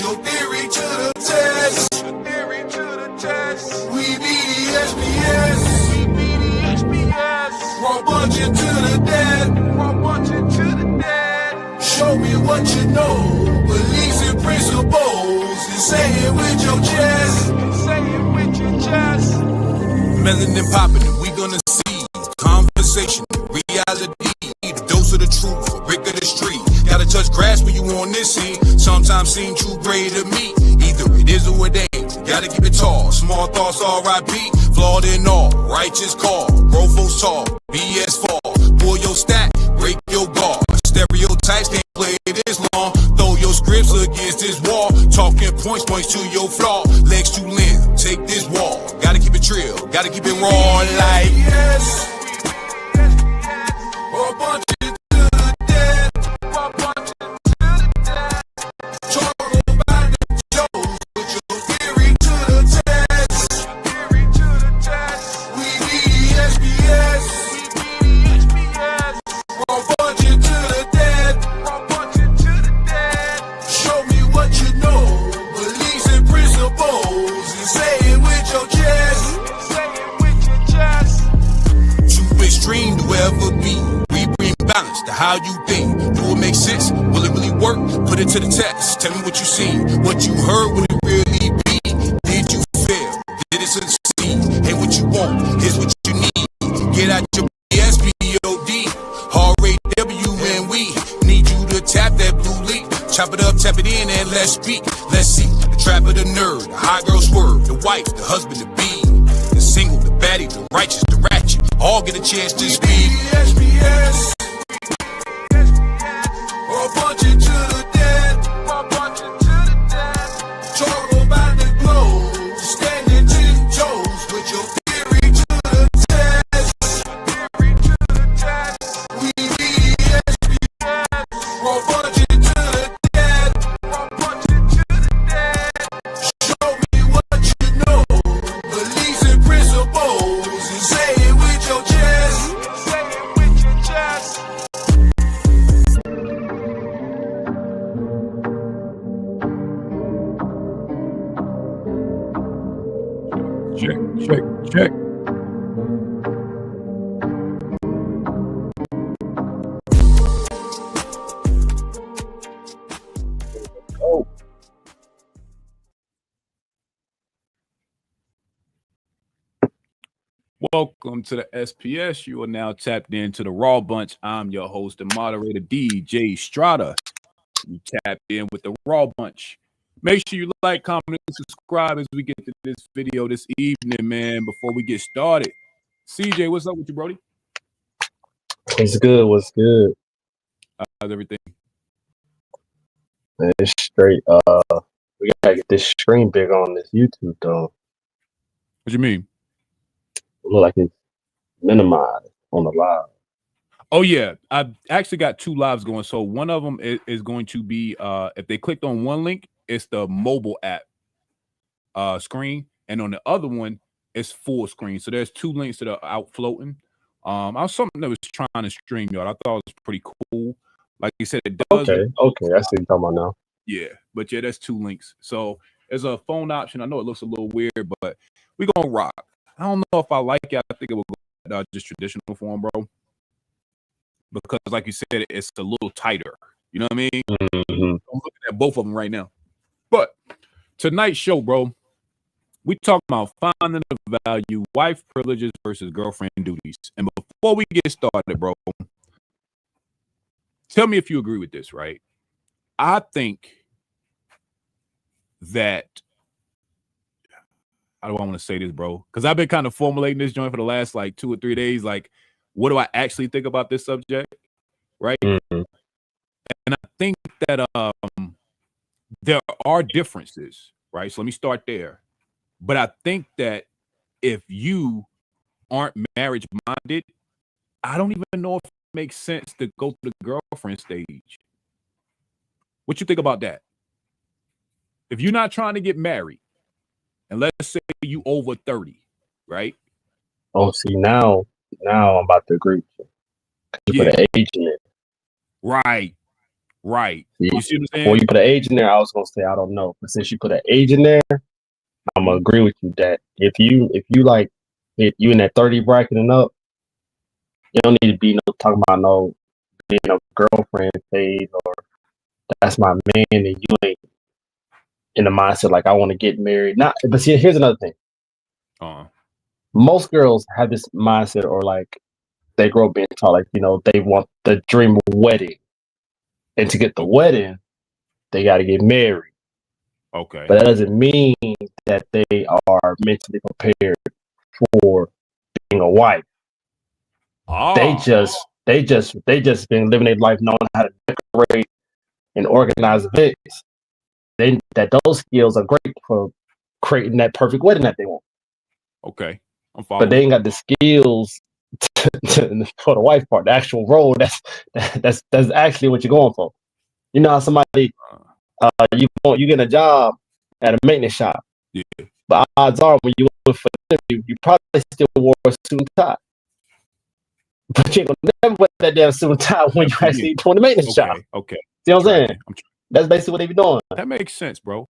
your theory to the test. We be the SPS. Raw bunching to the dead. Show me what you know. Beliefs and principles. And say it with your chest. Melanin popping, and we gonna see conversation, reality, the dose of the truth, a brick of the street. Gotta touch grass when you on this scene. Sometimes seem too gray to me. Either it is or it ain't. Gotta keep it tall. Small thoughts, R.I.P. Flawed in all. Righteous call. Bro folks tall. BS fall. Pull your stack. Break your guard. Stereotypes can't play this long. Throw your scripts against this wall. Talking points to your flaw. Legs too limb. Take this wall. Gotta keep it trill. Gotta keep it raw like yes. Or bunch it to the dead. Talk about the shows. Put your theory to the test. We be the SPS. Or bunch it to the dead. Show me what you know. Beliefs and principles. And say it with your chest. Too extreme to ever be. We bring balance to how you think. Do it make sense? Will it really work? Put it to the test. Tell me what you seen. What you heard, would it really be? Did you fail? Did it succeed? Hey, what you want? Here's what you need. Get out your SPOD. Hard rate W and we need you to tap that blue leaf. Chop it up, tap it in, and let's speak. Let's see. The trap of the nerd, the hot girl swerve, the wife, the husband, the bee, the single, the baddie, the righteous, the ratchet. All get a chance to speak. SPS. Or bunch it to the dead. Talk about the globe. Standing 10 toes with your theory to the test. We be the SPS. Or bunch it to the dead. Show me what you know. Beliefs and principles. And say it with your chest. Check. Oh. Welcome to the SPS. You are now tapped into the Raw Bunch. I'm your host and moderator, DJ Strata. You tapped in with the Raw Bunch. Make sure you like, comment, and subscribe as we get to this video this evening, man, before we get started. CJ, what's up with you, Brody? What's good? How's everything? Man, it's straight. We gotta get this screen big on this YouTube, though. What you mean? It look like it's minimized on the live. Oh, yeah. I've actually got two lives going. So one of them is going to be, if they clicked on one link, it's the mobile app screen. And on the other one, it's full screen. So there's two links that are out floating. I was something that was trying to stream, y'all. I thought it was pretty cool. Like you said, it does. Okay. I see what you're talking about now. Yeah. But yeah, that's two links. So there's a phone option. I know it looks a little weird, but we're going to rock. I don't know if I like it. I think it will go just traditional form, bro. Because like you said, it's a little tighter. You know what I mean? Mm-hmm. I'm looking at both of them right now. But tonight's show, bro, we talk about finding the value, wife privileges versus girlfriend duties. And before we get started, bro, tell me if you agree with this, right? I think that, how do I want to say this, bro? Because I've been kind of formulating this joint for the last like 2 or 3 days. Like, what do I actually think about this subject, right? Mm-hmm. And I think that there are differences, right? So let me start there. But I think that if you aren't marriage minded, I don't even know if it makes sense to go to the girlfriend stage. What you think about that? If you're not trying to get married, and let's say you over 30, right? Oh, see, now I'm about to agree with you. You put an age in it. Right. Right. Yeah. You see what I'm Before saying? you put an age in there, I was gonna say I don't know, but since you put an age in there, I'm gonna agree with you that if you in that 30 bracket and up, you don't need to be no talking about no being a girlfriend phase or that's my man and you ain't in the mindset like I want to get married. Not, but see, here's another thing. Uh, Most girls have this mindset or like they grow up being taught like they want the dream wedding, and to get the wedding, they got to get married. okay. But that doesn't mean that they are mentally prepared for being a wife. They Oh, just been living their life knowing how to decorate and organize events. Those skills are great for creating that perfect wedding that they want. okay. I'm But they following. ain't got the skills for the wife part, the actual role. That's actually what you're going for. You know how somebody you get a job at a maintenance shop, Yeah. but odds are when you went for the interview, you probably still wore a suit and tie. But you ain't gonna never wear that damn suit and tie when you actually doing the maintenance job. Okay. See what I'm saying? That's basically what they be doing. That makes sense, bro.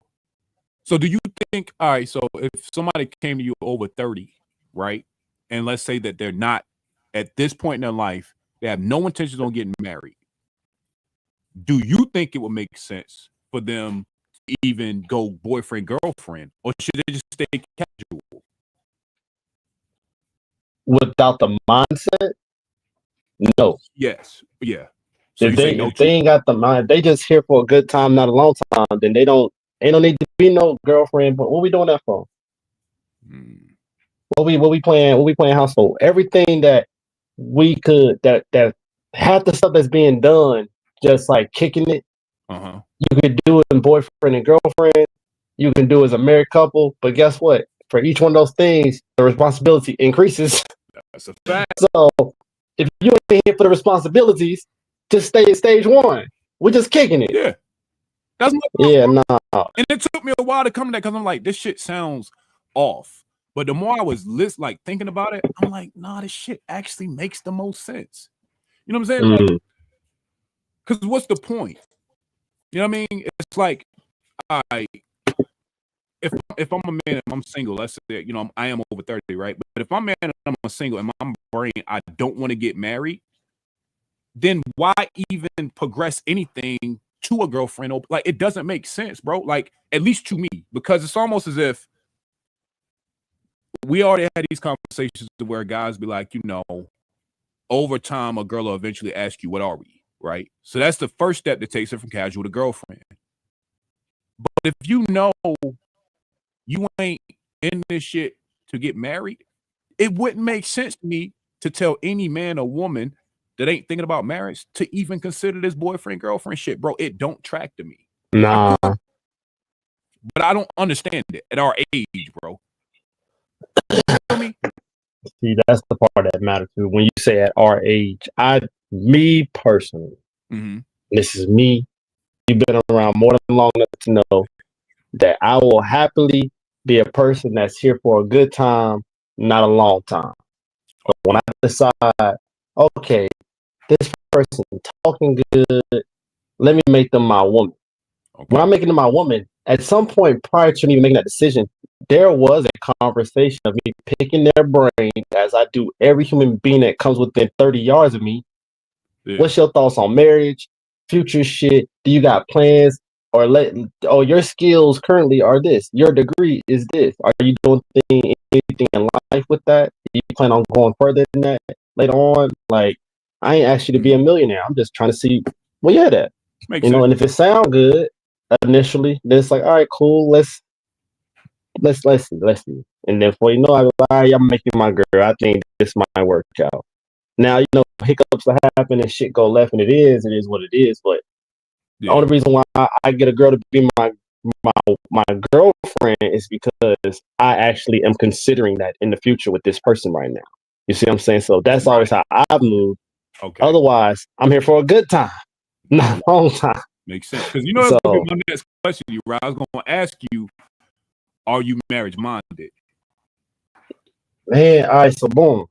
So do you think, all right, so if somebody came to you over 30, right? And let's say that they're not at this point in their life, they have no intentions on getting married. Do you think it would make sense for them to even go boyfriend, girlfriend, or should they just stay casual? Without the mindset, no. Yes. Yeah. So you If say they no if they to ain't got the mind, they just here for a good time, not a long time. Then they don't ain't no need to be no girlfriend. But what we doing that for? What we playing household? Everything that we could that half the stuff that's being done, just like kicking it, uh-huh. you could do it in boyfriend and girlfriend. You can do it as a married couple. But guess what? For each one of those things, the responsibility increases. That's a fact. So if you ain't here for the responsibilities, just stay at stage one. We're just kicking it. Yeah. That's my Yeah, no. And it took me a while to come to that because I'm like, this shit sounds off. But the more I was thinking about it, I'm like, nah, this shit actually makes the most sense. You know what I'm saying? Because what's the point? You know what I mean? It's like, if I'm a man and I'm single, let's say, I am over 30, right? But if I'm a man and I'm a single and my brain, I don't want to get married, then why even progress anything to a girlfriend? Like, it doesn't make sense, bro. Like, at least to me, because it's almost as if we already had these conversations where guys be like, over time, a girl will eventually ask you, what are we? Right? So that's the first step that takes it from casual to girlfriend. But if you know you ain't in this shit to get married, it wouldn't make sense to me to tell any man or woman that ain't thinking about marriage to even consider this boyfriend girlfriend shit, bro. It don't track to me. Nah. But I don't understand it at our age, bro. See, that's the part that matters too. When you say at our age, me personally, this is me. You've been around more than long enough to know that I will happily be a person that's here for a good time, not a long time. But when I decide, okay, this person talking good, let me make them my woman. Okay. When I'm making them my woman, at some point prior to me making that decision, there was a conversation of me picking their brain as I do every human being that comes within 30 yards of me. Yeah. What's your thoughts on marriage, future shit? Do you got plans? Or your skills currently are this. Your degree is this. Are you doing anything in life with that? Do you plan on going further than that later on? Like, I ain't asked you to be a millionaire. I'm just trying to see where you're at. Makes sense. And if it sounds good initially, then it's like, all right, cool. Let's see. And then before you know, I'm making my girl. I think this might work out. Now, hiccups will happen and shit go left, and it is what it is. But the only reason why I get a girl to be my girlfriend is because I actually am considering that in the future with this person right now. You see what I'm saying? So that's always how I've moved. Okay. Otherwise, I'm here for a good time, not a long time. Makes sense. Because that's going to be my next question to you, right? I was going to ask you, are you marriage minded? Man, all right, so boom.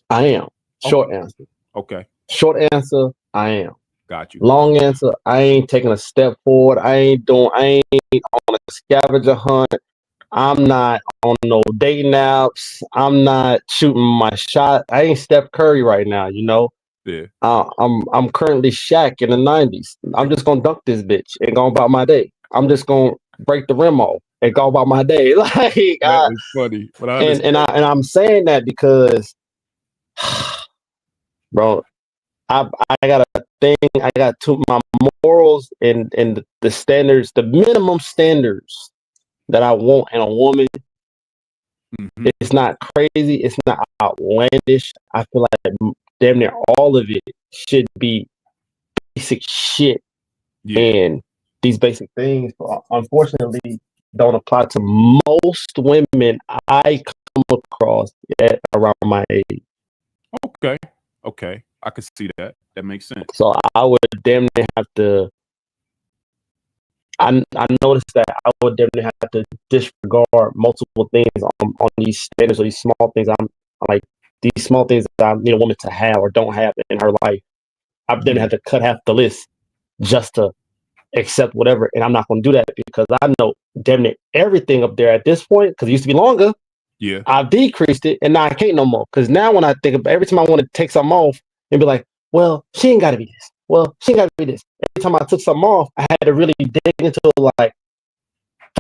I am. Short answer. Okay. Short answer, I am. Got you. Long answer, I ain't taking a step forward. I ain't on a scavenger hunt. I'm not on no dating apps. I'm not shooting my shot. I ain't Steph Curry right now, you know. Yeah. I'm currently Shaq in the '90s. I'm just gonna dunk this bitch and go about my day. I'm just gonna break the rim off and go about my day. That is funny, but I understand. and I'm saying that because, bro, I got a thing. I got my morals and the standards, the minimum standards that I want in a woman. Mm-hmm. It's not crazy. It's not outlandish. I feel like damn near all of it should be basic shit. Yeah. And these basic things, unfortunately, don't apply to most women I come across at around my age. Okay. Okay. I can see that. That makes sense. So I would damn near have to. I noticed that I would definitely have to disregard multiple things on these standards or these small things. I'm like these small things that I need a woman to have or don't have in her life. I then have to cut half the list just to accept whatever, and I'm not going to do that because I know damn near everything up there at this point. Because it used to be longer, Yeah. I've decreased it, and now I can't no more. Because now when I think about every time I want to take something off and be like, well, she ain't got to be this. Well, she ain't got to be this. Every time I took something off, I had to really dig into it, like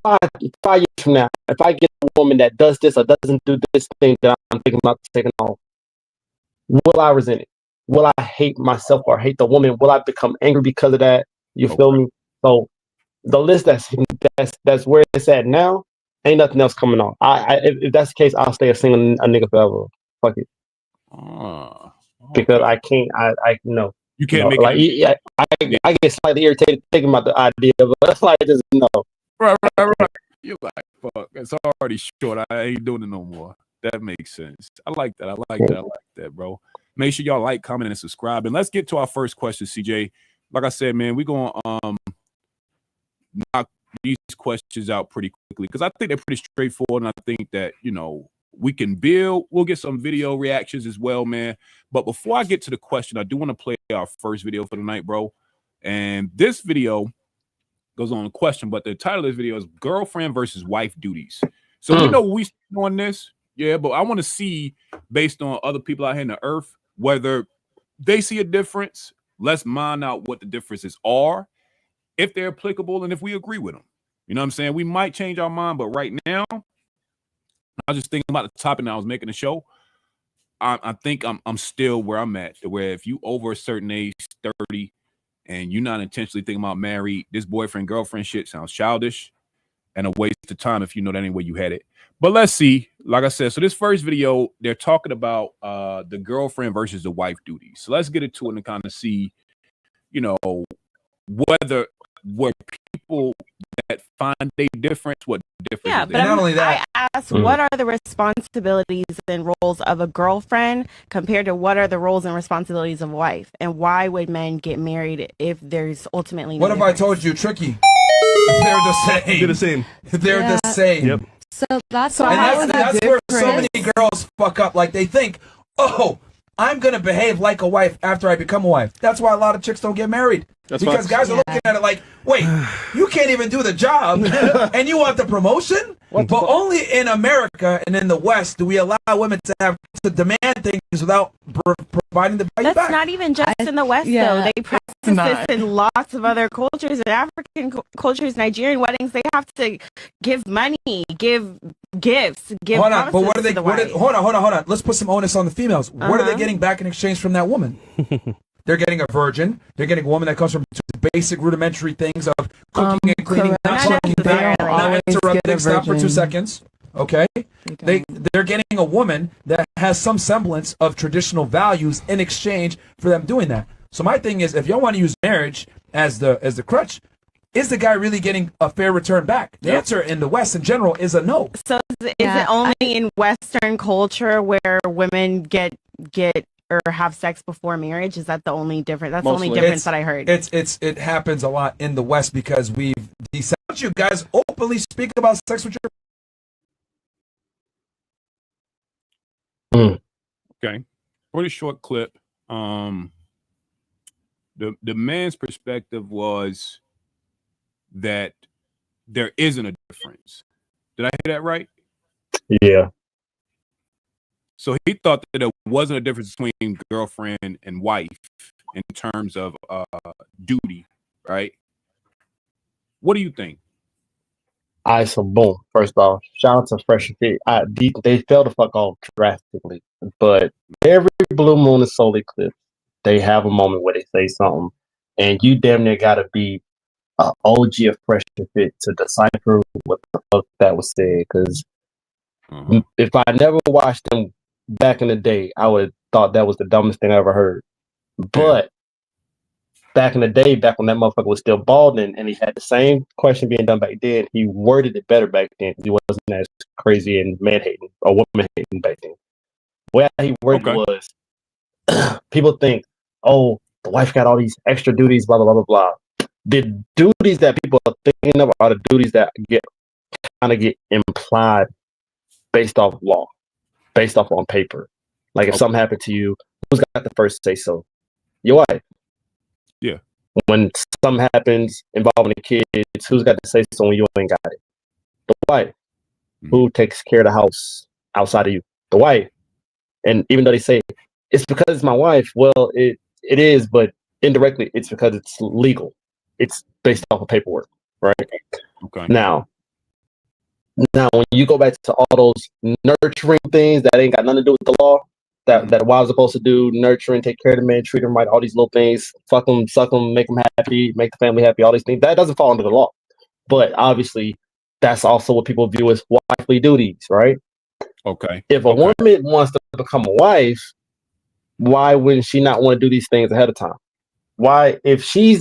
five years from now, if I get a woman that does this or doesn't do this thing that I'm thinking about taking off, will I resent it? Will I hate myself or hate the woman? Will I become angry because of that? You feel me? So the list that's where it's at now, ain't nothing else coming on. If that's the case, I'll stay a single a nigga forever. Fuck it. Okay. Because I can't. I no. You can't No, make like it. yeah, I get slightly irritated thinking about the idea, but that's like just no. Right. You're like, fuck. It's already short. I ain't doing it no more. That makes sense. I like that. I like that, bro. Make sure y'all like, comment, and subscribe. And let's get to our first question, CJ. Like I said, man, we're gonna knock these questions out pretty quickly because I think they're pretty straightforward, and I think that we can build. We'll get some video reactions as well, man. But before I get to the question, I do want to play our first video for the night, bro. And this video goes on a question, but the title of this video is "Girlfriend versus Wife Duties." So we know we on this, yeah. But I want to see, based on other people out here in the earth, whether they see a difference. Let's mine out what the differences are, if they're applicable, and if we agree with them. You know what I'm saying? We might change our mind, but right now, I was just thinking about the topic and I was making the show. I think I'm still where I'm at, where if you over a certain age, 30, and you're not intentionally thinking about married, this boyfriend girlfriend shit sounds childish and a waste of time if you know that ain't where you headed. But let's see. Like I said, so this first video, they're talking about the girlfriend versus the wife duties. So let's get into it and kind of see, whether people that find a difference, what difference? Yeah, but not only that, I asked, what are the responsibilities and roles of a girlfriend compared to what are the roles and responsibilities of a wife, and why would men get married if there's ultimately no What if I told you, Tricky? They're the same. They're the same. They're the same. Yep. So that's that's where so many girls fuck up. Like they think, oh, I'm gonna behave like a wife after I become a wife. That's why a lot of chicks don't get married. Because guys are looking at it like, wait, you can't even do the job, and you want the promotion? But only in America and in the West do we allow women to demand things without providing the value back. That's not even just in the West, though. They practice this in lots of other cultures. In African cultures, Nigerian weddings, they have to give money, give gifts, give Hold on, but what are they? Hold on. Let's put some onus on the females. What are they getting back in exchange from that woman? They're getting a virgin. They're getting a woman that comes from basic rudimentary things of cooking and cleaning. Not interrupting. Stop for 2 seconds. Okay? They're getting a woman that has some semblance of traditional values in exchange for them doing that. So my thing is, if y'all want to use marriage as the crutch, is the guy really getting a fair return back? The answer in the West in general is a no. So is it only in Western culture where women get or have sex before marriage? Is that the only difference? That's the only difference that I heard. It happens a lot in the West because we've decided. You guys openly speak about sex with your Okay, pretty short clip. The man's perspective was that there isn't a difference. Did I hear that right? Yeah. So he thought that there wasn't a difference between girlfriend and wife in terms of duty, right? What do you think? All right, so boom. First off, shout out to Fresh and Fit. They fell the fuck off drastically, but every blue moon and solar eclipse, they have a moment where they say something, and you damn near gotta be an OG of Fresh and Fit to decipher what the fuck that was said. Because if I never watched them back in the day, I would have thought that was the dumbest thing I ever heard. But back in the day, back when that motherfucker was still balding and he had the same question being done back then, he worded it better back then. He wasn't as crazy and man hating or woman hating back then. The way he worded it was, people think, oh, the wife got all these extra duties, blah, blah, blah, blah, blah. The duties that people are thinking of are the duties that kind of get implied based off law, based off on paper. Like if something happened to you, who's got the first say so? Your wife. Yeah. When something happens involving the kids, who's got to say so when you ain't got it? The wife. Who takes care of the house outside of you? The wife. And even though they say it's because it's my wife, well, it is, but indirectly it's because it's legal. It's based off of paperwork, right? Okay. Now when you go back to all those nurturing things that ain't got nothing to do with the law, that a wife's supposed to do, nurturing, take care of the man, treat him right, all these little things, fuck them, suck them, make them happy, make the family happy, all these things, that doesn't fall under the law. But obviously, that's also what people view as wifely duties, right? Okay. If a woman wants to become a wife, why wouldn't she not want to do these things ahead of time? Why, if she,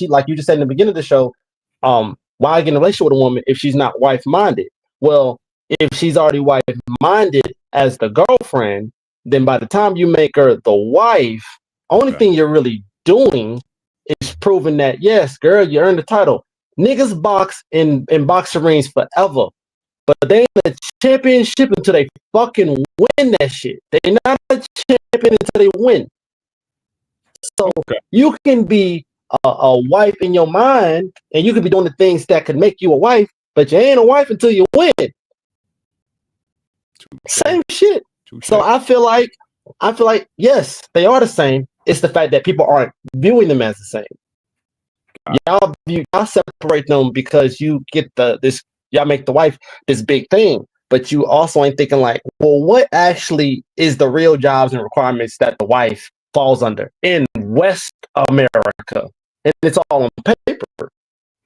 like you just said in the beginning of the show, why get in a relationship with a woman if she's not wife-minded? Well, if she's already wife-minded as the girlfriend, then by the time you make her the wife, only thing you're really doing is proving that, yes, girl, you earned the title. Niggas box in boxing rings forever, but they ain't a championship until they fucking win that shit. They're not a champion until they win. So you can be a wife in your mind, and you could be doing the things that could make you a wife, but you ain't a wife until you win. Same shit. So I feel like yes, they are the same. It's the fact that people aren't viewing them as the same. Y'all separate them because you get y'all make the wife this big thing, but you also ain't thinking like, well, what actually is the real jobs and requirements that the wife falls under in West America? And it's all on paper.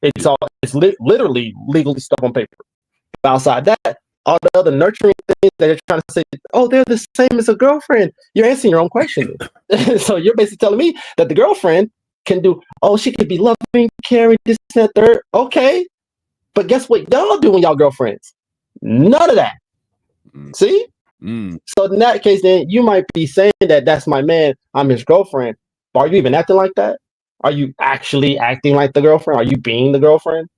It's literally legal stuff on paper. But outside that, all the other nurturing things that you're trying to say, oh, they're the same as a girlfriend. You're answering your own question. So you're basically telling me that the girlfriend can do, oh, she could be loving, caring, this, that, third. Okay. But guess what y'all do when y'all girlfriends? None of that. See? So in that case, then you might be saying that that's my man, I'm his girlfriend. But are you even acting like that? Are you actually acting like the girlfriend? Are you being the girlfriend?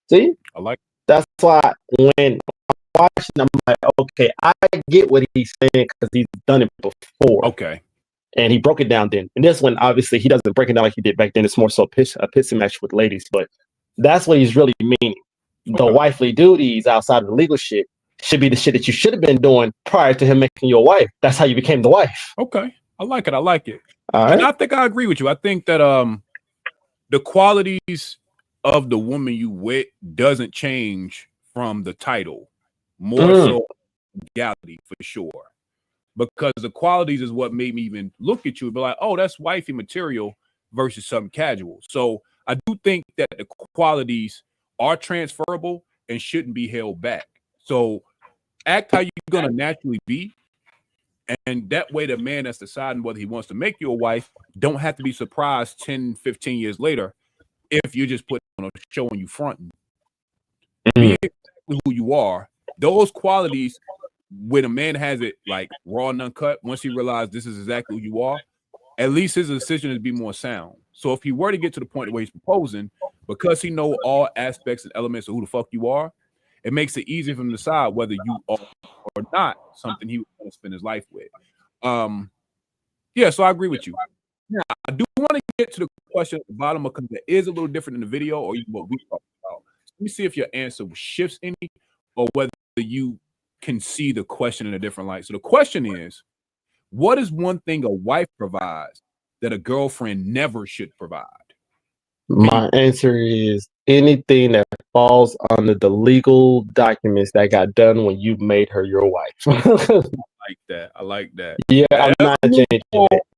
See? I like that's why when I'm watching, I'm like, okay, I get what he's saying because he's done it before. Okay. And he broke it down then. And this one, obviously, he doesn't break it down like he did back then. It's more so a pissing match with ladies. But that's what he's really meaning. The wifely duties outside of the legal shit should be the shit that you should have been doing prior to him making you a wife. That's how you became the wife. Okay. I like it. I like it. All and right. I think I agree with you. I think that the qualities of the woman you with doesn't change from the title. More so legality for sure. Because the qualities is what made me even look at you and be like, oh, that's wifey material versus something casual. So I do think that the qualities are transferable and shouldn't be held back. So act how you're going to naturally be. And that way, the man that's deciding whether he wants to make you a wife don't have to be surprised 10, 15 years later if you're just putting on a show and you fronting. Be exactly who you are. Those qualities, when a man has it like raw and uncut, once he realizes this is exactly who you are, at least his decision is be more sound. So if he were to get to the point where he's proposing, because he know all aspects and elements of who the fuck you are, it makes it easier for him to decide whether you are or not something he would want to spend his life with. Yeah, so I agree with you. Yeah, I do want to get to the question at the bottom because it is a little different in the video or even what we talked about. Let me see if your answer shifts any or whether you can see the question in a different light. So the question is, what is one thing a wife provides that a girlfriend never should provide? My answer is anything that falls under the legal documents that got done when you made her your wife. I like that. Yeah, I'm not changing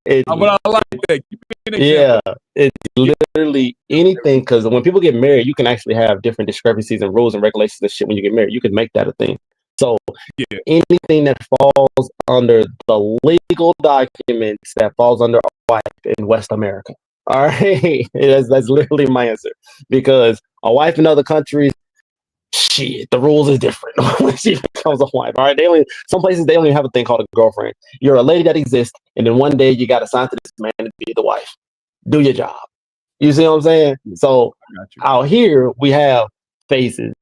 it. But I like that. Give me an Yeah, example. it's literally anything because when people get married, you can actually have different discrepancies and rules and regulations and shit when you get married. You can make that a thing. So Yeah. anything that falls under the legal documents that falls under a wife in West America. All right, that's literally my answer because a wife in other countries, shit, the rules is different when she becomes a wife. All right, some places they only have a thing called a girlfriend. You're a lady that exists, and then one day you got assigned to this man to be the wife. Do your job. You see what I'm saying? So out here we have phases.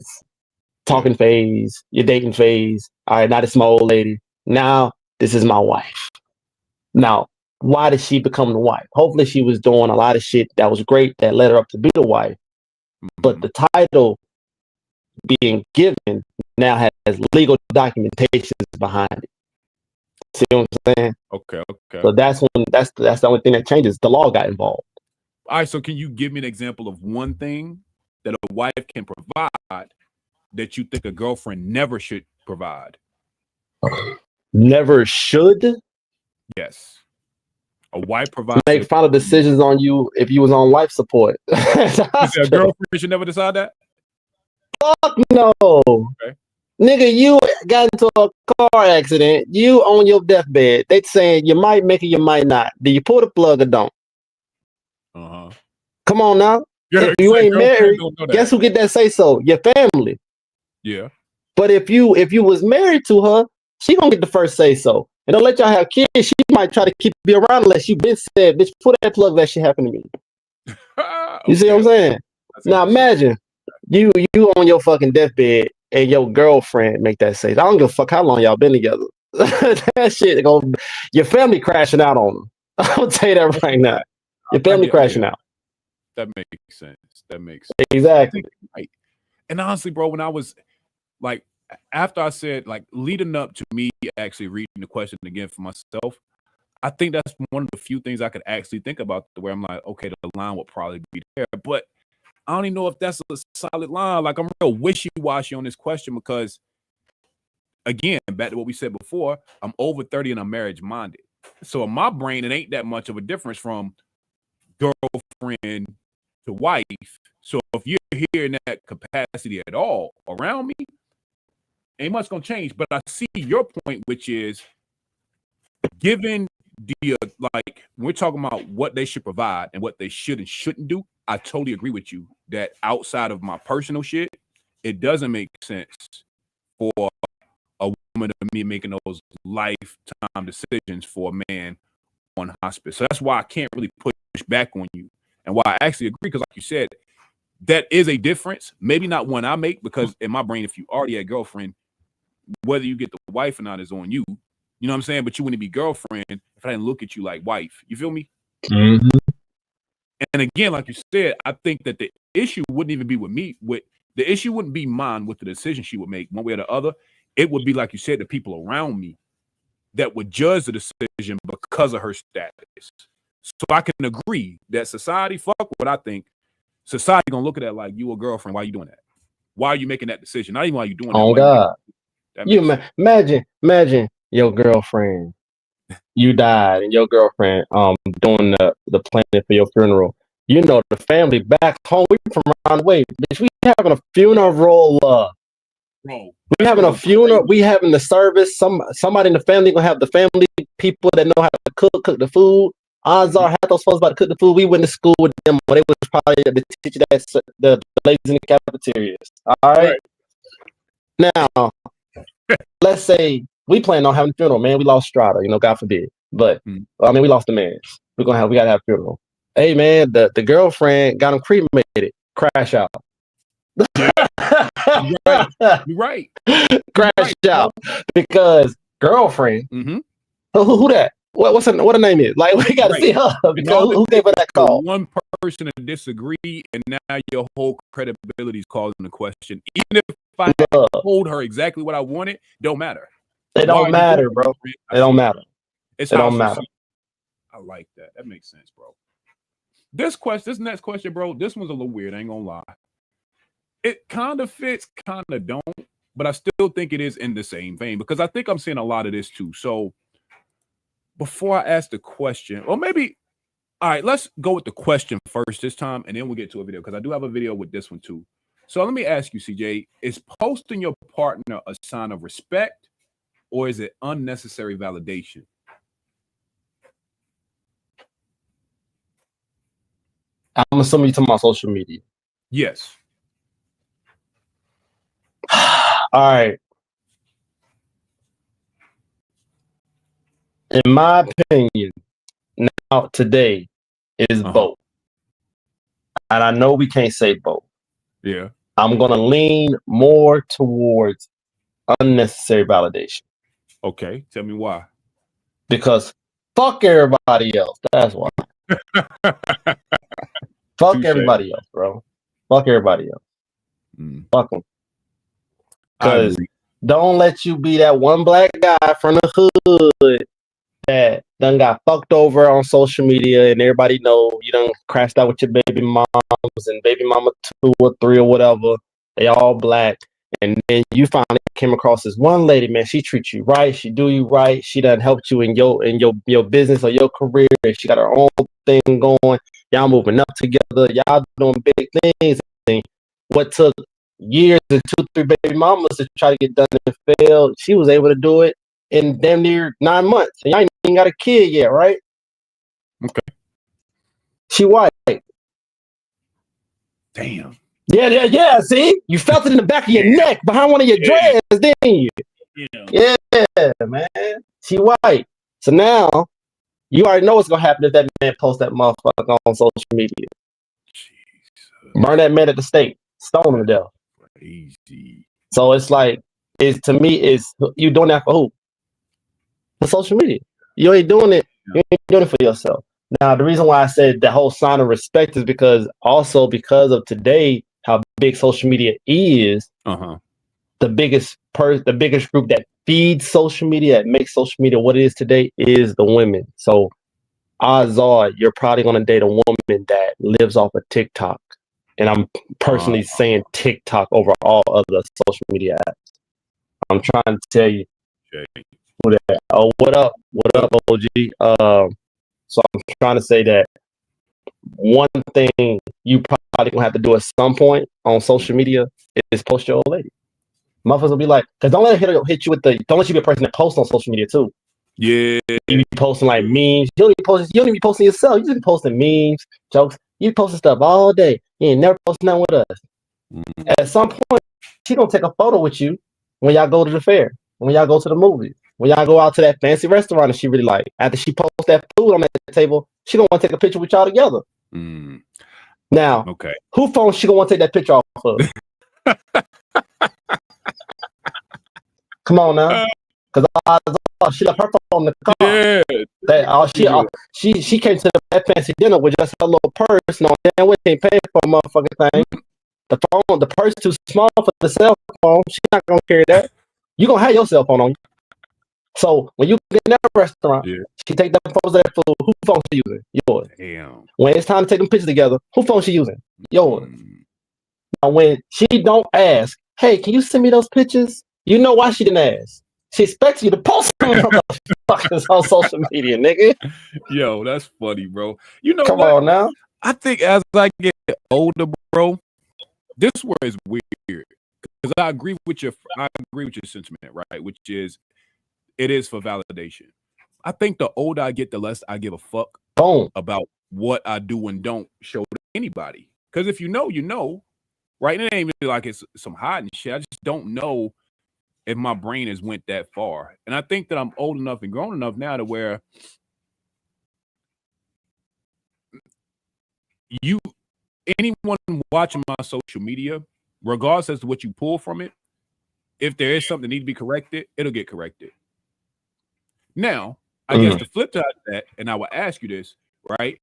Talking phase, your dating phase. All right, now this is my old lady. Now this is my wife. Now, why did she become the wife? Hopefully she was doing a lot of shit that was great that led her up to be the wife. But the title being given now has legal documentations behind it. See what I'm saying? Okay. So that's the only thing that changes. The law got involved. All right, so can you give me an example of one thing that a wife can provide that you think a girlfriend never should provide? Never should? Yes. A wife provides make final decisions on you if you was on life support. A girlfriend should never decide that? Fuck no. Okay. Nigga, you got into a car accident. You on your deathbed. They saying you might make it, you might not. Do you pull the plug or don't? Uh-huh. Come on now. Yeah, if you ain't married, guess who get that say so? Your family. Yeah. But if you was married to her, she gonna get the first say so. And don't let y'all have kids. She might try to keep you around unless you been said, bitch, put that plug that shit happened to me. You see what I'm saying? Now imagine you on your fucking deathbed and your girlfriend make that say. I don't give a fuck how long y'all been together. That shit your family crashing out on them. I'll tell you that right now. Your family crashing out. That makes sense. That makes sense. Exactly. Right. And honestly, bro, when I was like, after I said, like, leading up to me actually reading the question again for myself, I think that's one of the few things I could actually think about where I'm like, okay, the line would probably be there. But I don't even know if that's a solid line. Like, I'm real wishy-washy on this question because, again, back to what we said before, I'm over 30 and I'm marriage-minded. So in my brain, it ain't that much of a difference from girlfriend to wife. So if you're here in that capacity at all around me, ain't much gonna change. But I see your point, which is given the like we're talking about what they should provide and what they should and shouldn't do. I totally agree with you that outside of my personal shit, it doesn't make sense for a woman to be making those lifetime decisions for a man on hospice. So that's why I can't really push back on you, and why I actually agree because, like you said, that is a difference. Maybe not one I make because in my brain, if you already had a girlfriend, whether you get the wife or not is on you. You know what I'm saying? But you wouldn't be girlfriend if I didn't look at you like wife. You feel me? Mm-hmm. And again, like you said, I think that the issue wouldn't even be with me. The issue wouldn't be mine with the decision she would make one way or the other. It would be, like you said, the people around me that would judge the decision because of her status. So I can agree that society, fuck what I think, society gonna look at that like, you a girlfriend, why are you doing that? Why are you making that decision? Not even why you doing that. Oh God. Imagine your girlfriend. You died and your girlfriend doing the planning for your funeral. You know the family back home, we from around the way. Bitch, we having a funeral. Bro, we having a funeral. We having the service. Somebody in the family gonna have the family people that know how to cook the food. Odds are, half those folks about to cook the food. We went to school with them. They was probably the teacher that's the ladies in the cafeterias. All right. Now, let's say we plan on having a funeral, man. We lost Strata, God forbid. But I mean, we lost the man. We gotta have a funeral. Hey, man, the girlfriend got him cremated. Crash out. You're right. Crash out because girlfriend. Mm-hmm. Who that? What her name is? Like, we got to see her because who gave her that call? One person to disagree, and now your whole credibility is causing the question. Even if I told her exactly what I wanted, don't matter. It don't matter, bro. It don't matter. It don't matter. I like that. That makes sense, bro. This next question, bro, this one's a little weird. I ain't gonna lie. It kind of fits, kind of don't, but I still think it is in the same vein because I think I'm seeing a lot of this too. So before I ask the question, or maybe, all right, let's go with the question first this time, and then we'll get to a video because I do have a video with this one too. So let me ask you, CJ, is posting your partner a sign of respect or is it unnecessary validation? I'm assuming you're talking about social media. Yes. All right. In my opinion, now today is both. And I know we can't say both. Yeah. I'm going to lean more towards unnecessary validation. Okay. Tell me why. Because fuck everybody else. That's why. Fuck everybody else, bro. Fuck everybody else. Fuck them. Because don't let you be that one black guy from the hood that done got fucked over on social media and everybody know you done crashed out with your baby moms and baby mama 2 or 3 or whatever. They all black. And then you finally came across this one lady, man. She treats you right. She do you right. She done helped you in your business or your career. She got her own thing going. Y'all moving up together. Y'all doing big things. And what took years and 2, 3 baby mamas to try to get done and failed, she was able to do it in damn near 9 months. And y'all ain't even got a kid yet, right? Okay. She white. Damn. Yeah. See? You felt it in the back of your neck, behind one of your dreads, didn't you? Yeah, man. She white. So now, you already know what's going to happen if that man posts that motherfucker on social media. Jesus. Burn that man at the stake. Stone him to death. Crazy. So it's like, to me, you doing that for who? For social media. You ain't doing it. You ain't doing it for yourself. Now, the reason why I said the whole sign of respect is because of today, how big social media is. The biggest group that feeds social media, that makes social media what it is today, is the women. So odds are you're probably going to date a woman that lives off of TikTok. And I'm personally saying TikTok over all other social media apps. I'm trying to tell you. Oh, what up, OG? So I'm trying to say that one thing you probably gonna have to do at some point on social media is post your old lady. Motherfuckers will be like, because don't let her hit you with don't let you be a person that posts on social media too. Yeah. You be posting like memes. You don't even be posting yourself. You just be posting memes, jokes. You be posting stuff all day. You ain't never posting nothing with us. At some point, she gonna take a photo with you when y'all go to the fair, when y'all go to the movies, when y'all go out to that fancy restaurant and she really like. After she posts that food on that table, she gonna want to take a picture with y'all together. Now, who phone she gonna want to take that picture off of? Come on now, because she left her phone in the car. Yeah. She came to that fancy dinner with just her little purse. No, damn, we can't pay for a motherfucking thing. The purse too small for the cell phone. She's not gonna carry that. You gonna have your cell phone on you. So when you get in that restaurant, she take the photos of that food. Who phone she using? Yours. Damn. When it's time to take them pictures together, who phone she using? Yours. Now when she don't ask, hey, can you send me those pictures? You know why she didn't ask. She expects you to post them motherfuckers on social media, nigga. Yo, that's funny, bro. You know Come what? on now. I think as I get older, bro, this word is weird. Because I agree with your sentiment, right? Which is it is for validation. I think the older I get, the less I give a fuck about what I do and don't show to anybody. Because if you know, you know, right? And it ain't really like it's some hiding shit. I just don't know if my brain has went that far. And I think that I'm old enough and grown enough now to where anyone watching my social media, regardless as to what you pull from it, if there is something that needs to be corrected, it'll get corrected. Now, I guess the flip side of that, and I will ask you this, right?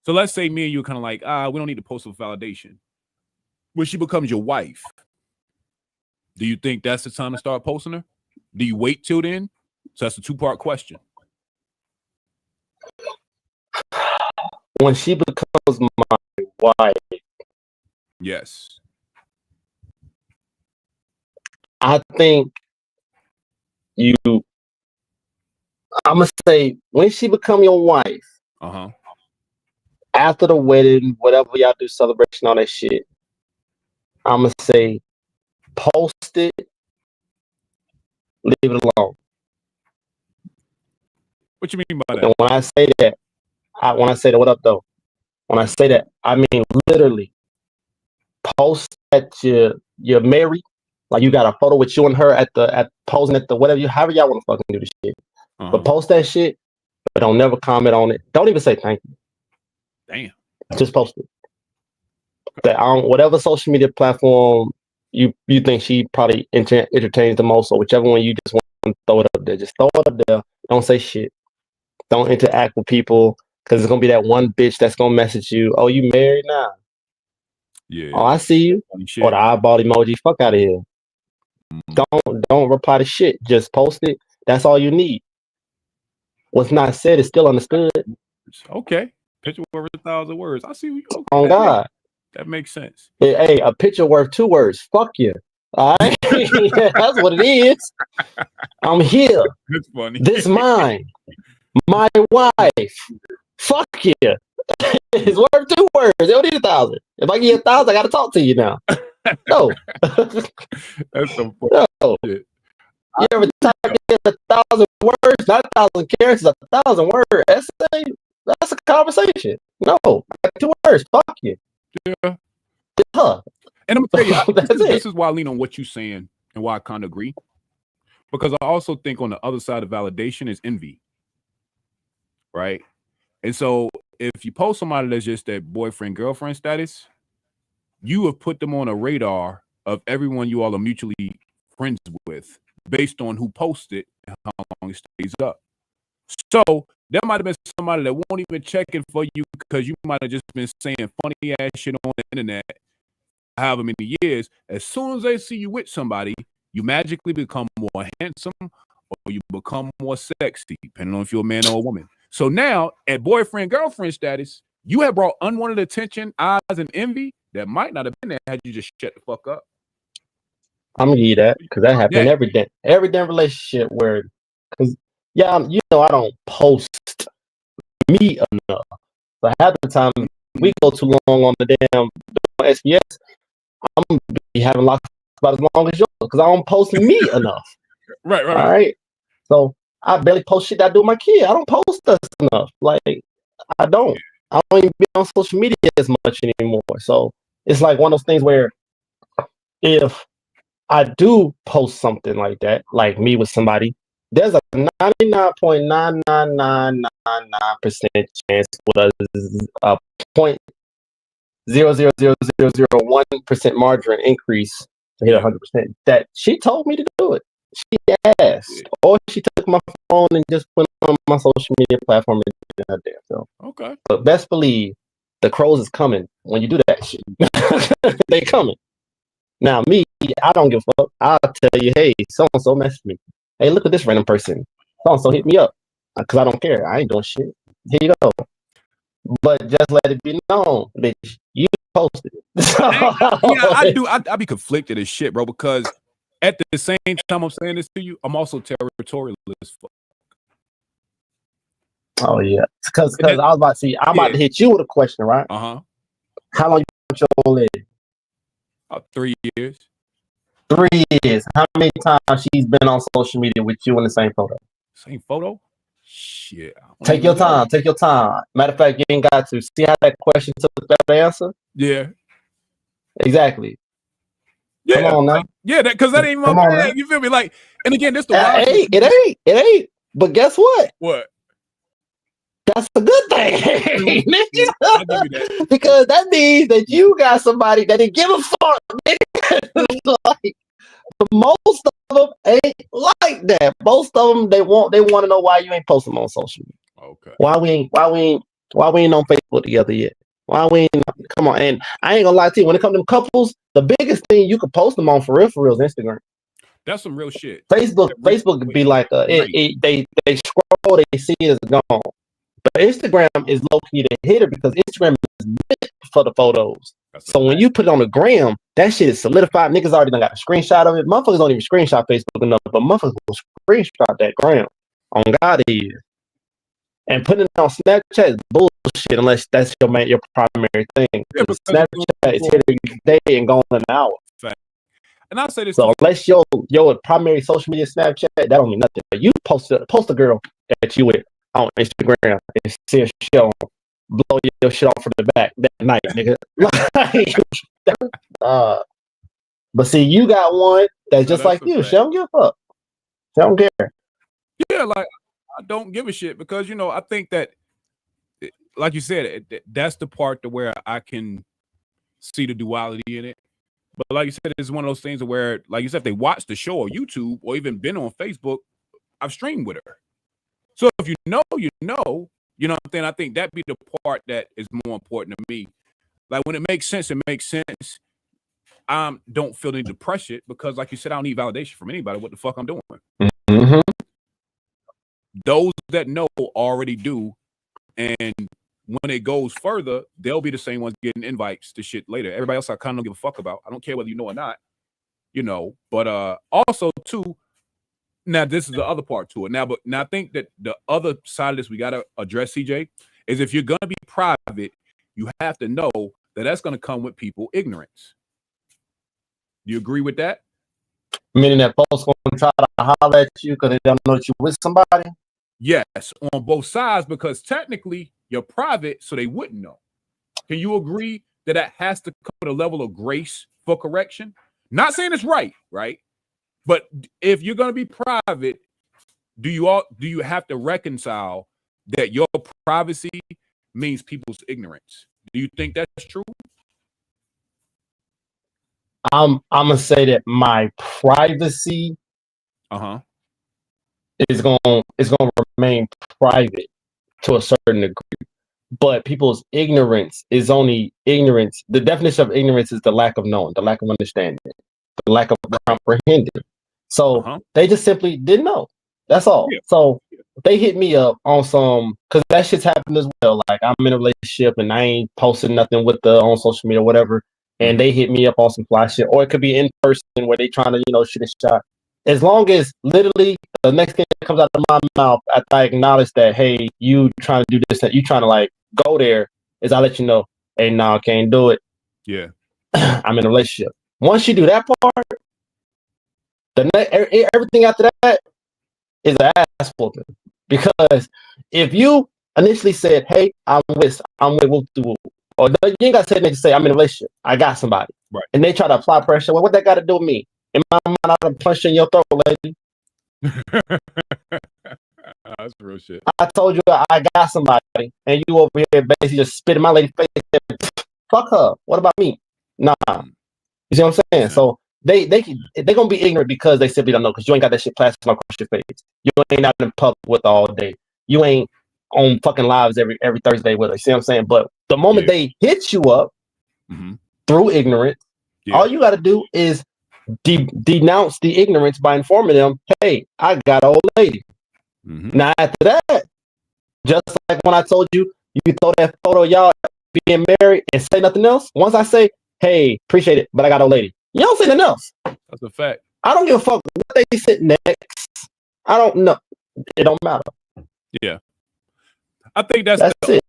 So let's say me and you are kind of like, we don't need to post for validation. When she becomes your wife, do you think that's the time to start posting her? Do you wait till then? So that's a 2-part question. When she becomes my wife, yes, I think I'm gonna say when she become your wife, after the wedding, whatever y'all do, celebration, all that shit, I'm gonna say post it, leave it alone. What you mean by that? And when I say that, what up though? When I say that, I mean literally post that you're married, like you got a photo with you and her at posing at the whatever however y'all want to fucking do this shit. But post that shit, but don't never comment on it. Don't even say thank you. Damn. Just post it. That on whatever social media platform you think she probably entertains the most, or whichever one you just want to throw it up there. Just throw it up there. Don't say shit. Don't interact with people, because it's gonna be that one bitch that's gonna message you. Oh, you married now? Yeah. Oh, I see you. Or the eyeball emoji. Fuck out of here. Don't reply to shit. Just post it. That's all you need. What's not said is still understood. Okay. Picture worth 1,000 words. I see. Okay. On God. That makes sense. Hey, a picture worth 2 words. Fuck you. All right? That's what it is. I'm here. That's funny. This mine. My wife. Fuck you. It's worth 2 words. They don't need 1,000. If I give you 1,000, I gotta talk to you now. No. That's some funny shit. You ever type in 1,000 words, not 1,000 characters, 1,000 word essay? That's a conversation. No, 2 words. Fuck you. Yeah. Huh. And I'm gonna tell you, this is why I lean on what you're saying and why I kind of agree. Because I also think on the other side of validation is envy. Right? And so if you post somebody that's just that boyfriend, girlfriend status, you have put them on a radar of everyone you all are mutually friends with based on who posted and how long it stays up. So there might have been somebody that won't even check in for you because you might have just been saying funny ass shit on the internet however many years. As soon as they see you with somebody, you magically become more handsome or you become more sexy, depending on if you're a man or a woman. So now at boyfriend, girlfriend status, you have brought unwanted attention, eyes, and envy that might not have been there had you just shut the fuck up. I'm gonna give you that, because that happened in every damn relationship where, because you know I don't post me enough. But half the time we go too long on the damn SBS, I'm gonna be having lots about as long as yours because I don't post me enough. Right. All right. So I barely post shit that I do with my kid. I don't post us enough. Like I don't even be on social media as much anymore. So it's like one of those things where if I do post something like that, like me with somebody, there's a 99.99999% chance with a 0.00001% margin increase to hit 100% that she told me to do it. She asked, or she took my phone and just went on my social media platform and did her damn self. Okay. But best believe the crows is coming when you do that shit. They coming. Now me, I don't give a fuck. I'll tell you, hey, so-and-so messaged me. Hey, look at this random person. So-and-so hit me up. Because I don't care. I ain't doing shit. Here you go. But just let it be known, bitch, you posted it. I do. I be conflicted as shit, bro, because at the same time I'm saying this to you, I'm also territorial as fuck. Oh, yeah. Because I was about to see, I'm about to hit you with a question, right? Uh-huh. How long you been with your old lady? About 3 years. 3 years. How many times she's been on social media with you in the same photo? Same photo? Shit. Take your time. Take your time. Matter of fact, you ain't got to. See how that question took that answer? Yeah. Exactly. Yeah. Come on now. Yeah, because that ain't my bag. You feel me? Like, and again, this the wild thing. It ain't. But guess what? What? That's a good thing. I'll give you that. Because that means that you got somebody that didn't give a fuck. Like, the most them ain't like that. Most of them they want to know why you ain't posting on social media. Okay. Why we ain't on Facebook together yet? Why we ain't? Come on, and I ain't gonna lie to you. When it comes to couples, the biggest thing you can post them on for real is Instagram. That's some real shit. Facebook could be like they scroll, they see it as gone. But Instagram is low key the hitter because Instagram is lit for the photos. So when you put it on the gram, that shit is solidified. Niggas already done got a screenshot of it. Motherfuckers don't even screenshot Facebook enough, but motherfuckers will screenshot that gram. On God, it is. And putting it on Snapchat is bullshit unless that's your primary thing. Yeah, Snapchat is hitting you day and going an hour. And I'll say this. So unless your primary social media Snapchat, that don't mean nothing. But you post a girl that you with on Instagram and see a shit on, blow your shit off from the back that night, nigga. But see, you got one that's just like you. She don't give a fuck. She don't care. Yeah, like I don't give a shit because I think that, like you said, that's the part to where I can see the duality in it. But like you said, it's one of those things where, like you said, if they watch the show or YouTube or even been on Facebook, I've streamed with her. So if you know, you know what I'm saying? I think that'd be the part that is more important to me. Like when it makes sense, it makes sense. I don't feel any depression because, like you said, I don't need validation from anybody. What the fuck I'm doing? Mm-hmm. Those that know already do. And when it goes further, they'll be the same ones getting invites to shit later. Everybody else I kind of don't give a fuck about. I don't care whether you know or not, But also too, now this is the other part to it. Now I think that the other side of this we gotta address, CJ, is if you're gonna be private, you have to know that that's gonna come with people ignorance. Do you agree with that? Meaning that folks gonna try to holler at you because they don't know that you with somebody? Yes, on both sides, because technically you're private, so they wouldn't know. Can you agree that has to come with a level of grace for correction? Not saying it's right? But if you're going to be private, do you have to reconcile that your privacy means people's ignorance? Do you think that's true? I'm gonna say that my privacy is gonna remain private to a certain degree. But people's ignorance is only ignorance. The definition of ignorance is the lack of knowing, the lack of understanding, the lack of comprehending. So they just simply didn't know. That's all. Yeah. So they hit me up on some, because that shit's happened as well. Like I'm in a relationship and I ain't posting nothing with on social media or whatever. And they hit me up on some fly shit. Or it could be in person where they trying to, shoot a shot. As long as literally the next thing that comes out of my mouth after I acknowledge that, hey, you trying to do this, that you trying to like go there, is I let you know, hey, no, I can't do it. Yeah. I'm in a relationship. Once you do that part, everything after that is an ass whooping. Because if you initially said, hey, I'm with or you ain't got to say, nigga, say, I'm in a relationship, I got somebody. Right. And they try to apply pressure, well, what that got to do with me? In my mind, I'm punching your throat, lady. That's real shit. I told you I got somebody, and you over here basically just spit in my lady's face. Fuck her. What about me? Nah. You see what I'm saying? Yeah. So they're gonna be ignorant because they simply don't know, because you ain't got that shit plastered across your face. You ain't out in public with all day. You ain't on fucking lives every Thursday with her. You see what I'm saying? But the moment they hit you up through ignorance, all you got to do is denounce the ignorance by informing them, hey, I got an old lady. Now after that, just like when I told you, you throw that photo of y'all being married and say nothing else. Once I say, hey, appreciate it, but I got an old lady, you don't say nothing else. That's a fact. I don't give a fuck what they sit next. I don't know. It don't matter. Yeah. I think that's it.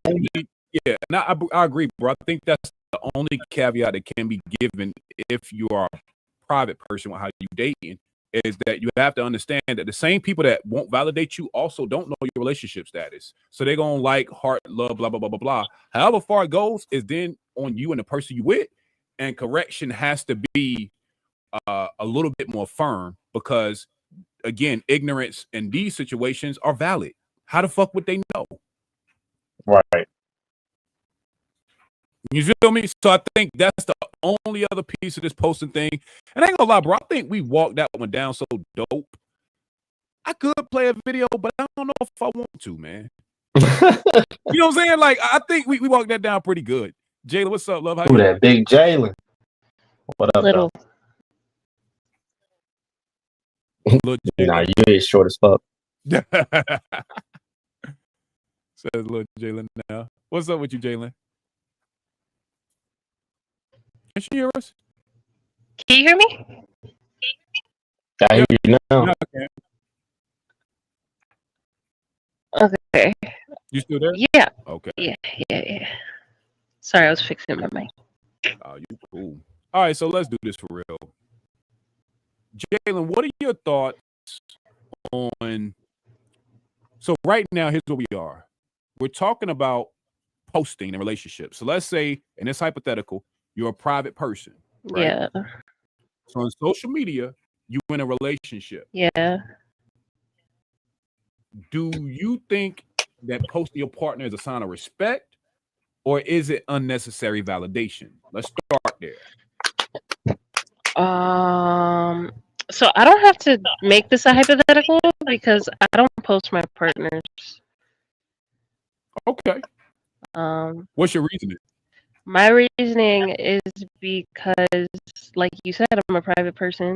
Yeah, now I agree, bro. I think that's the only caveat that can be given if you are a private person with how you dating, is that you have to understand that the same people that won't validate you also don't know your relationship status. So they're going to like, heart, love, blah, blah, blah, blah, blah. However far it goes is then on you and the person you with, and correction has to be a little bit more firm because, again, ignorance in these situations are valid. How the fuck would they know? Right. You feel me? So I think that's the only other piece of this posting thing. And I ain't gonna lie, bro. I think we walked that one down so dope. I could play a video, but I don't know if I want to, man. You know what I'm saying? Like, I think we walked that down pretty good. Jayla, what's up, love? How Who you? that big Jalen? What up, Little. Little Nah, you is short as fuck. Says little Jalen now. What's up with you, Jalen? Can she hear us? Can you hear me? I hear you now. No, I can't. Okay. You still there? Yeah. Okay. Yeah. Sorry, I was fixing my mic. Oh, you cool. All right, so let's do this for real. Jalen, what are your thoughts on? So right now, here's where we are. We're talking about posting in relationships. So let's say, in this hypothetical, you're a private person, right? Yeah. So on social media, you in a relationship. Yeah. Do you think that posting your partner is a sign of respect, or is it unnecessary validation? Let's start there. So I don't have to make this a hypothetical because I don't post my partners. Okay. What's your reasoning? My reasoning is because, like you said, I'm a private person.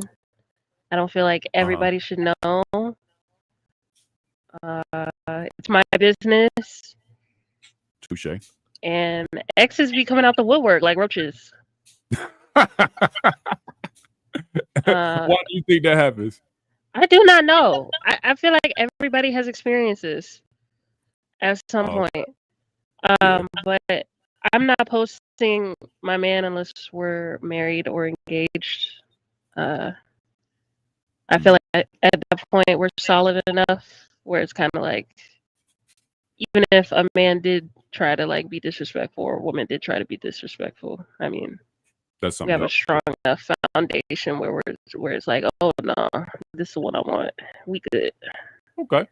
I don't feel like everybody should know. It's my business. Touche. And exes be coming out the woodwork like roaches. Why do you think that happens? I do not know. I feel like everybody has experiences at some point. But I'm not posting my man unless we're married or engaged. I feel like at that point we're solid enough where it's kind of like, even if a man did try to like be disrespectful or a woman did try to be disrespectful, I mean, that's something we have else. a strong enough foundation where it's like, oh no, this is what I want. We good. Okay.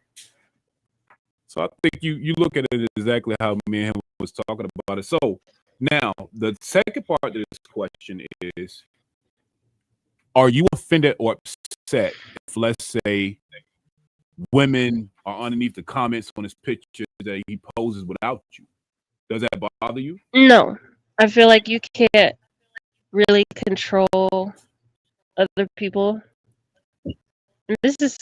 So I think you look at it exactly how me and him was talking about it. So now the second part of this question is, are you offended or upset if, let's say, women are underneath the comments on his picture that he poses without you? Does that bother you? No. I feel like you can't really control other people. This is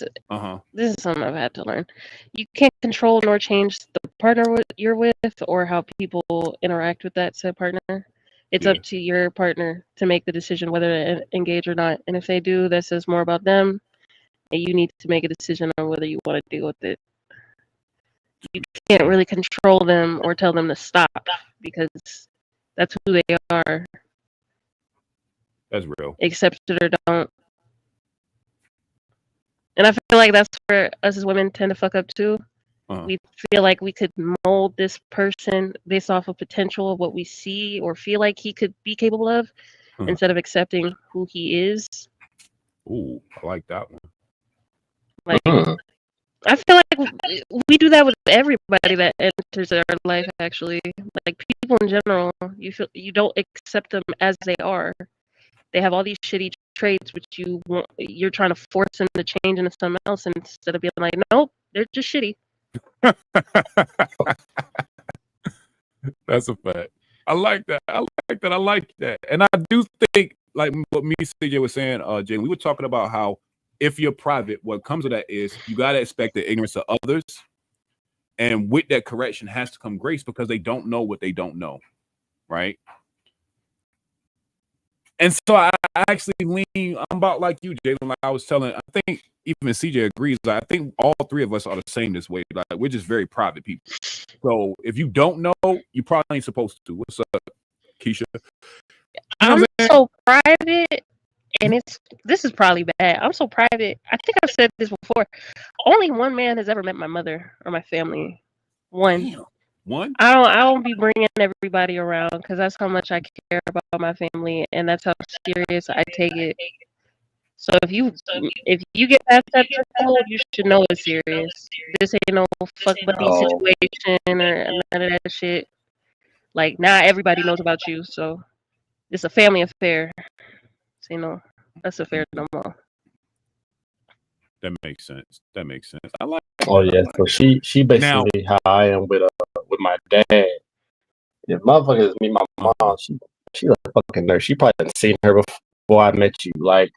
something I've had to learn. You can't control nor change the partner you're with or how people interact with that said partner. It's up to your partner to make the decision whether to engage or not. And if they do, that says more about them. And you need to make a decision on whether you want to deal with it. You can't really control them or tell them to stop because that's who they are. That's real. Accept it or don't. And I feel like that's where us as women tend to fuck up too. We feel like we could mold this person based off of potential of what we see or feel like he could be capable of instead of accepting who he is. Ooh, I like that one. Like, I feel like we do that with everybody that enters our life, actually. Like, people in general, you don't accept them as they are. They have all these shitty traits which you're trying to force them to change into something else instead of being like, nope, they're just shitty. That's a fact. I like that. I like that. And I do think, like what me and CJ was saying, Jay, we were talking about how if you're private, what comes with that is you got to expect the ignorance of others. And with that correction has to come grace because they don't know what they don't know. Right. And so I actually lean, I'm about like you, Jalen. Like I was telling, I think even CJ agrees. I think all three of us are the same this way. Like we're just very private people. So if you don't know, you probably ain't supposed to. What's up, Keisha? I'm so private, and this is probably bad. I'm so private. I think I've said this before. Only one man has ever met my mother or my family. One. Damn. One? I don't be bringing everybody around because that's how much I care about my family, and that's how serious I take it. So if you get past that threshold, you should know it's serious. This ain't no fuck buddy situation or none of that shit. Like now everybody knows about you, so it's a family affair. So, that's a fair no more. That makes sense. I like. Oh yeah, so she basically how I am with my dad. If motherfuckers meet my mom, she a fucking nurse. She probably done seen her before I met you. Like,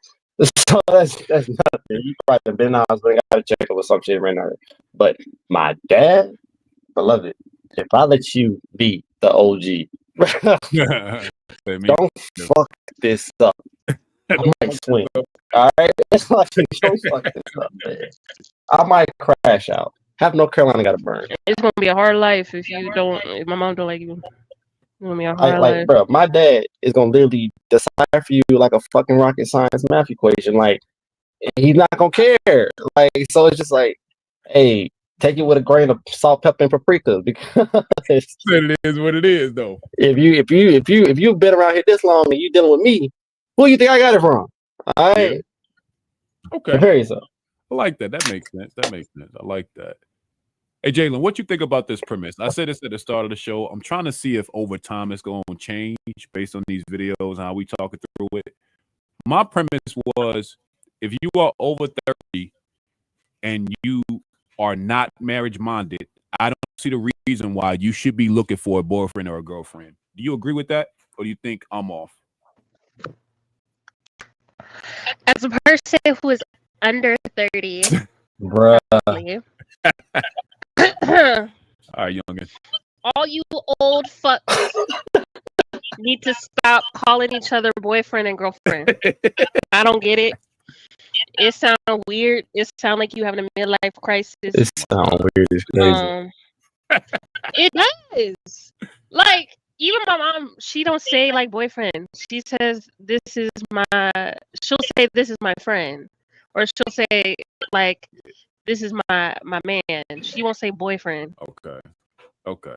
so that's nothing. You probably been in the hospital, gotta check her with some shit right now. But my dad, beloved, if I let you be the OG, don't fuck this up. I might swing. All right, it's like don't fuck this up, man. I might crash out. Have North Carolina got to burn. It's gonna be a hard life if my mom don't like you. It's gonna be a hard life. Bro, my dad is gonna literally decipher for you like a fucking rocket science math equation. Like, he's not gonna care. Like, so it's just like, hey, take it with a grain of salt, pepper, and paprika because it is what it is, though. If you've been around here this long and you dealing with me, who you think I got it from? All right. Yeah. Okay. Prepare yourself. I like that. That makes sense. I like that. Hey, Jalen, what you think about this premise? I said this at the start of the show. I'm trying to see if over time it's going to change based on these videos and how we talking through it. My premise was if you are over 30 and you are not marriage minded, I don't see the reason why you should be looking for a boyfriend or a girlfriend. Do you agree with that? Or do you think I'm off? As a person who is under 30, bruh. All right, youngin. All you old fucks need to stop calling each other boyfriend and girlfriend. I don't get it. It sounds weird. It sounds like you having a midlife crisis. It sounds weird. It's crazy. It does. Like, even my mom, she don't say like boyfriend. She says she'll say this is my friend. Or she'll say like this is my man. She won't say boyfriend. Okay.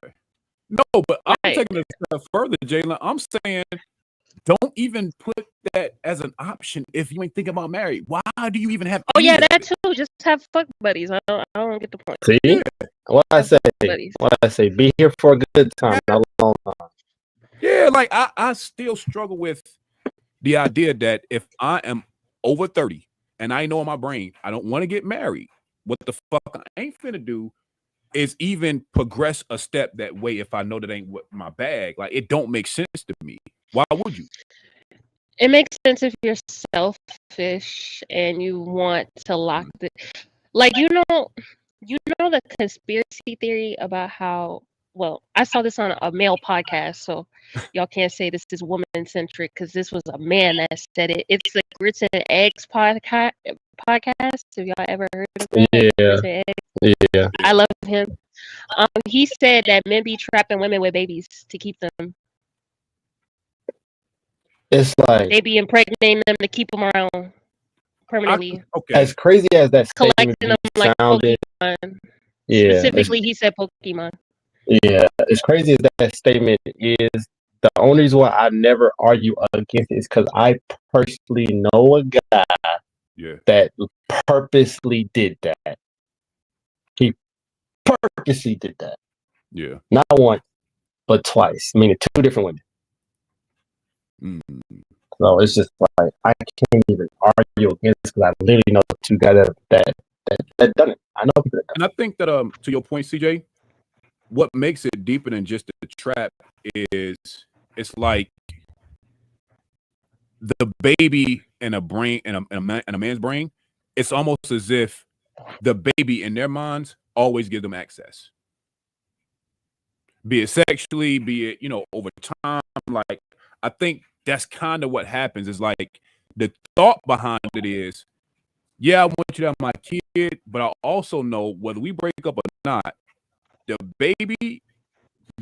No, but I'm taking it a step further, Jalen. I'm saying don't even put that as an option if you ain't thinking about marriage. Why do you even have? Oh yeah, that too. Just have fuck buddies. I don't get the point. See, what I say, be here for a good time, not a long time. Yeah, like I still struggle with the idea that if I am over 30 and I know in my brain I don't want to get married, what the fuck I ain't finna do is even progress a step that way if I know that ain't what my bag. Like, it don't make sense to me. Why would you? It makes sense if you're selfish and you want to lock the like you know the conspiracy theory about how I saw this on a male podcast, so y'all can't say this is woman centric because this was a man that said it. It's the Grits and Eggs podcast. Have y'all ever heard of that? Yeah. I love him. He said that men be trapping women with babies to keep them. It's like they be impregnating them to keep them around permanently. As crazy as that collecting statement them like sounded, Pokemon. Yeah. Specifically, he said Pokemon. Yeah, as crazy as that statement is, the only reason why I never argue against it is because I personally know a guy that purposely did that. He purposely did that. Yeah. Not once, but twice. Meaning two different women. So it's just like I can't even argue against because I literally know two guys that done it. I know people that done it. And I think that to your point, CJ, what makes it deeper than just a trap is it's like the baby in a brain in a man's brain. It's almost as if the baby in their minds always give them access, be it sexually, be it over time. Like, I think that's kind of what happens. Is like the thought behind it is, yeah, I want you to have my kid, but I also know whether we break up or not, the baby.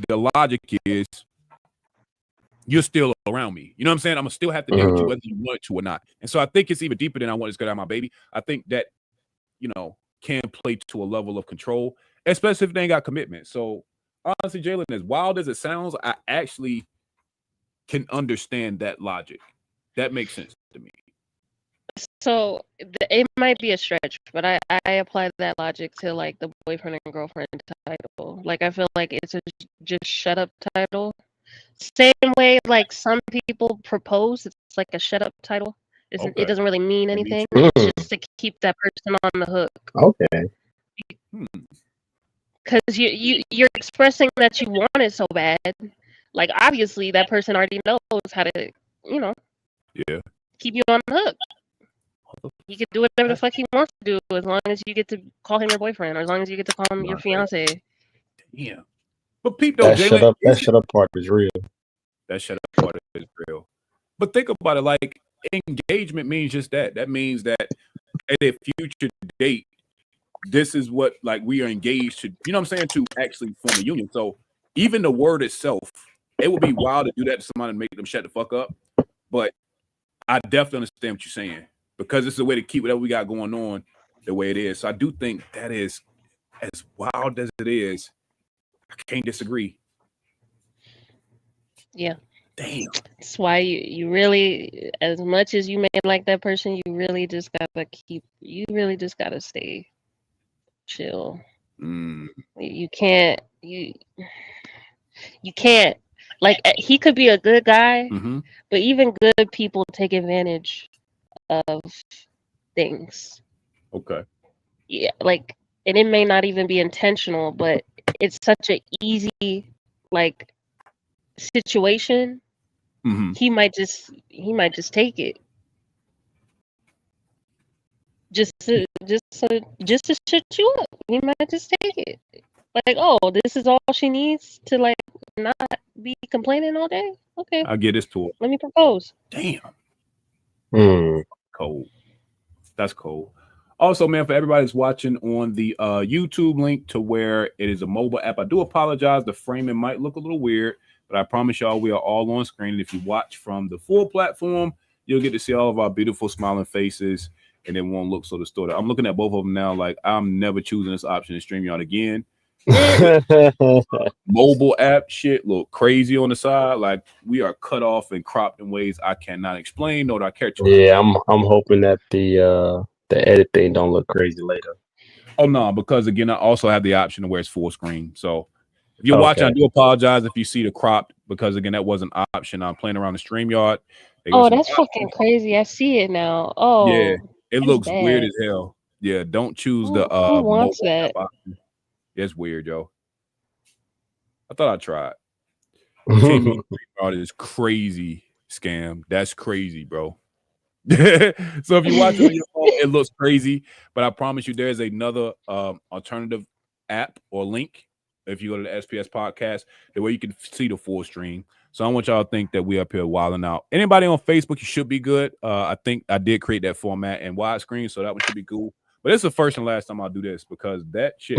The logic is you're still around me. You know what I'm saying? I'm gonna still have to deal with you whether you want to or not. And so I think it's even deeper than I want this girl to have my baby. I think that can play to a level of control, especially if they ain't got commitment. So honestly, Jalen, as wild as it sounds, I actually can understand that logic. That makes sense to me. So it might be a stretch, but I apply that logic to like the boyfriend and girlfriend title. Like, I feel like it's a just shut up title. Same way, like some people propose, it's like a shut up title. It doesn't really mean anything. It's just to keep that person on the hook. Okay. Because you're expressing that you want it so bad. Like obviously that person already knows how to, keep you on the hook. He can do whatever the fuck he wants to do as long as you get to call him your boyfriend or as long as you get to call him your fiance. Yeah. But Pete, though, that shut up part is real. That shut up part is real. But think about it, like engagement means just that. That means that at a future date, this is what like we are engaged to, you know what I'm saying, to actually form a union. So even the word itself, it would be wild to do that to somebody and make them shut the fuck up. But I definitely understand what you're saying because it's a way to keep whatever we got going on the way it is. So I do think that is as wild as it is. I can't disagree. Yeah. Damn. That's why you really, as much as you may like that person, you really just gotta stay chill. You can't like he could be a good guy, but even good people take advantage of things. Okay. Yeah, like, and it may not even be intentional, but it's such an easy like situation. He might just take it. Just to shut you up. He might just take it. Like, oh, this is all she needs to like not be complaining all day. Okay, I'll get this to her. let me propose. Damn. Cold. That's cold. Also, man, for everybody that's watching on the YouTube link to where it is a mobile app, I do apologize. The framing might look a little weird, but I promise y'all we are all on screen. And if you watch from the full platform, you'll get to see all of our beautiful smiling faces, and it won't look so distorted. I'm looking at both of them now like I'm never choosing this option to StreamYard again. Mobile app shit look crazy on the side. Like we are cut off and cropped in ways I cannot explain nor do I care to. Yeah, I'm hoping that the edit thing don't look crazy later. Oh no, because again, I also have the option to where it's full screen. So if you're watching, I do apologize if you see the cropped because again, that was an option. I'm playing around the StreamYard. Oh, that's fucking crazy. I see it now. Oh yeah, it looks bad. weird as hell. Yeah, don't choose the who wants that? Option. It's weird, yo. I thought I tried. Jamie is crazy scam. That's crazy, bro. So if you watch it on your phone, it looks crazy, but I promise you there's another alternative app or link if you go to the SPS podcast, the way you can see the full stream. So I want y'all to think that we up here wilding out. Anybody on Facebook, you should be good. I think I did create that format and widescreen, so that one should be cool. But it's the first and last time I'll do this because that shit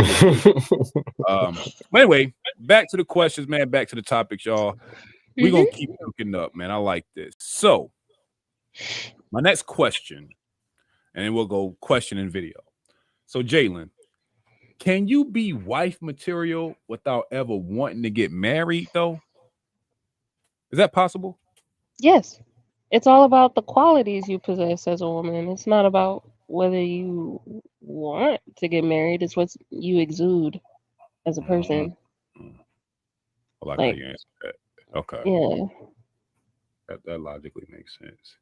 anyway, back to the questions, man. Back to the topics, y'all. We're gonna keep looking up, man. I like this. So my next question, and then we'll go question and video. So Jalen, can you be wife material without ever wanting to get married though? Is that possible? Yes. It's all about the qualities you possess as a woman. It's not about whether you want to get married. It's what you exude as a person. I like how you answered that. Okay. Yeah. That logically makes sense.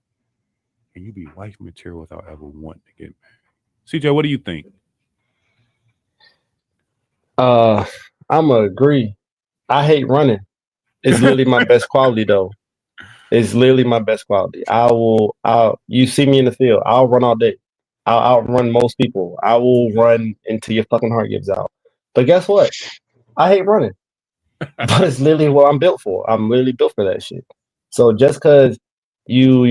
Can you be wife material without ever wanting to get married? CJ, what do you think? I'm gonna agree. I hate running. It's literally my best quality though. It's literally my best quality. You see me in the field, I'll run all day. I'll outrun most people. I will run until your fucking heart gives out. But guess what? I hate running. But it's literally what I'm built for. I'm literally built for that shit. So just because you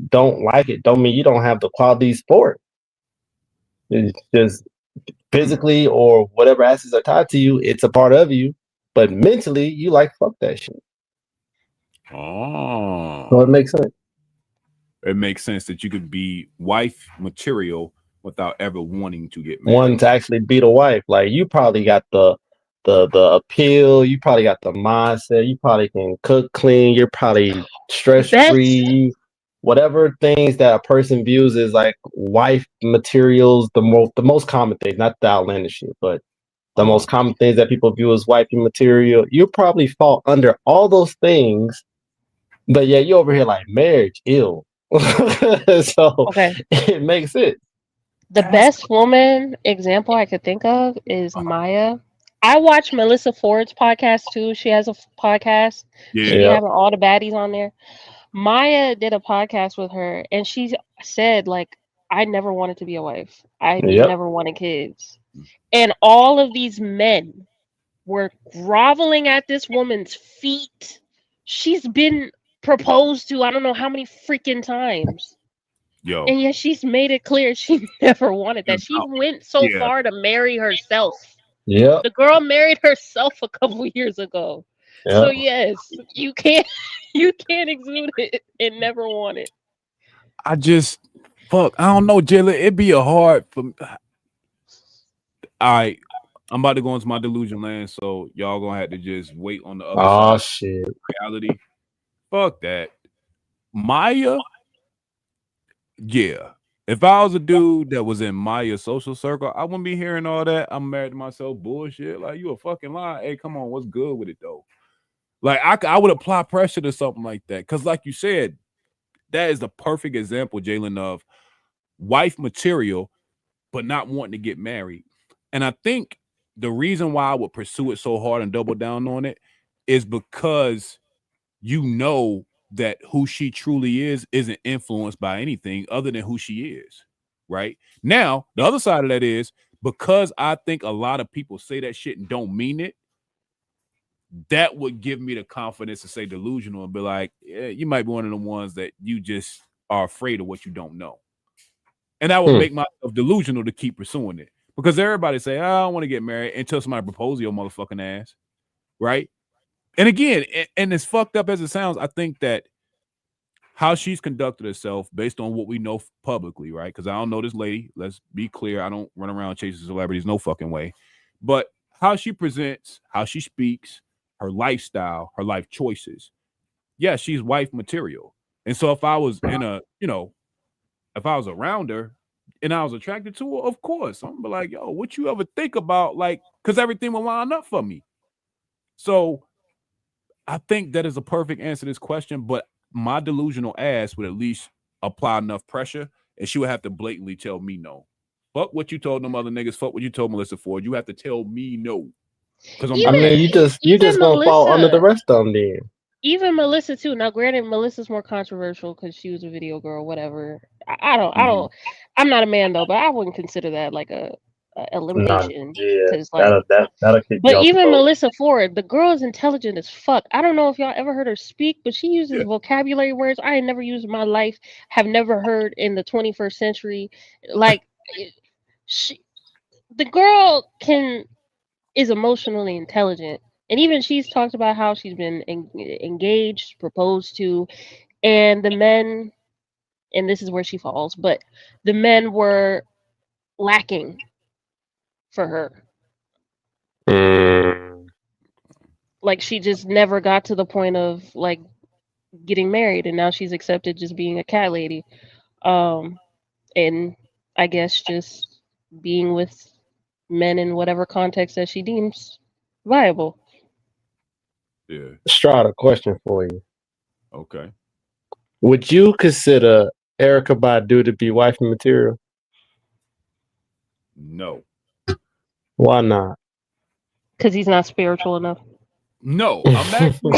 don't like it, don't mean you don't have the qualities for it. It's just physically or whatever assets are tied to you, it's a part of you. But mentally, you like fuck that shit. Oh. So it makes sense. It makes sense that you could be wife material without ever wanting to get married. Wanting to actually be the wife. Like you probably got the appeal, you probably got the mindset, you probably can cook, clean, you're probably stress free. Whatever things that a person views as like wife materials, the most common things, not the outlandish shit, but the most common things that people view as wifey material, you probably fall under all those things. But yeah, you over here like marriage, ill. So Okay. it makes sense. The best woman example I could think of is Maya. I watch Melissa Ford's podcast too. She has a podcast. Yeah. She be having all the baddies on there. Maya did a podcast with her, and she said, like, I never wanted to be a wife. I never wanted kids. And all of these men were groveling at this woman's feet. She's been proposed to I don't know how many freaking times. Yo. And yet she's made it clear she never wanted that. She went so far to marry herself. Yeah. The girl married herself a couple years ago. Yep. So yes, you can't exude it and never want it. I don't know, Jayla. It'd be a hard for me. I'm about to go into my delusion land, so y'all gonna have to just wait on the other side. Shit. Reality. Fuck that. Maya. Yeah. If I was a dude that was in Maya's social circle, I wouldn't be hearing all that. I'm married to myself bullshit. Like, you a fucking lie. Hey, come on, what's good with it though? Like, I would apply pressure to something like that. Because like you said, that is the perfect example, Jalen, of wife material, but not wanting to get married. And I think the reason why I would pursue it so hard and double down on it is because you know that who she truly is isn't influenced by anything other than who she is. Right now, the other side of that is because I think a lot of people say that shit and don't mean it. That would give me the confidence to say delusional and be like, yeah, you might be one of the ones that you just are afraid of what you don't know. And that would make myself delusional to keep pursuing it. Because everybody say, I don't want to get married until somebody proposes your motherfucking ass. Right? And again, and as fucked up as it sounds, I think that how she's conducted herself based on what we know publicly, right? Because I don't know this lady. Let's be clear. I don't run around chasing celebrities, no fucking way. But how she presents, how she speaks, her lifestyle, her life choices. Yeah, she's wife material. And so if I was in a, if I was around her and I was attracted to her, of course, I'm gonna be like, yo, what you ever think about? Like, because everything will line up for me. So I think that is a perfect answer to this question, but my delusional ass would at least apply enough pressure and she would have to blatantly tell me no. Fuck what you told them other niggas. Fuck what you told Melissa Ford. You have to tell me no. Because you just gonna fall under the rest of them then. Even Melissa too. Now, granted, Melissa's more controversial because she was a video girl, whatever. I'm not a man though, but I wouldn't consider that like a elimination. That'll kick but you off even the boat. Melissa Ford, the girl is intelligent as fuck. I don't know if y'all ever heard her speak, but she uses vocabulary words I had never used in my life, have never heard in the 21st century. Like, the girl is emotionally intelligent. And even she's talked about how she's been engaged, proposed to, and the men, and this is where she falls, but the men were lacking for her. Like, she just never got to the point of like getting married, and now she's accepted just being a cat lady. And I guess just being with men in whatever context that she deems viable. Yeah. Strata, question for you. Okay. Would you consider Erykah Badu to be wife material? No. Why not? Because he's not spiritual enough. No, I'm actually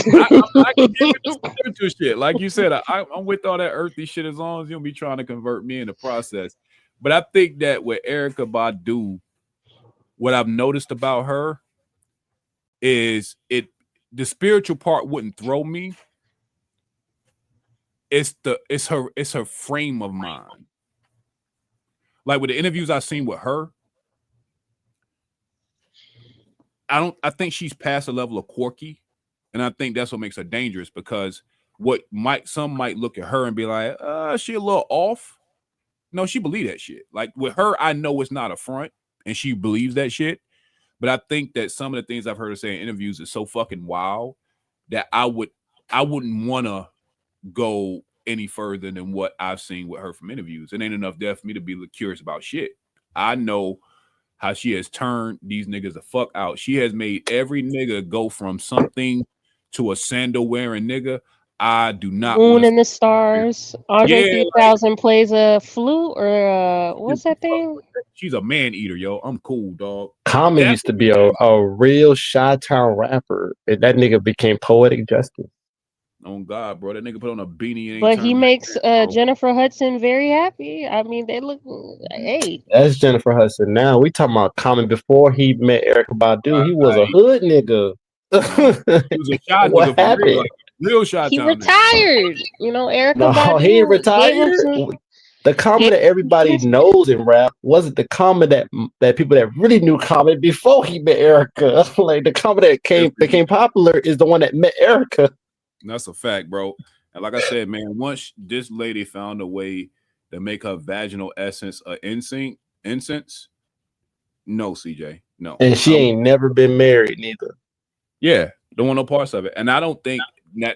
I can give you the spiritual shit. Like you said, I'm with all that earthy shit as long as you don't be trying to convert me in the process. But I think that with Erykah Badu, what I've noticed about her is the spiritual part wouldn't throw me. It's her frame of mind. Like with the interviews I've seen with her, I think she's past a level of quirky, and I think that's what makes her dangerous because some might look at her and be like, she a little off. No, she believe that shit. Like with her, I know it's not a front, and she believes that shit. But I think that some of the things I've heard her say in interviews is so fucking wild that I wouldn't want to go any further than what I've seen with her from interviews. It ain't enough there for me to be curious about shit. I know how she has turned these niggas the fuck out. She has made every nigga go from something to a sandal wearing nigga. I do not Moon want and the Stars. Andre Yeah, 3000 plays a flute or what's that thing? she's a man eater, yo. I'm cool, dog. Common used to be a real Chi-Town rapper. And that nigga became poetic justice. Oh God, bro, that nigga put on a beanie and But he makes bro. Jennifer Hudson very happy. I mean, they look. Hey, That's Jennifer Hudson. Now we talking about Common before he met Erykah Badu. He was a hood nigga. He was a shy What nigga for real, happened? like real shy he town retired. You know, Erykah No, Badu he ain't gave him retired. some. The Common Gave that everybody him some knows in rap wasn't the Common that people that really knew Common before he met Erykah. Like the Common that became popular is the one that met Erykah. That's a fact, bro. And like I said, man, once this lady found a way to make her vaginal essence a incense, no, CJ, no. And she ain't never been married neither. Yeah, don't want no parts of it. And I don't think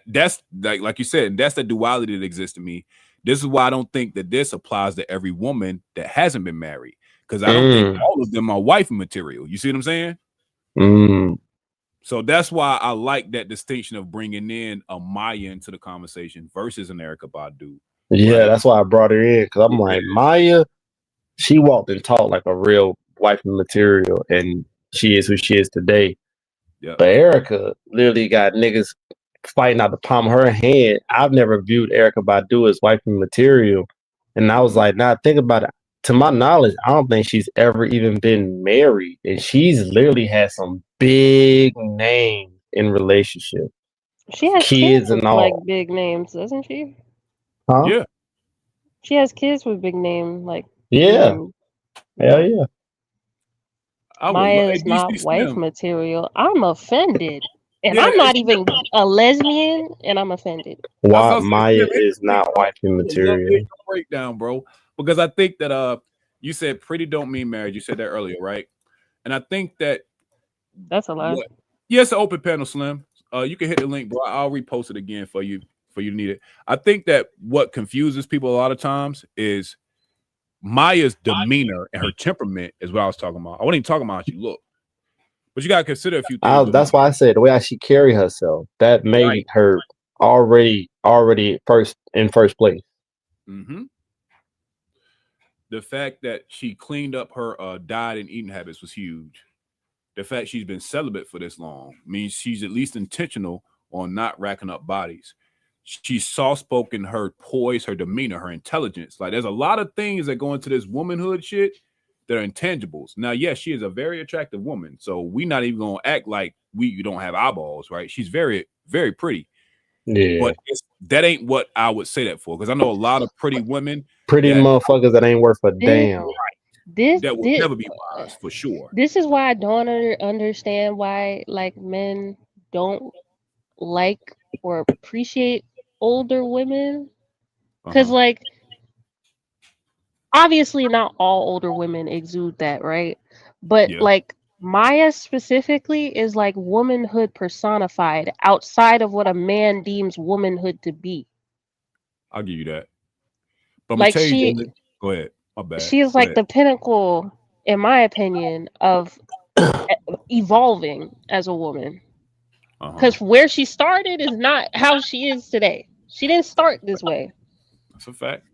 that's like you said, that's the duality that exists in me. This is why I don't think that this applies to every woman that hasn't been married. Because I don't think all of them are wife material. You see what I'm saying? So that's why I like that distinction of bringing in a Maya into the conversation versus an Erykah Badu. Yeah, right? that's why I brought her in. Because I'm like, Maya, she walked and talked like a real wife material. And she is who she is today. Yeah. But Erykah literally got niggas fighting out the palm of her hand. I've never viewed Erykah Badu as wifey material. And I was like, nah, think about it. To my knowledge, I don't think she's ever even been married. And she's literally had some big names in relationships. She has kids and with, all. like big names, doesn't she? Huh? Yeah. She has kids with big name, like Yeah. women. Hell yeah. Maya is not wife material. I'm offended. And I'm not even a lesbian, and I'm offended. Why Maya is not wifey material. Breakdown, bro. Because I think that you said pretty don't mean marriage. You said that earlier, right? And I think that that's a lie. Yes, an open panel, Slim. You can hit the link, bro. I'll repost it again for you to need it. I think that what confuses people a lot of times is Maya's demeanor and her temperament is what I was talking about. I wasn't even talking about how she looked. But you gotta consider a few things. That's why I said the way she carry herself, that made her already first place. Mm-hmm. The fact that she cleaned up her diet and eating habits was huge. The fact she's been celibate for this long means she's at least intentional on not racking up bodies. She's soft-spoken, her poise, her demeanor, her intelligence. Like there's a lot of things that go into this womanhood shit that are intangibles. Now, yes, she is a very attractive woman, so we're not even gonna act like we don't have eyeballs, right? She's very, very pretty. Yeah, but that ain't what I would say that for, because I know a lot of pretty women, motherfuckers that ain't worth a damn. That will never be wise for sure. This is why I don't understand why like men don't like or appreciate older women, because like obviously not all older women exude that, right? But like Maya specifically is like womanhood personified outside of what a man deems womanhood to be. I'll give you that. But like go ahead. My bad. She is like the pinnacle, in my opinion, of evolving as a woman. Because where she started is not how she is today. She didn't start this way. That's a fact.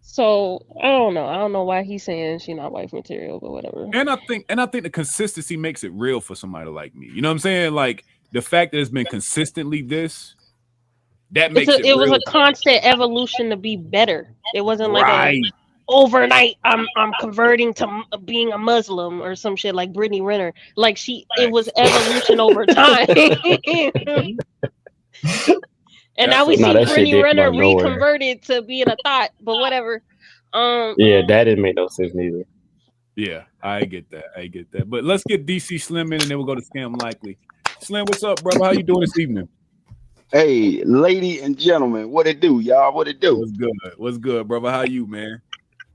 So I don't know. I don't know why he's saying she's not wife material, but whatever. And I think the consistency makes it real for somebody like me. You know what I'm saying? Like the fact that it's been consistently this, that makes it was a constant evolution to be better. It wasn't like right. Overnight I'm converting to being a Muslim or some shit like Brittany Renner. Like it was evolution over time. And now we see Brittany Renner reconverted to being a thought, but whatever. Yeah, that didn't make no sense neither. Yeah, I get that. But let's get DC Slim in, and then we'll go to Scam Likely. Slim, what's up, brother? How you doing this evening? Hey, lady and gentlemen, what it do, y'all? What it do? What's good, brother? How you, man?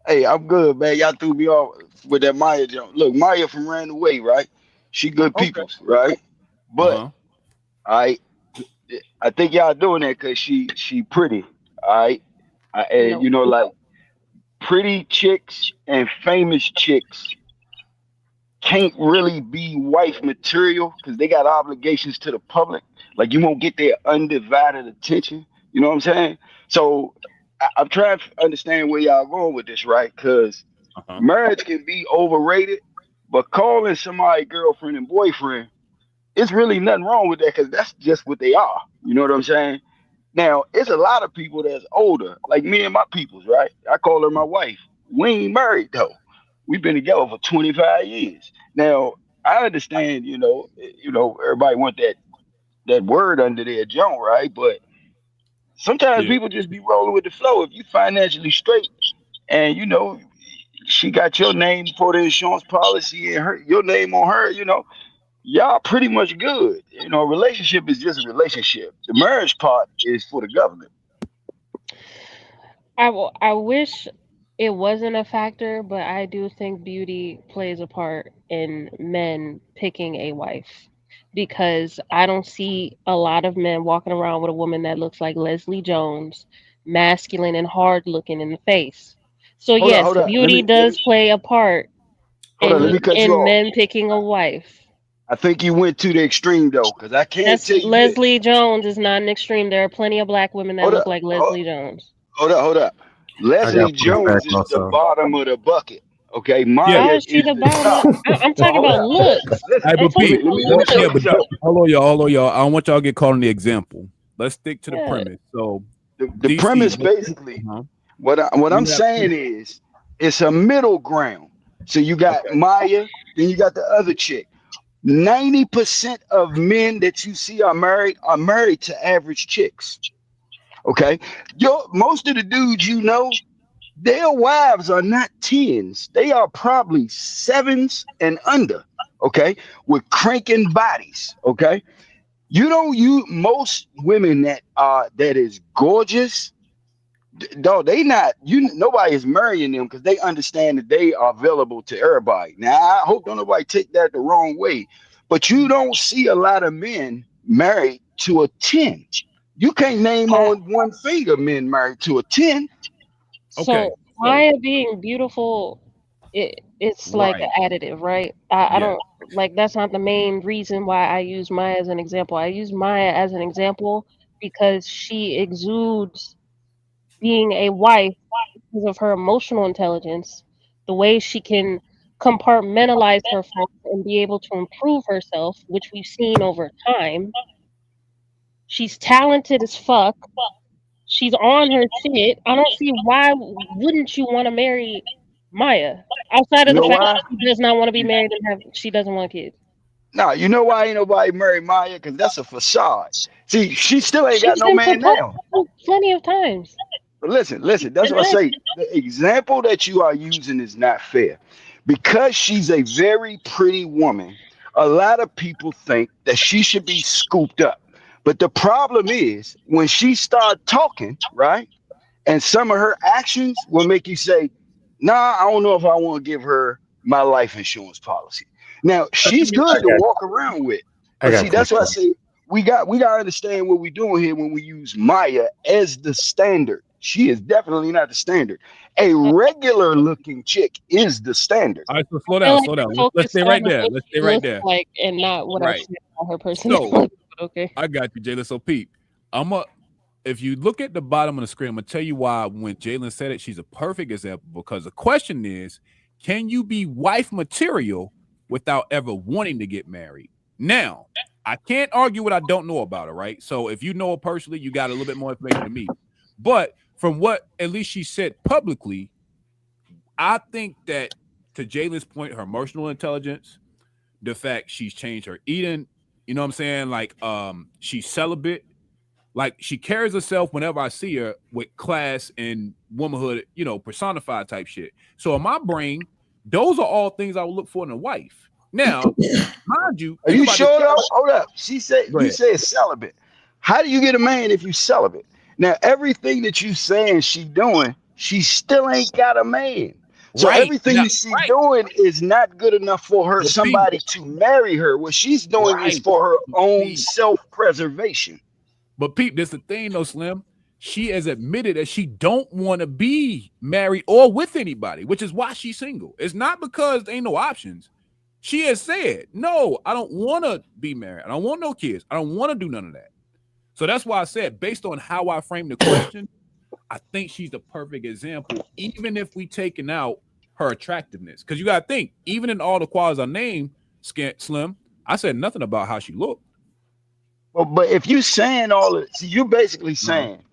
Hey, I'm good, man. Y'all threw me off with that Maya jump. Look, Maya from Ran Away, right? She good peoples, right? But I think y'all doing that because she pretty, all right? And like pretty chicks and famous chicks can't really be wife material because they got obligations to the public. Like you won't get their undivided attention. You know what I'm saying? So I'm trying to understand where y'all going with this, right? Because marriage can be overrated, but calling somebody girlfriend and boyfriend, it's really nothing wrong with that because that's just what they are. You know what I'm saying? Now, it's a lot of people that's older, like me and my peoples, right? I call her my wife. We ain't married though. We've been together for 25 years. Now, I understand, everybody want that word under their junk, right? But sometimes Yeah. people just be rolling with the flow. If you financially straight and she got your name for the insurance policy and your name on her, y'all pretty much good. A relationship is just a relationship. The marriage part is for the government. I wish it wasn't a factor, but I do think beauty plays a part in men picking a wife because I don't see a lot of men walking around with a woman that looks like Leslie Jones, masculine and hard looking in the face. So Hold up, yes, hold up. beauty does play a part Hold on. Let me cut you in off. men picking a wife. I think you went to the extreme though, because I can't That's tell you this. Leslie Jones is not an extreme. There are plenty of black women that Hold look up, like Leslie Jones. hold up. I got Leslie pushback Jones is the also. bottom of the bucket. Okay, Yeah. Why Maya is she is the the bottom of top. the, I'm Oh, talking hold about up, listen, looks. listen. Hey, I'm but talking Pete, Let about me let me show yeah, you but looks. something. hold on, y'all. I don't want y'all to get caught on the example. Let's stick to the Yeah. premise. So, The DC, premise basically, uh-huh. what I'm You have saying is, it's a middle ground. So you got okay. Maya, then you got the other chick. 90% of men that you see are married to average chicks. Okay. Most of the dudes their wives are not tens. They are probably sevens and under. Okay. With cranking bodies. Okay. Most women that is gorgeous, no, they not nobody is marrying them because they understand that they are available to everybody. Now I hope don't nobody take that the wrong way, but you don't see a lot of men married to a 10. You can't name I, on one finger men married to a 10. Okay. so So, Maya being beautiful, it's like an right. additive, right? I Yeah. don't like that's not the main reason why I use Maya as an example. I use Maya as an example because she exudes being a wife because of her emotional intelligence, the way she can compartmentalize herself and be able to improve herself, which we've seen over time. She's talented as fuck. She's on her shit. I don't see why wouldn't you want to marry Maya outside You of the know fact that why? she does not want to be married and she doesn't want kids. No, you know why ain't nobody married Maya? Because that's a facade. See, she still ain't got She's no been man proposed now. to plenty of times. But listen, that's what I Denied. say. The example that you are using is not fair. Because she's a very pretty woman, a lot of people think that she should be scooped up. But the problem is when she start talking, right? And some of her actions will make you say, nah, I don't know if I want to give her my life insurance policy. Now, she's I good to got walk around with. I But got see, that's why I pushback. say we gotta understand what we're doing here when we use Maya as the standard. She is definitely not the standard. A I regular looking chick is the standard. All right. So slow feel down. like Slow down. you're Let's focused stay on right there. what Let's stay she right looks there. like and not what I Right. said about her So, personality. But okay. I got you, Jalen. So, Pete, I'm a. If you look at the bottom of the screen, I'm gonna tell you why. When Jalen said it, she's a perfect example because the question is, can you be wife material without ever wanting to get married? Now, I can't argue what I don't know about her, right? So, if you know her personally, you got a little bit more information than me. But from what at least she said publicly, I think that to Jalen's point, her emotional intelligence, the fact she's changed her eating, you know what I'm saying? Like, she's celibate. Like she carries herself whenever I see her with class and womanhood, personified type shit. So in my brain, those are all things I would look for in a wife. Now, mind you, Are think you about this. sure though? Hold up. She said Go you ahead. say it's celibate. How do you get a man if you celibate? Now everything that you saying she doing, she still ain't got a man. So Right. everything Now, that she right. doing is not good enough for her But Pete, somebody to marry her. What she's doing is right. for her But own Pete, self-preservation. this the thing though, Slim. She has admitted that she don't want to be married or with anybody, which is why she's single. It's not because there ain't no options. She has said, no, I don't want to be married. I don't want no kids. I don't want to do none of that. So that's why I said, based on how I framed the question, I think she's the perfect example, even if we taken out her attractiveness. Because you got to think, even in all the qualities I named, Slim, I said nothing about how she looked. Well, but if you saying all of, see, you're basically saying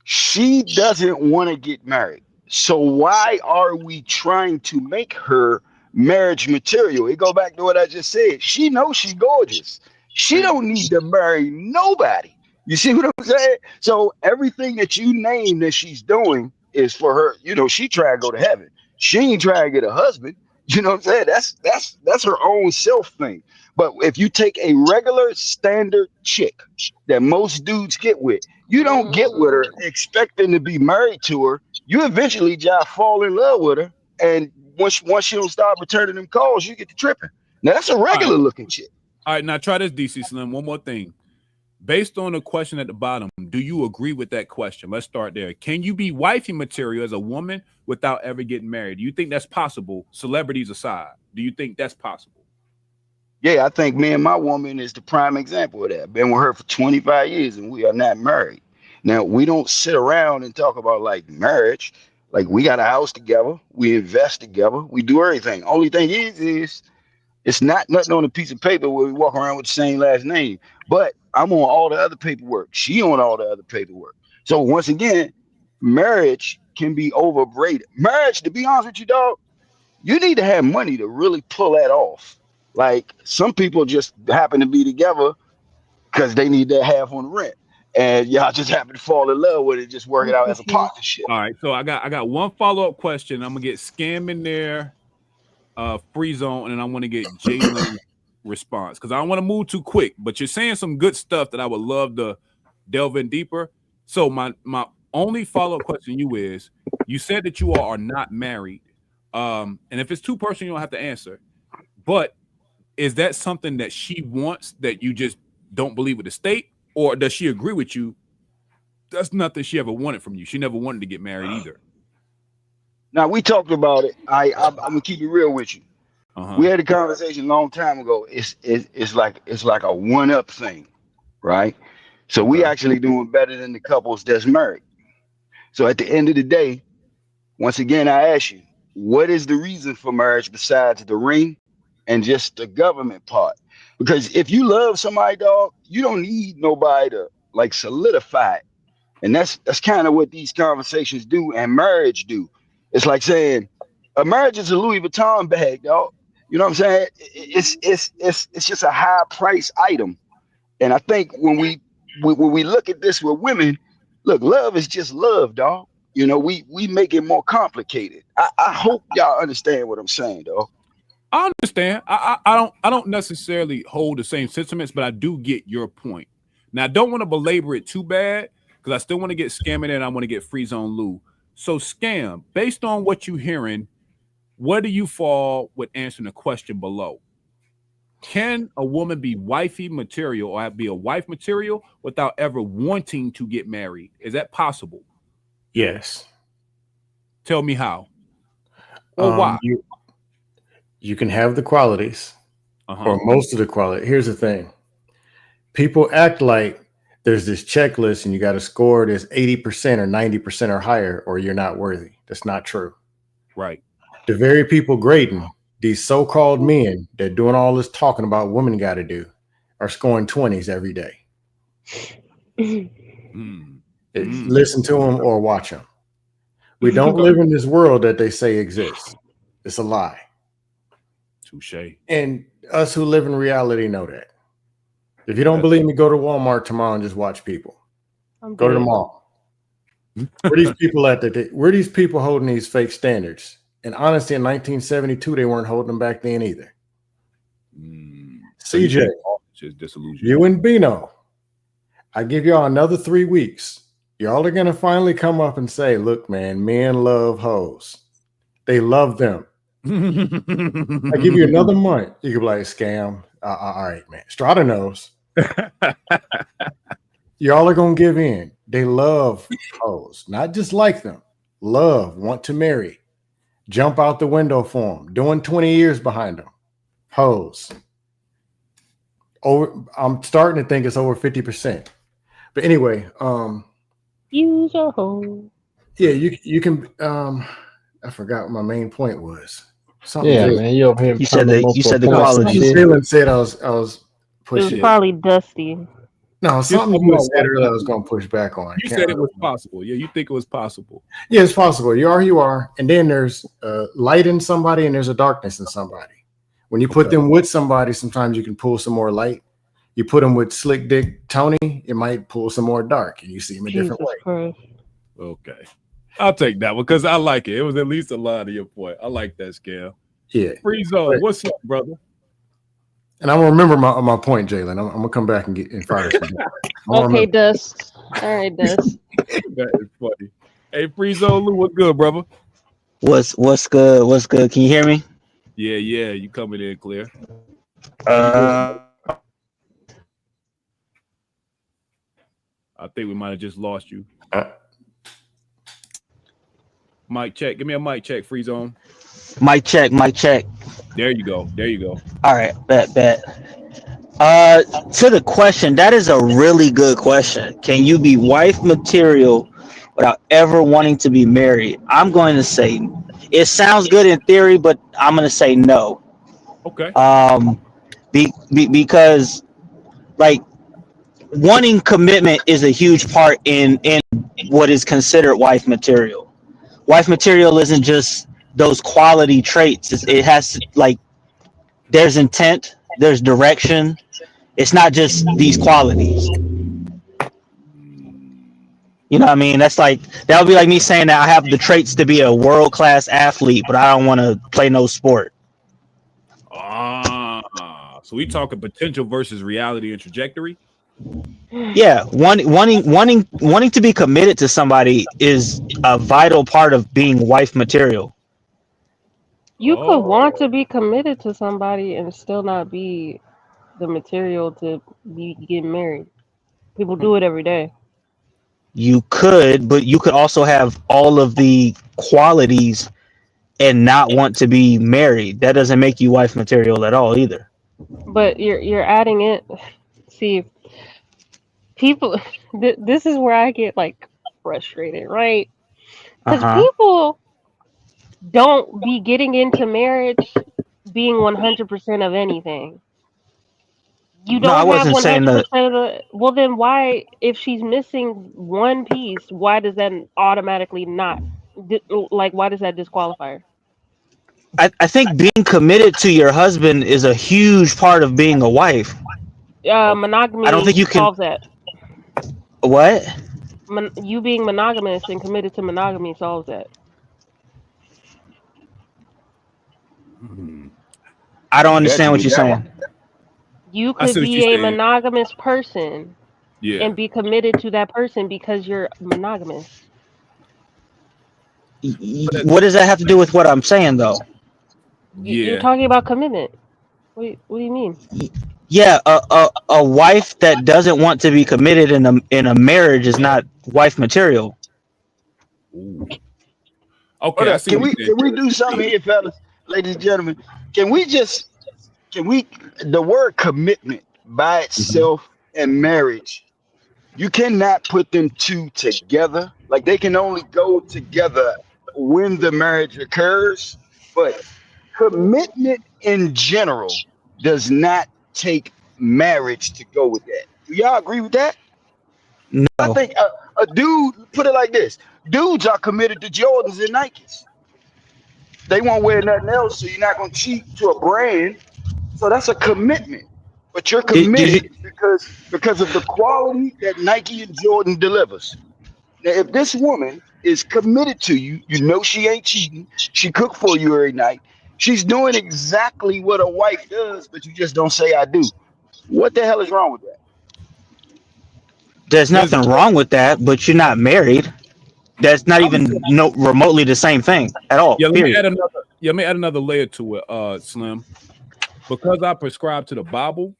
she doesn't want to get married. So why are we trying to make her marriage material? It go back to what I just said. She knows she's gorgeous. She don't need to marry nobody. You see what I'm saying? So everything that you name that she's doing is for her. You know, she trying to go to heaven. She ain't trying to get a husband. You know what I'm saying? That's her own self thing. But if you take a regular standard chick that most dudes get with, you don't get with her expecting to be married to her. You eventually just fall in love with her, and once she don't start returning them calls, you get to tripping. Now that's a regular looking chick. All right, now try this, DC Slim. One more thing. Based on the question at the bottom, do you agree with that question? Let's start there. Can you be wifey material as a woman without ever getting married? Do you think that's possible, celebrities aside? Do you think that's possible? Yeah, I think me and my woman is the prime example of that. Been with her for 25 years and we are not married. Now, we don't sit around and talk about like marriage. Like we got a house together, we invest together, we do everything. Only thing is it's not nothing on a piece of paper where we walk around with the same last name. But I'm on all the other paperwork. She on all the other paperwork. So once again, marriage can be overrated. Marriage, to be honest with you, dog, you need to have money to really pull that off. Like some people just happen to be together because they need that half on the rent. And y'all just happen to fall in love with it, just work it out as a partnership. All right. So I got one follow-up question. I'm gonna get Scam in there, Free Zone, and I want to get Jalen response because I don't want to move too quick. But you're saying some good stuff that I would love to delve in deeper. So my only follow-up question to you is: you said that you all are not married, and if it's two-person, you don't have to answer. But is that something that she wants that you just don't believe with the state, or does she agree with you? That's nothing she ever wanted from you. She never wanted to get married either. Now we talked about it. I'm gonna keep it real with you. We had a conversation a long time ago. It's like a one-up thing, right? So we actually doing better than the couples that's married. So at the end of the day, once again, I ask you, what is the reason for marriage besides the ring and just the government part? Because if you love somebody, dog, you don't need nobody to like solidify it. And that's kind of what these conversations do and marriage do. It's like saying a marriage is a Louis Vuitton bag, dog. You know what I'm saying? It's just a high price item. And I think when we look at this with women, look, love is just love, dog. You know, we make it more complicated. I hope y'all understand what I'm saying, dog. I understand. I don't necessarily hold the same sentiments, but I do get your point. Now I don't want to belabor it too bad because I still want to get Scam in and I want to get Free Zone Lou. So Scam, based on what you're hearing, where do you fall with answering the question below? Can a woman be wifey material or be a wife material without ever wanting to get married? Is that possible? Yes. Tell me how. Or why? You can have the qualities or most of the quality. Here's the thing. People act like there's this checklist and you got to score this 80% or 90% or higher or you're not worthy. That's not true. Right. The very people grading these so-called men that doing all this talking about women got to do are scoring 20s every day. Listen to them or watch them. We don't live in this world that they say exists. It's a lie. Touché. And us who live in reality know that. If you don't believe me, go to Walmart tomorrow and just watch people. Go to the mall. Where these people at? Where these people holding these fake standards? And honestly, in 1972, they weren't holding them back then either. CJ, you and Bino, I give y'all another 3 weeks. Y'all are going to finally come up and say, look, man, men love hoes. They love them. I give you another month. You can be like, Scam. All right, man. Strata knows. Y'all are going to give in. They love hoes. Not just like them. Love, want to marry. Jump out the window for them. Doing 20 years behind them. hoes. I'm starting to think it's over 50%. But anyway, use a hoe. Yeah, you can. I forgot what my main point was. Something. Yeah, man, you over here You said telling the multiple points. qualities. Jalen said I was It pushing. was probably Dusty. No, You're something talking you about said white earlier I was people. going to push back on. You said it was possible. Yeah, you think it was possible. Yeah, it's possible. You are. And then there's light in somebody and there's a darkness in somebody. When you put them with somebody, sometimes you can pull some more light. You put them with Slick Dick Tony, it might pull some more dark, and you see him a different way. Christ. Okay. I'll take that one because I like it. It was at least a line of your point. I like that scale. Yeah. Free zone. What's up, brother? And I'm gonna remember my point, Jalen. I'm gonna come back and get in fire. Okay, Dust. All right, Dust. That is funny. Hey, Free Zone Lou, what's good, brother? What's good? What's good? Can you hear me? Yeah, you coming in clear. I think we might have just lost you. Mic check. Give me a mic check, Free Zone. Mic check. There you go. All right, bet. To the question, that is a really good question. Can you be wife material without ever wanting to be married? I'm going to say it sounds good in theory, but I'm going to say no. Okay. Because like wanting commitment is a huge part in what is considered wife material. Wife material isn't just those quality traits. It has like there's intent, there's direction. It's not just these qualities. You know what I mean? That's like that would be like me saying that I have the traits to be a world-class athlete, but I don't want to play no sport. So we talking potential versus reality and trajectory? Yeah, wanting to be committed to somebody is a vital part of being wife material. You could want to be committed to somebody and still not be the material to be getting married. People do it every day. You could, but you could also have all of the qualities and not want to be married. That doesn't make you wife material at all either. But you're adding it. See, people. This is where I get like frustrated, right? Because people don't be getting into marriage being 100% of anything. You No, I don't have wasn't saying 100% that. of the. Well, then why, if she's missing one piece, why does that automatically not? Like, why does that disqualify her? I think being committed to your husband is a huge part of being a wife. Monogamy I don't think you can. solves that. What? You being monogamous and committed to monogamy solves that. I don't understand what you're saying. You could be a monogamous person and be committed to that person because you're monogamous. What does that have to do with what I'm saying, though? You're talking about commitment. What do you mean? Yeah, a wife that doesn't want to be committed in a marriage is not wife material. Okay, can we do something here, fellas, ladies and gentlemen? Can we the word commitment by itself and marriage, you cannot put them two together. Like they can only go together when the marriage occurs, but commitment in general does not take marriage to go with that. Do y'all agree with that? No. I think a dude, put it like this: dudes are committed to Jordans and Nikes. They won't wear nothing else, so you're not going to cheat to a brand. So that's a commitment. But you're committed because of the quality that Nike and Jordan delivers. Now, if this woman is committed to you, you know she ain't cheating. She cook for you every night. She's doing exactly what a wife does, but you just don't say I do. What the hell is wrong with that? There's nothing wrong with that, but you're not married. That's not even remotely the same thing at all. Yeah, let period. me add another layer to it, Slim. Because I prescribe to the Bible,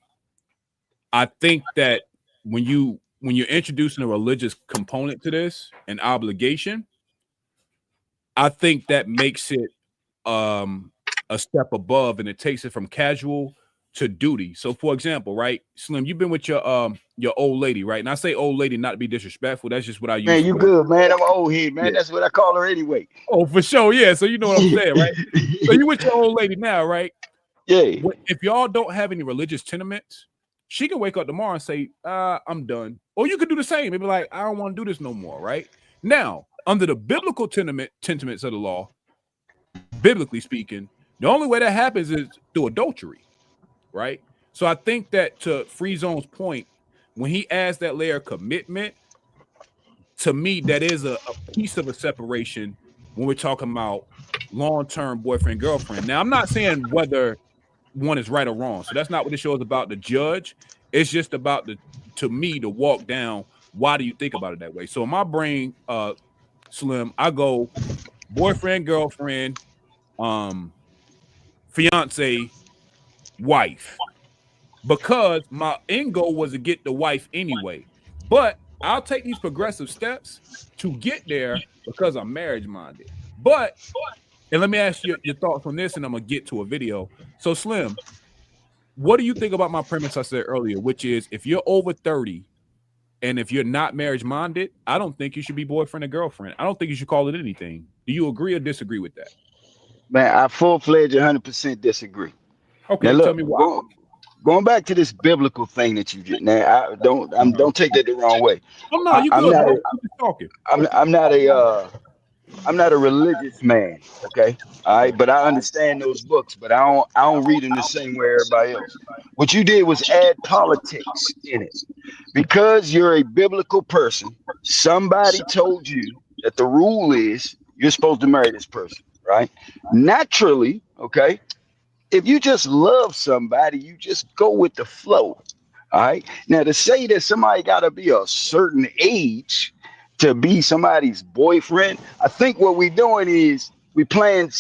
I think that when you're introducing a religious component to this, an obligation, I think that makes it a a step above, and it takes it from casual to duty. So, for example, right, Slim, you've been with your old lady, right? And I say old lady not to be disrespectful. That's just what I use. Man, you good, man. I'm an old head, man. Yeah. That's what I call her anyway. Oh, for sure, yeah. So you know what I'm saying, right? So you with your old lady now, right? Yeah. If y'all don't have any religious sentiments, she can wake up tomorrow and say, I'm done. Or you could do the same. Maybe like, I don't want to do this no more, right? Now, under the biblical sentiments of the law, biblically speaking, the only way that happens is through adultery, right? So I think that to Free Zone's point, when he adds that layer of commitment, to me, that is a piece of a separation when we're talking about long-term boyfriend-girlfriend. Now, I'm not saying whether one is right or wrong. So that's not what the show is about to judge. It's just about to me to walk down. Why do you think about it that way? So in my brain, Slim, I go boyfriend, girlfriend, fiance, wife, because my end goal was to get the wife anyway. But I'll take these progressive steps to get there because I'm marriage minded. But, and let me ask you your thoughts on this, and I'm gonna get to a video. So Slim, what do you think about my premise I said earlier, which is if you're over 30 and if you're not marriage minded, I don't think you should be boyfriend or girlfriend. I don't think you should call it anything. Do you agree or disagree with that? Man, I full-fledged 100% disagree. Okay, now, look, tell me why. Going back to this biblical thing that you did. Now, don't take that the wrong way. Oh no, you good, bro. Keep talking. I'm not a religious man, okay? All right, but I understand those books, but I don't read them the same way everybody else. What you did was add politics in it. Because you're a biblical person, somebody told you that the rule is you're supposed to marry this person, right? Naturally, okay? If you just love somebody, you just go with the flow. All right. Now, to say that somebody got to be a certain age to be somebody's boyfriend, I think what we're doing is we playing.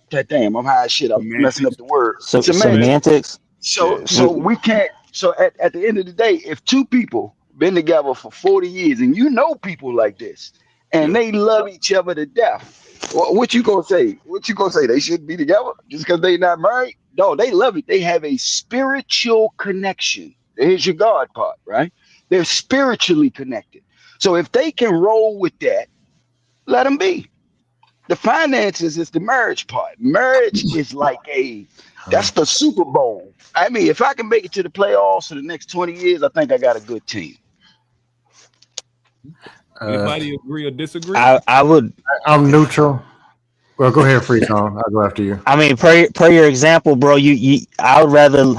Damn, I'm high as shit. I'm messing up the word. So semantics. So we can't. So at the end of the day, if two people been together for 40 years and you know people like this and they love each other to death, what you gonna say? What you gonna say? They shouldn't be together just because they not married? No, they love it. They have a spiritual connection. Here's your God part, right? They're spiritually connected. So if they can roll with that, let them be. The finances is the marriage part. Marriage is like that's the Super Bowl. I mean, if I can make it to the playoffs for the next 20 years, I think I got a good team. Anybody agree or disagree? I'm neutral. Well, go ahead, Free Zone. I'll go after you. I mean, per your example, bro. I would rather.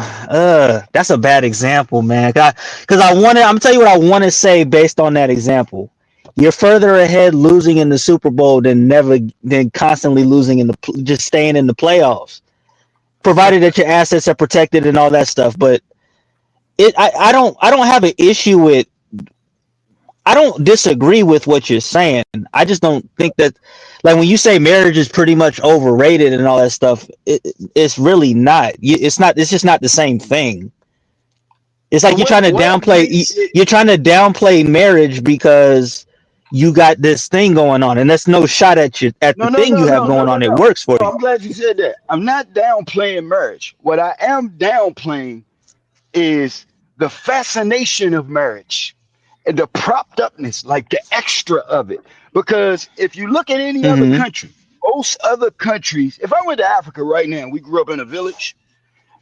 That's a bad example, man. Because I'm gonna tell you what I want to say based on that example. You're further ahead losing in the Super Bowl than constantly losing just staying in the playoffs, provided that your assets are protected and all that stuff. But I don't have an issue with. I don't disagree with what you're saying. I just don't think that, like, when you say marriage is pretty much overrated and all that stuff, it's really not. It's not. It's just not the same thing. It's like you're trying to downplay marriage because you got this thing going on, and that's no shot at the thing you have going on. It works for you. I'm glad you said that. I'm not downplaying marriage. What I am downplaying is the fascination of marriage. And the propped upness, like the extra of it. Because if you look at any other country, most other countries, if I went to Africa right now and we grew up in a village,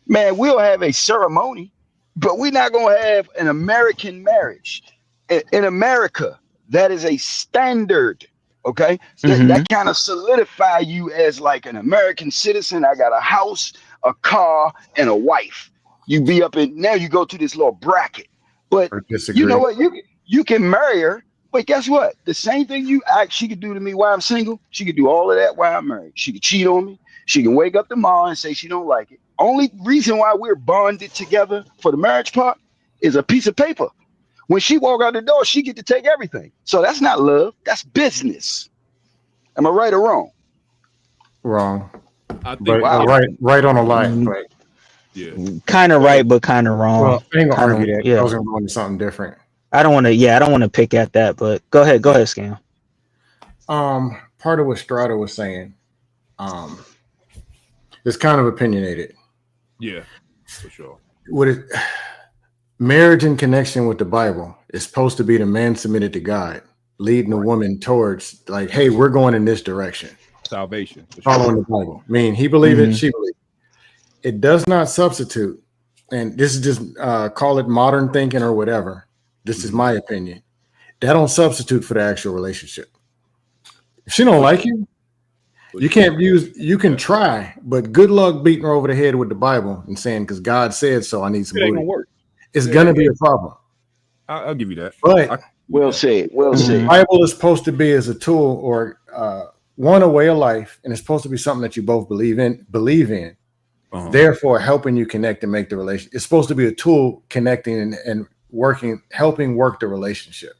man, we'll have a ceremony, but we're not going to have an American marriage. In America, that is a standard, okay? That kind of solidify you as like an American citizen. I got a house, a car, and a wife. You be up in, now you go to this little bracket. But you know what? You can marry her, but guess what? The same thing she could do to me while I'm single, she could do all of that while I'm married. She could cheat on me. She can wake up tomorrow and say she don't like it. Only reason why we're bonded together for the marriage part is a piece of paper. When she walk out the door, she get to take everything. So that's not love. That's business. Am I right or wrong? Wrong. I think right on a line. Right. Yeah. Kind of right, but kind of wrong. Well, I ain't gonna argue that. Yeah. I was gonna go into something different. I don't want to pick at that, but go ahead, Scam. Part of what Strata was saying, It's kind of opinionated. Yeah, for sure. Marriage in connection with the Bible is supposed to be the man submitted to God, leading the woman towards like, hey, we're going in this direction. Salvation. Following the Bible. I mean, he believed it, she believed it. It does not substitute. And this is just call it modern thinking or whatever. This is my opinion. That don't substitute for the actual relationship. If she don't like you, you can try, but good luck beating her over the head with the Bible and saying, because God said so, I need some booty. It's going to be a problem. I'll give you that. But well said. The Bible is supposed to be as a tool or a way of life, and it's supposed to be something that you both believe in. Therefore, helping you connect and make the relation. It's supposed to be a tool connecting and working, helping work the relationship.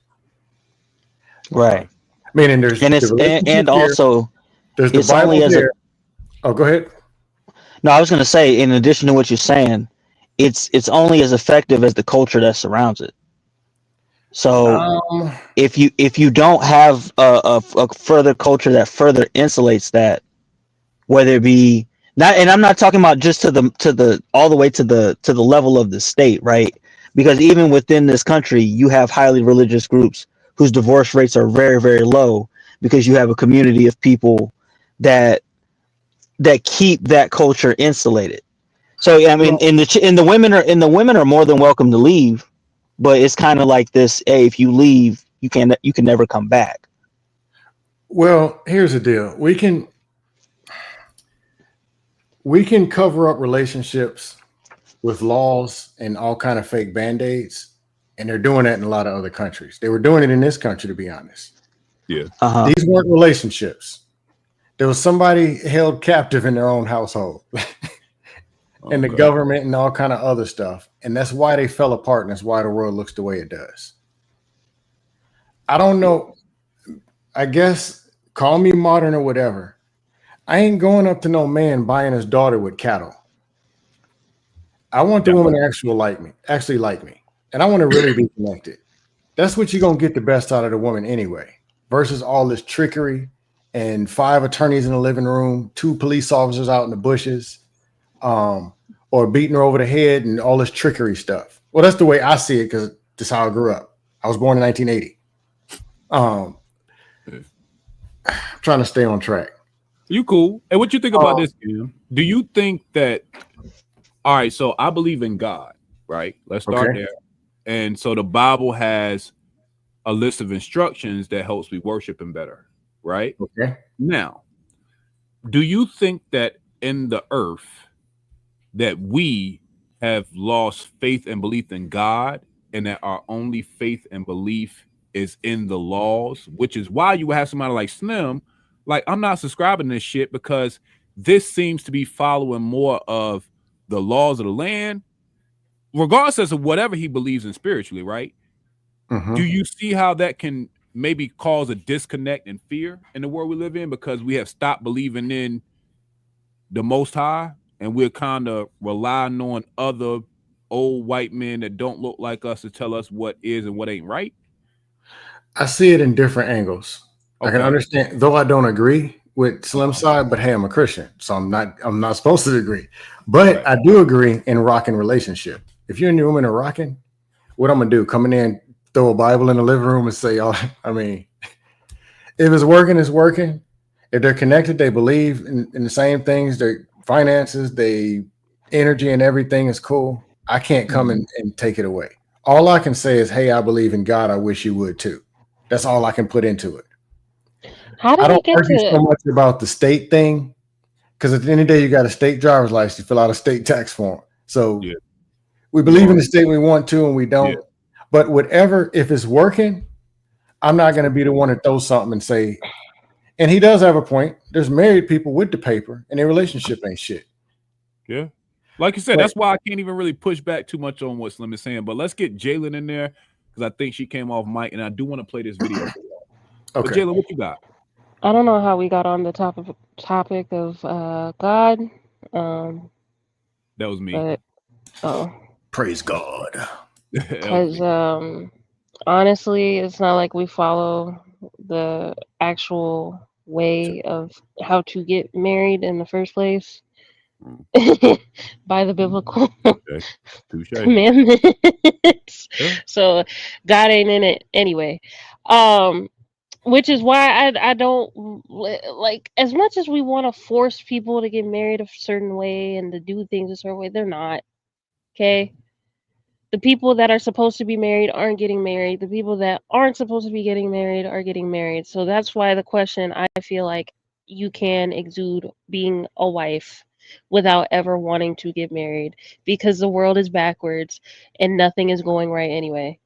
Right. I mean, and there's also there's the Bible only there. Oh, go ahead. No, I was going to say, in addition to what you're saying, it's only as effective as the culture that surrounds it. So if you don't have a further culture that further insulates that, whether it be not, and I'm not talking about just to the all the way to the level of the state, right? Because even within this country, you have highly religious groups whose divorce rates are very, very low because you have a community of people that keep that culture insulated. So I mean, the women are more than welcome to leave, but it's kind of like this: hey, if you leave, you can never come back. Well, here's the deal: we can cover up relationships with laws and all kind of fake band-aids, and they're doing that in a lot of other countries. They were doing it in this country, to be honest. Yeah, these weren't relationships. There was somebody held captive in their own household. And the government and all kind of other stuff. And that's why they fell apart. And that's why the world looks the way it does. I don't know. I guess call me modern or whatever. I ain't going up to no man buying his daughter with cattle. I want the woman to actually like me. And I want to really be connected. That's what you're going to get the best out of the woman anyway. Versus all this trickery and 5 attorneys in the living room, 2 police officers out in the bushes. Or beating her over the head and all this trickery stuff. Well, that's the way I see it because that's how I grew up. I was born in 1980. I'm trying to stay on track. You cool. And what you think about this, Kim? Do you think that, all right, so I believe in God, right? Let's start there. And so the Bible has a list of instructions that helps me worship him better, right? Okay. Now, do you think that in the earth, that we have lost faith and belief in God, and that our only faith and belief is in the laws, which is why you have somebody like Slim, like, I'm not subscribing to this shit because this seems to be following more of the laws of the land, regardless of whatever he believes in spiritually, right? Do you see how that can maybe cause a disconnect and fear in the world we live in because we have stopped believing in the Most High? And we're kind of relying on other old white men that don't look like us to tell us what is and what ain't right? I see it in different angles. I can understand, though I don't agree with Slim's side, but hey, I'm a Christian, so I'm not supposed to agree. But I do agree in rocking relationship. If you and your woman are rocking, what I'm gonna do? Come in there and throw a Bible in the living room and say, "Oh, I mean, if it's working, it's working." If they're connected, they believe in the same things. Their finances, they energy, and everything is cool. I can't come and take it away. All I can say is, "Hey, I believe in God. I wish you would too." That's all I can put into it. I don't argue so much about the state thing because at the end of the day, you got a state driver's license. You fill out a state tax form. So we believe in the state we want to, and we don't. Yeah. But whatever, if it's working, I'm not going to be the one to throw something and say. And he does have a point. There's married people with the paper, and their relationship ain't shit. Yeah. Like you said, that's why I can't even really push back too much on what Slim is saying. But let's get Jalen in there because I think she came off mic, and I do want to play this video for y'all. Okay. But Jalen, what you got? I don't know how we got on the topic of God. That was me. But, praise God. Because honestly, it's not like we follow the actual way of how to get married in the first place. by the biblical Touche. commandments. Yeah. So God ain't in it anyway. Which is why I don't like, as much as we want to force people to get married a certain way and to do things a certain way, they're not. Okay? The people that are supposed to be married aren't getting married. The people that aren't supposed to be getting married are getting married. So that's why the question, I feel like you can exude being a wife without ever wanting to get married, because the world is backwards and nothing is going right anyway.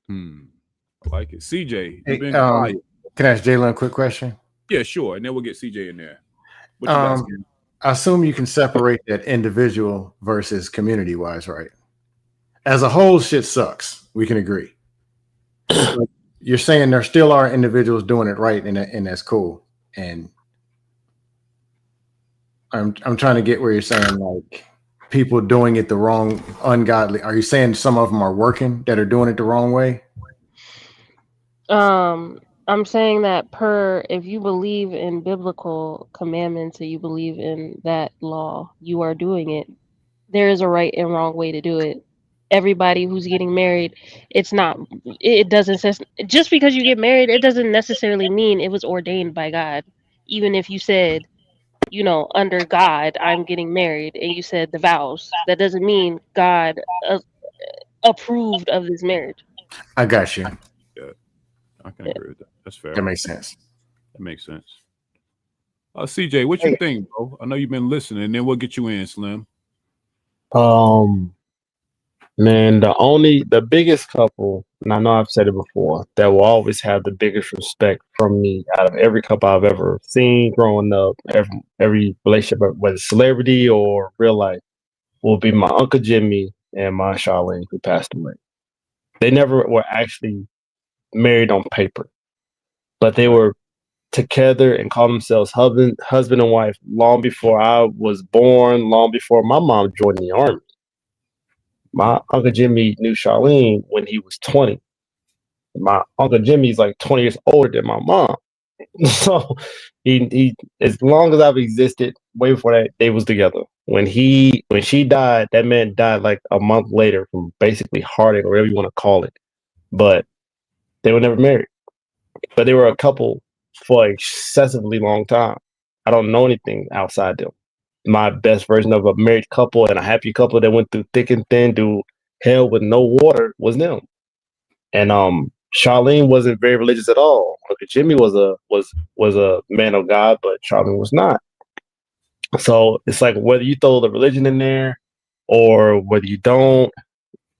I like it. CJ, Hey, you've been quiet. Can I ask Jalen a quick question? Yeah, sure. And then we'll get CJ in there. What you got, Skin? I assume you can separate that individual versus community wise, right? As a whole, shit sucks. We can agree. You're saying there still are individuals doing it right, and that's cool. And I'm trying to get where you're saying like people doing it the wrong, ungodly. Are you saying some of them are working that are doing it the wrong way? I'm saying that if you believe in biblical commandments and you believe in that law, you are doing it. There is a right and wrong way to do it. Everybody who's getting married, it doesn't, just because you get married, it doesn't necessarily mean it was ordained by God. Even if you said, under God, I'm getting married, and you said the vows, that doesn't mean God approved of this marriage. I got you. Yeah, I can agree with that. That's fair. That makes sense. That makes sense. CJ, what you think, bro? I know you've been listening, and then we'll get you in, Slim. Man, the biggest couple, and I know I've said it before, that will always have the biggest respect from me out of every couple I've ever seen growing up, every relationship, whether celebrity or real life, will be my Uncle Jimmy and my Charlene, who passed away. They never were actually married on paper, but they were together and called themselves husband and wife long before I was born, long before my mom joined the army. My Uncle Jimmy knew Charlene when he was 20. My Uncle Jimmy's like 20 years older than my mom. So he as long as I've existed, way before that, they was together. When she died, that man died like a month later from basically heartache or whatever you want to call it. But they were never married. But they were a couple for an excessively long time. I don't know anything outside them. My best version of a married couple and a happy couple that went through thick and thin, through hell with no water, was them. And Charlene wasn't very religious at all. Uncle Jimmy was a man of God, but Charlene was not. So it's like whether you throw the religion in there or whether you don't,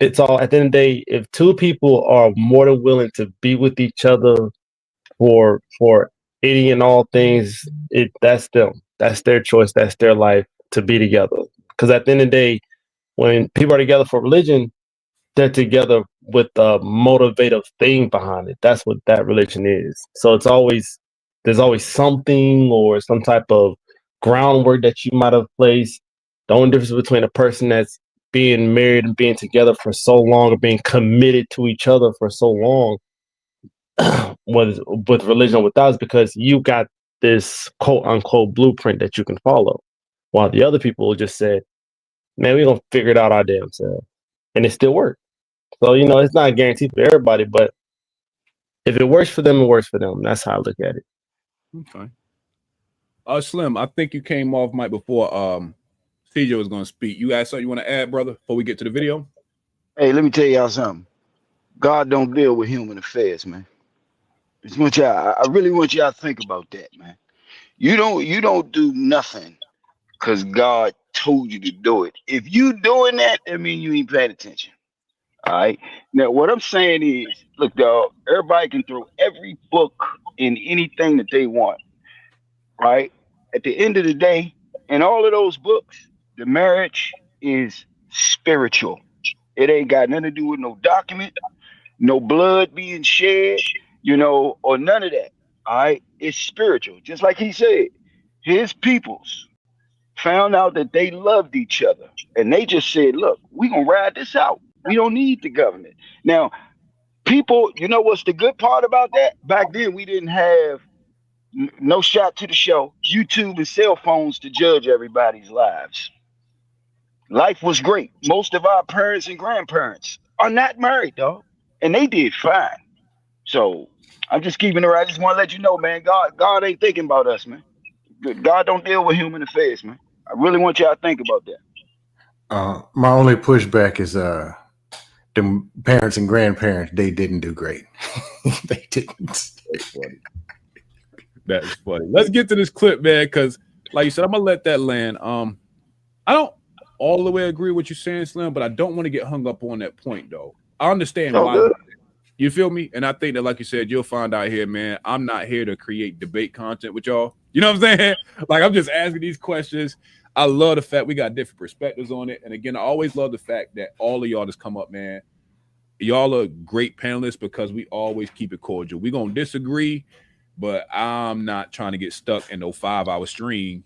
it's all at the end of the day, if two people are more than willing to be with each other for any and all things, that's them. That's their choice. That's their life to be together. Because at the end of the day, when people are together for religion, they're together with a motivative thing behind it. That's what that religion is. So there's always something or some type of groundwork that you might have placed. The only difference between a person that's being married and being together for so long or being committed to each other for so long with religion or without is because you got this quote unquote blueprint that you can follow. While the other people just said, man, we're gonna figure it out our damn self. And it still worked. So, it's not guaranteed for everybody, but if it works for them, it works for them. That's how I look at it. Okay. Slim, I think you came off mic before CJ was going to speak. You got something you want to add, brother, before we get to the video? Hey, let me tell y'all something. God don't deal with human affairs, man. I really want y'all to think about that, man. You don't do nothing because God told you to do it. If you doing that, that means you ain't paying attention. All right. Now, what I'm saying is, look, dog, everybody can throw every book in anything that they want, right? At the end of the day, in all of those books, the marriage is spiritual. It ain't got nothing to do with no document, no blood being shed, or none of that. All right. It's spiritual. Just like he said, his peoples found out that they loved each other. And they just said, look, we're going to ride this out. We don't need the government. Now, people, you know what's the good part about that? Back then, we didn't have No shot to the show. YouTube and cell phones to judge everybody's lives. Life was great. Most of our parents and grandparents are not married, dog, and they did fine. So I'm just keeping it right. I just want to let you know, man. God ain't thinking about us, man. God don't deal with human affairs, man. I really want y'all to think about that. My only pushback is the parents and grandparents, they didn't do great. They didn't. That's funny. That's funny. Let's get to this clip, man, because like you said, I'm gonna let that land. I don't all the way agree with what you're saying, Slim, but I don't want to get hung up on that point though. I understand why. Good. You feel me? And I think that, like you said, you'll find out here, man, I'm not here to create debate content with y'all. You know what I'm saying? Like, I'm just asking these questions. I love the fact we got different perspectives on it. And again, I always love the fact that all of y'all just come up, man. Y'all are great panelists because we always keep it cordial. We're going to disagree, but I'm not trying to get stuck in no 5-hour stream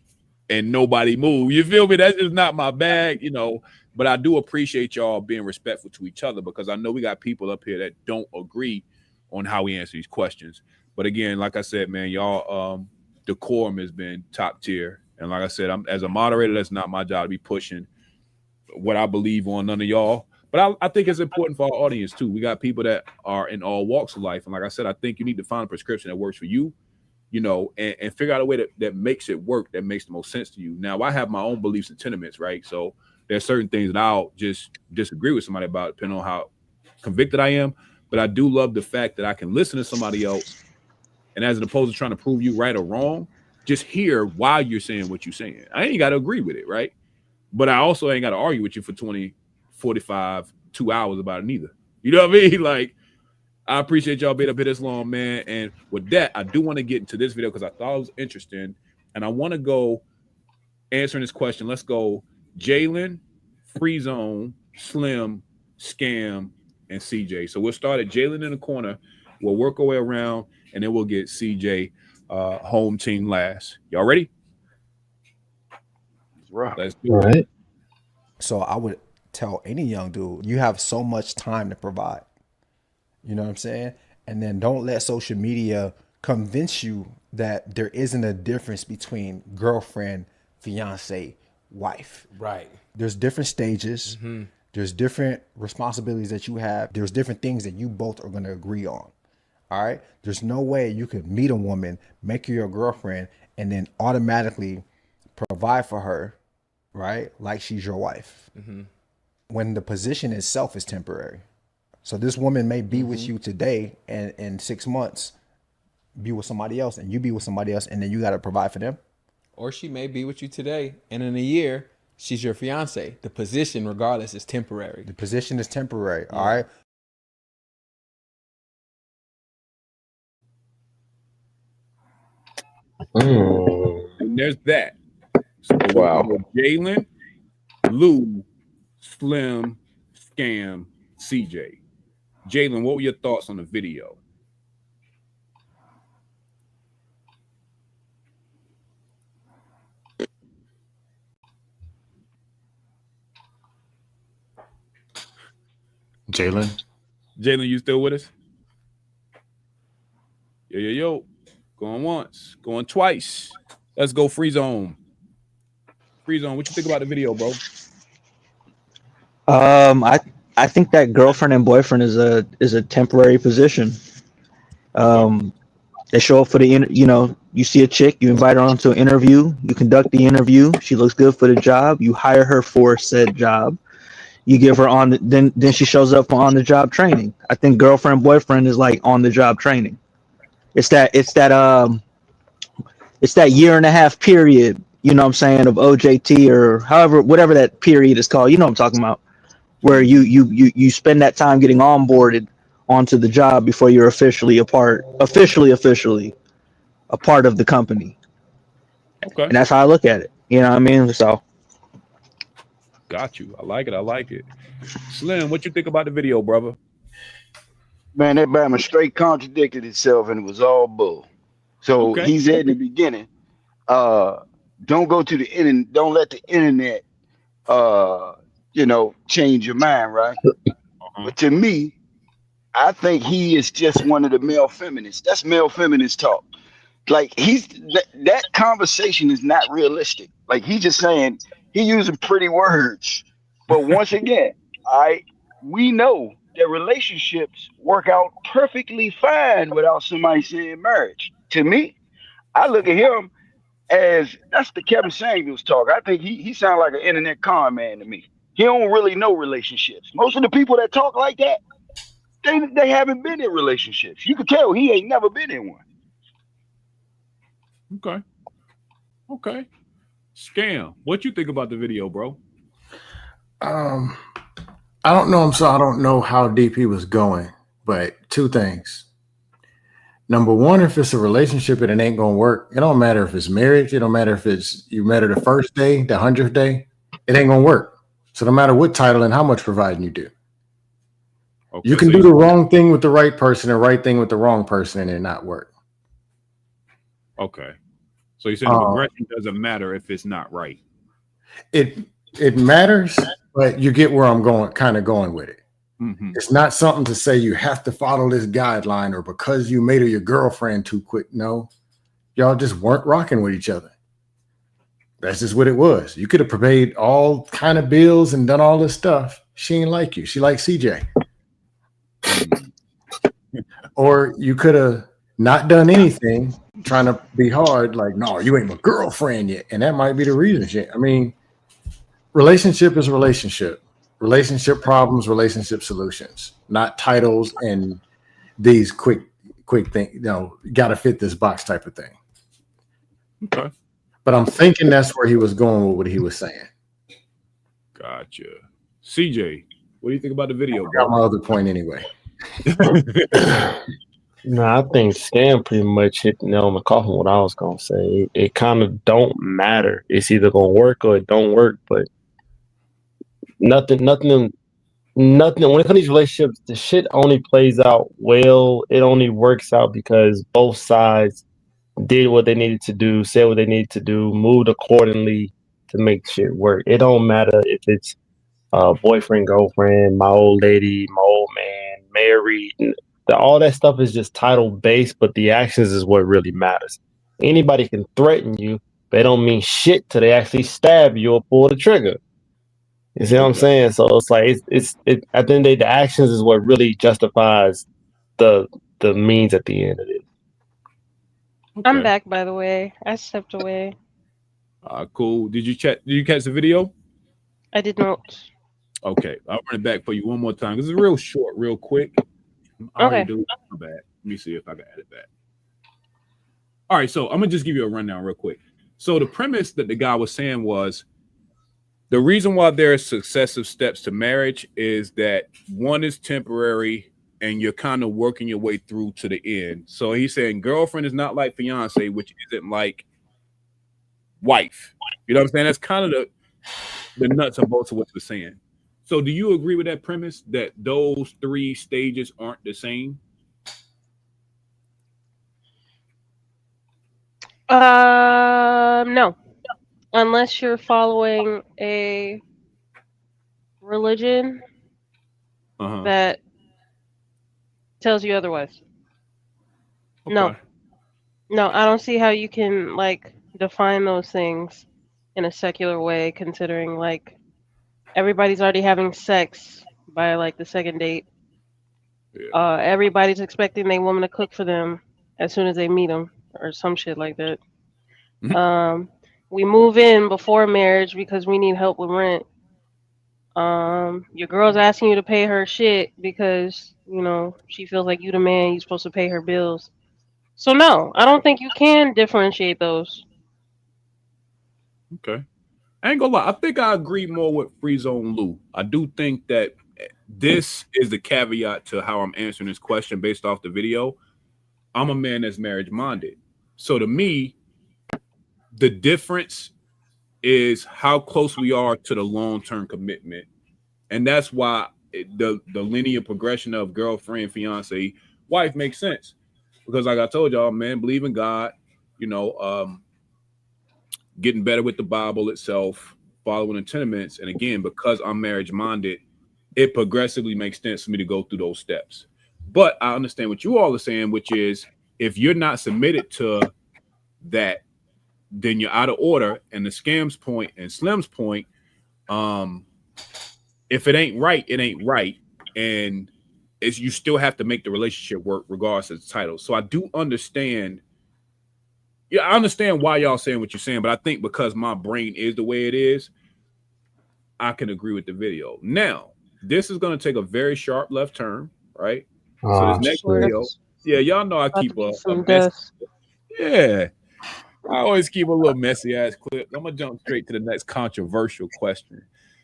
and nobody move. You feel me? That's just not my bag, you know. But I do appreciate y'all being respectful to each other because I know we got people up here that don't agree on how we answer these questions. But again, like I said, man, y'all decorum has been top tier. And like I said, I'm as a moderator, that's not my job to be pushing what I believe on none of y'all. But I think it's important for our audience too. We got people that are in all walks of life. And like I said, I think you need to find a prescription that works for you, you know, and figure out a way that makes it work, that makes the most sense to you. Now, I have my own beliefs and sentiments, right? So there's certain things that I'll just disagree with somebody about, depending on how convicted I am. But I do love the fact that I can listen to somebody else, and as opposed to trying to prove you right or wrong, just hear why you're saying what you're saying. I ain't got to agree with it, right? But I also ain't got to argue with you for 20, 45, 2 hours about it neither. You know what I mean? Like, I appreciate y'all being up here this long, man. And with that, I do want to get into this video because I thought it was interesting. And I want to go answering this question. Let's go Jalen, Free Zone, Slim, Scam, and CJ. So we'll start at Jalen in the corner. We'll work our way around, and then we'll get CJ home team last. Y'all ready? Let's do it. So I would tell any young dude, you have so much time to provide. You know what I'm saying? And then don't let social media convince you that there isn't a difference between girlfriend, fiance, wife. Right. There's different stages. Mm-hmm. There's different responsibilities that you have. There's different things that you both are going to agree on. All right. There's no way you could meet a woman, make her your girlfriend, and then automatically provide for her, right? Like she's your wife. Mm-hmm. When the position itself is temporary. So this woman may be with you today, and in 6 months be with somebody else, and you be with somebody else, and then you got to provide for them. Or she may be with you today, and in a year, she's your fiance. The position, regardless, is temporary. The position is temporary. Yeah. All right. And there's that. So wow. Jalen, Lou, Slim, Scam, CJ. Jalen, what were your thoughts on the video? Jalen, you still with us? Yo. Going once, going twice. Let's go Free Zone. Free Zone, what you think about the video, bro? I think that girlfriend and boyfriend is a temporary position. They show up for you see a chick, you invite her onto an interview, you conduct the interview, she looks good for the job, you hire her for said job, you give her then she shows up for on the job training. I think girlfriend boyfriend is like on the job training. It's that 1.5-year period, you know what I'm saying, of OJT or whatever that period is called, you know what I'm talking about, where you spend that time getting onboarded onto the job before you're officially a part of the company. Okay. And that's how I look at it. You know what I mean? So got you. I like it. Slim, what you think about the video, brother? Man, that Bama straight contradicted itself, and it was all bull. So he said in the beginning, don't go to the internet, don't let the internet change your mind, right? But to me, I think he is just one of the male feminists. That's male feminist talk. like that conversation is not realistic. Like he just saying he using pretty words. But once again, we know that relationships work out perfectly fine without somebody saying marriage. To me, I look at him as that's the Kevin Samuels talk. I think he sounds like an internet con man to me. He don't really know relationships. Most of the people that talk like that, they haven't been in relationships. You can tell he ain't never been in one. Okay. Scam. What you think about the video, bro? I don't know him, so I don't know how deep he was going. But two things. Number one, if it's a relationship and it ain't gonna work, it don't matter if it's marriage. It don't matter if it's you met her the first day, the 100th day. It ain't gonna work. So no matter what title and how much providing you do, you can do the wrong thing with the right person and right thing with the wrong person and it not work. Okay. So you said the progression doesn't matter if it's not right. It matters, but you get where I'm going with it. Mm-hmm. It's not something to say you have to follow this guideline or because you made her your girlfriend too quick. No, y'all just weren't rocking with each other. That's just what it was. You could have paid all kind of bills and done all this stuff. She ain't like you. She likes CJ. Or you could have not done anything, trying to be hard. Like, no, you ain't my girlfriend yet. And that might be the reason. I mean, relationship is a relationship. Relationship problems, relationship solutions, not titles and these quick things. You know, got to fit this box type of thing. Okay. But I'm thinking that's where he was going with what he was saying. Gotcha. CJ, what do you think about the video? I got my other point anyway. No, I think Scam pretty much hit the nail on the coffin. What I was gonna say, it kind of don't matter. It's either gonna work or it don't work. But nothing. When it comes to these relationships, the shit only plays out well. It only works out because both sides did what they needed to do, said what they needed to do, moved accordingly to make shit work. It don't matter if it's boyfriend, girlfriend, my old lady, my old man, married. All that stuff is just title based, but the actions is what really matters. Anybody can threaten you, but they don't mean shit till they actually stab you or pull the trigger. You see what I'm saying? So it's like it's at the end of the day, the actions is what really justifies the means at the end of it. Okay. I'm back, by the way. I stepped away. Cool. Did you catch the video? I did not. Okay, I'll run it back for you one more time. This is real short, real quick. Okay. Let me see if I can add it back. All right, so I'm gonna just give you a rundown real quick. So the premise that the guy was saying was the reason why there are successive steps to marriage is that one is temporary and you're kind of working your way through to the end. So he's saying girlfriend is not like fiance, which isn't like wife. You know what I'm saying? That's kind of the nuts and bolts of what you're saying. So do you agree with that premise that those three stages aren't the same? No. Unless you're following a religion that tells you otherwise. Okay. No, I don't see how you can like define those things in a secular way, considering like everybody's already having sex by like the second date. Yeah. Everybody's expecting their woman to cook for them as soon as they meet them, or some shit like that. We move in before marriage because we need help with rent. Your girl's asking you to pay her shit because, you know, she feels like you the man, you're supposed to pay her bills. So no, I don't think you can differentiate those. Okay. I ain't gonna lie, I think I agree more with Free Zone Lou. I do think that this is the caveat to how I'm answering this question based off the video. I'm a man that's marriage minded. So to me, the difference is how close we are to the long-term commitment. And that's why the linear progression of girlfriend, fiance, wife makes sense. Because like I told y'all, man, believe in God, you know, getting better with the Bible itself, following the tenements. And again, because I'm marriage minded, it progressively makes sense for me to go through those steps. But I understand what you all are saying, which is if you're not submitted to that, then you're out of order. And the scams point and Slim's point, if it ain't right, it ain't right. And it's, you still have to make the relationship work regardless of the title. So I do understand. Yeah, I understand why y'all saying what you're saying, but I think because my brain is the way it is, I can agree with the video. Now, this is going to take a very sharp left turn, right? So this next video, yeah, y'all know I keep a messy. Yeah, I always keep a little messy ass clip. I'm gonna jump straight to the next controversial question.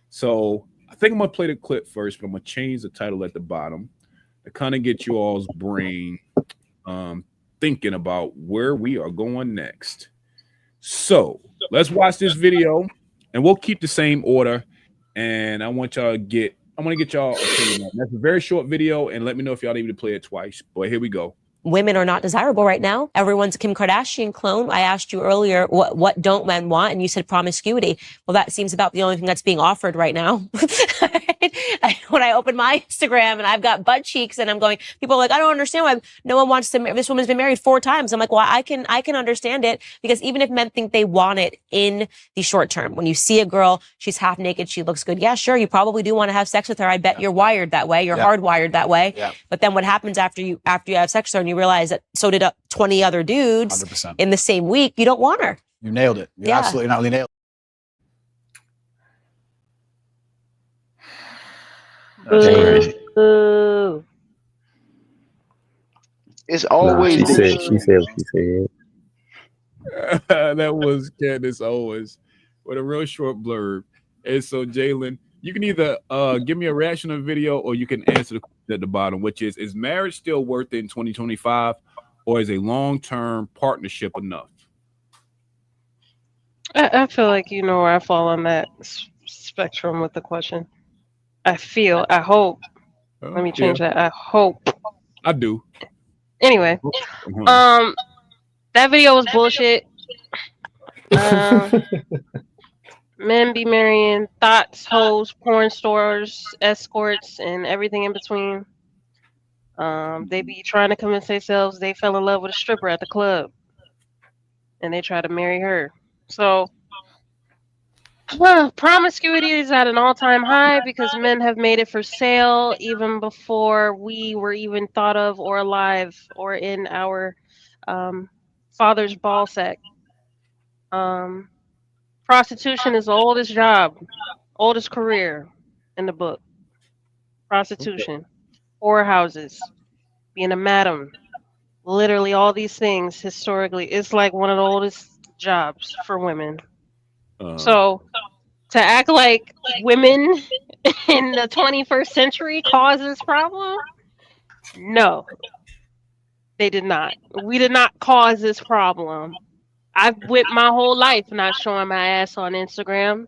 So I think I'm gonna play the clip first, but I'm gonna change the title at the bottom to kind of get you all's brain thinking about where we are going next. So let's watch this video, and we'll keep the same order. And I want y'all to get, I'm gonna get y'all opinion on it. That's a very short video, and let me know if y'all need me to play it twice. But here we go. Women are not desirable right now. Everyone's a Kim Kardashian clone. I asked you earlier, what don't men want? And you said promiscuity. Well, that seems about the only thing that's being offered right now. When I open my Instagram and I've got butt cheeks and I'm going, people are like, I don't understand why no one wants to, this woman's been married 4 times. I'm like, well, I can understand it, because even if men think they want it in the short term, when you see a girl, she's half naked, she looks good. Yeah, sure. You probably do want to have sex with her. I bet you're wired that way. You're hardwired that way. Yeah. But then what happens after you have sex with her and you realize that so did 20 other dudes 100%. in the same week, you don't want her. You nailed it. You absolutely not only nailed it. Boo. It's always she said what she said. That was Candace Owens with a real short blurb. And so, Jalen, you can either give me a reaction to the video, or you can answer the question at the bottom, which is marriage still worth it in 2025, or is a long-term partnership enough? I feel like you know where I fall on that spectrum with the question. I hope. Let me change that. I hope. I do. Anyway, that video was bullshit. Men be marrying thoughts, hoes, porn stars, escorts, and everything in between. They be trying to convince themselves they fell in love with a stripper at the club, and they try to marry her. So, promiscuity is at an all-time high because men have made it for sale even before we were even thought of or alive or in our father's ball sack. Prostitution is the oldest job, oldest career in the book. Prostitution, whorehouses, being a madam, literally all these things historically, it's like one of the oldest jobs for women. So to act like women in the 21st century cause this problem, no, they did not. We did not cause this problem. I've whipped my whole life not showing my ass on Instagram.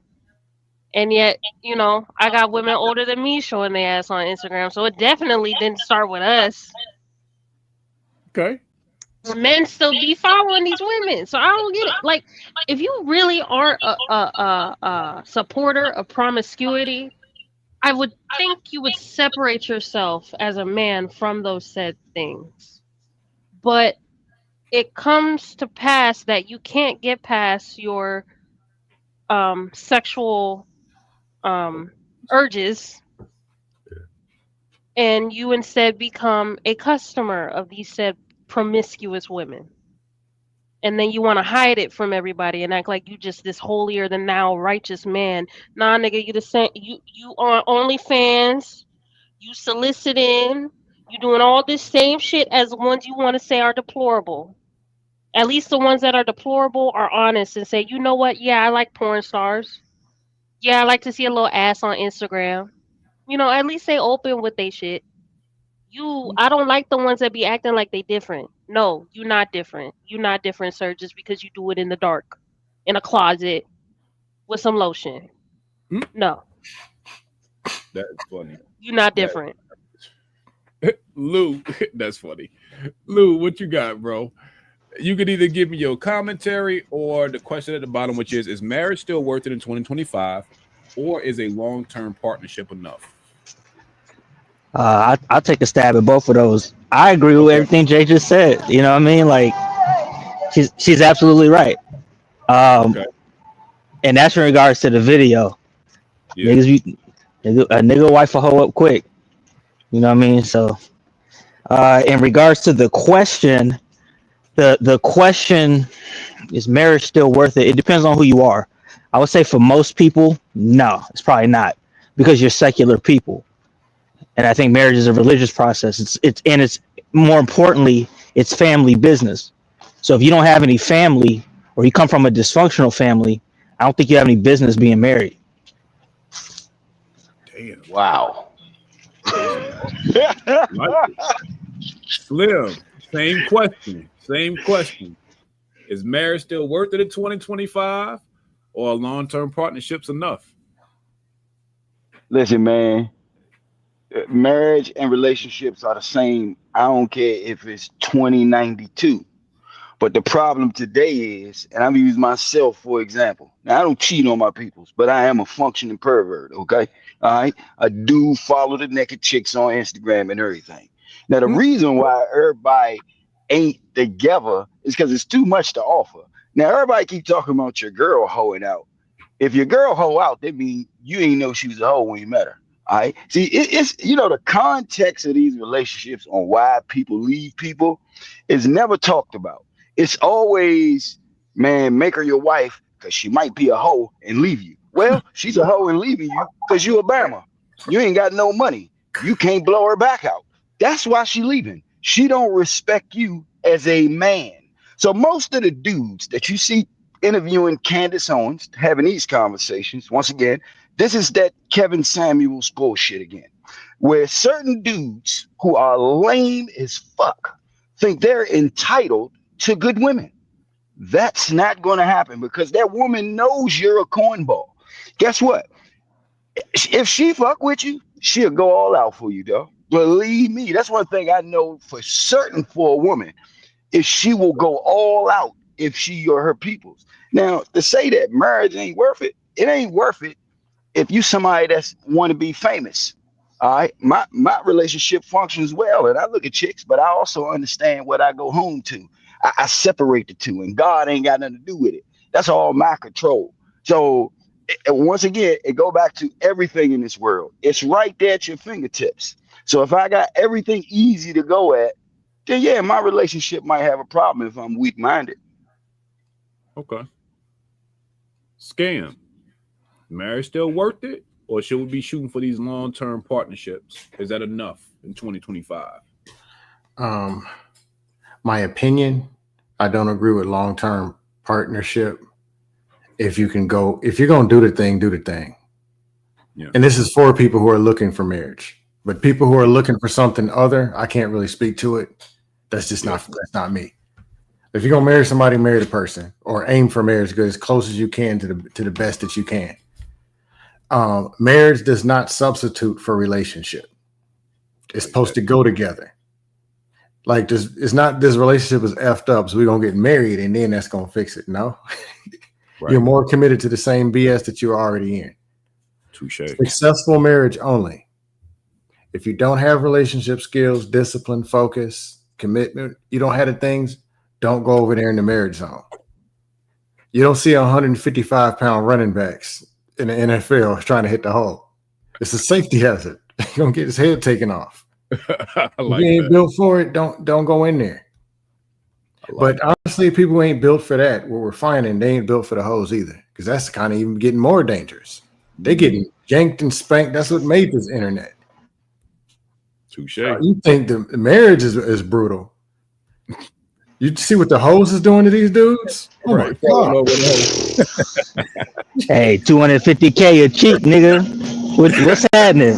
And yet, you know, I got women older than me showing their ass on Instagram. So it definitely didn't start with us. Okay. Men still be following these women. So I don't get it. Like, if you really are a supporter of promiscuity, I would think you would separate yourself as a man from those said things. But it comes to pass that you can't get past your sexual urges, and you instead become a customer of these said promiscuous women. And then you want to hide it from everybody and act like you just this holier than thou righteous man. Nah, nigga, you the same. You on OnlyFans. You soliciting. You doing all this same shit as the ones you want to say are deplorable. At least the ones that are deplorable are honest and say, you know what? Yeah, I like porn stars. Yeah, I like to see a little ass on Instagram. You know, at least they open with they shit. I don't like the ones that be acting like they different. No, you not different. You not different, sir, just because you do it in the dark, in a closet, with some lotion. No. That's funny. You not different. Lou, that's funny. Lou, what you got, bro? You could either give me your commentary or the question at the bottom, which is marriage still worth it in 2025, or is a long-term partnership enough? I'll take a stab at both of those. I agree with everything Jay just said. You know what I mean? Like, She's absolutely right. Okay. And that's in regards to the video. Yeah. A nigga wife a hoe up quick. You know what I mean? So, in regards to the question, the question is marriage still worth it? It depends on who you are. I would say for most people, no, it's probably not, because you're secular people. And I think marriage is a religious process. It's more importantly, it's family business. So if you don't have any family, or you come from a dysfunctional family, I don't think you have any business being married. Damn. Wow. Slim, same question. Is marriage still worth it in 2025, or are long-term partnerships enough? Listen, man, marriage and relationships are the same. I don't care if it's 2092. But the problem today is, and I'm use myself for example. Now I don't cheat on my peoples, but I am a functioning pervert. Okay, all right. I do follow the naked chicks on Instagram and everything. Now the reason why everybody ain't together is because it's too much to offer. Now everybody keep talking about your girl hoeing out. If your girl hoe out, that means you ain't know she was a hoe when you met her. All right. See, it's the context of these relationships on why people leave people is never talked about. It's always, man, make her your wife because she might be a hoe and leave you. Well, she's a hoe and leaving you because you a Bama. You ain't got no money. You can't blow her back out. That's why she leaving. She don't respect you as a man. So most of the dudes that you see interviewing Candace Owens, having these conversations, once again, this is that Kevin Samuels bullshit again, where certain dudes who are lame as fuck think they're entitled to good women. That's not going to happen because that woman knows you're a cornball. Guess what? If she fuck with you, she'll go all out for you, though. Believe me, that's one thing I know for certain for a woman, is she will go all out if she or her peoples. Now, to say that marriage ain't worth it, it ain't worth it if you somebody that's want to be famous. All right, my relationship functions well, and I look at chicks, but I also understand what I go home to. I separate the two, and God ain't got nothing to do with it. That's all my control. So once again, it go back to everything in this world. It's right there at your fingertips. So if I got everything easy to go at, then yeah, my relationship might have a problem if I'm weak-minded. Okay. Scam. Marriage still worth it, or should we be shooting for these long-term partnerships? Is that enough in 2025? My opinion, I don't agree with long-term partnership. If you're going to do the thing. Yeah. And this is for people who are looking for marriage. But people who are looking for something other, I can't really speak to it. That's just that's not me. If you're gonna marry somebody, marry the person, or aim for marriage, go as close as you can to the best that you can. Marriage does not substitute for relationship. It's supposed to go together. Like it's not this relationship is effed up, so we're gonna get married and then that's gonna fix it. No, right. You're more committed to the same BS that you're already in. Touche. Successful marriage only. If you don't have relationship skills, discipline, focus, commitment, you don't have the things, don't go over there in the marriage zone. You don't see 155-pound running backs in the NFL trying to hit the hole. It's a safety hazard. You're going to get his head taken off. If you ain't built for it, don't go in there. But honestly, people who ain't built for that, what we're finding, they ain't built for the hoes either, because that's kind of even getting more dangerous. They getting yanked and spanked. That's what made this internet. Touche. You think the marriage is brutal. You see what the hoes is doing to these dudes? Oh right. My God. Hey, $250K a cheek, nigga. What's happening?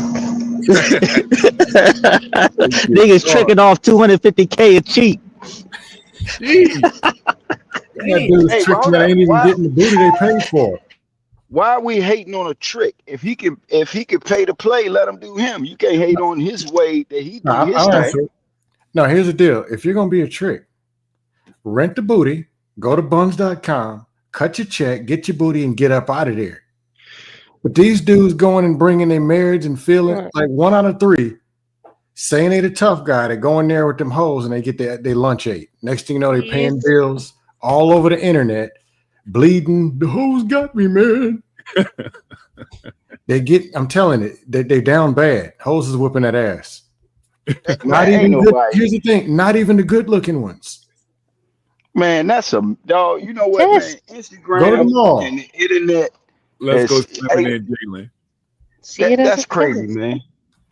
Niggas tricking off $250K a cheek. Dudes tricking that ain't even getting the booty they paid for. Why are we hating on a trick? If he can pay to play, let him do him. You can't hate on his way that he do his thing. No, here's the deal. If you're gonna be a trick, rent the booty, go to buns.com, cut your check, get your booty, and get up out of there. But these dudes going and bringing their marriage and feeling like 1 out of 3, saying they the tough guy, they go in there with them hoes and they get their lunch ate. Next thing you know, they're paying bills, all over the internet, bleeding. The hoes got me, man. I'm telling it, they down bad. Hoes is whipping that ass. Not even good. Here's the thing, not even the good looking ones. Man, that's a dog. You know what, man? Instagram Go to the mall. and the internet. Let's go Jalen. That's crazy, man.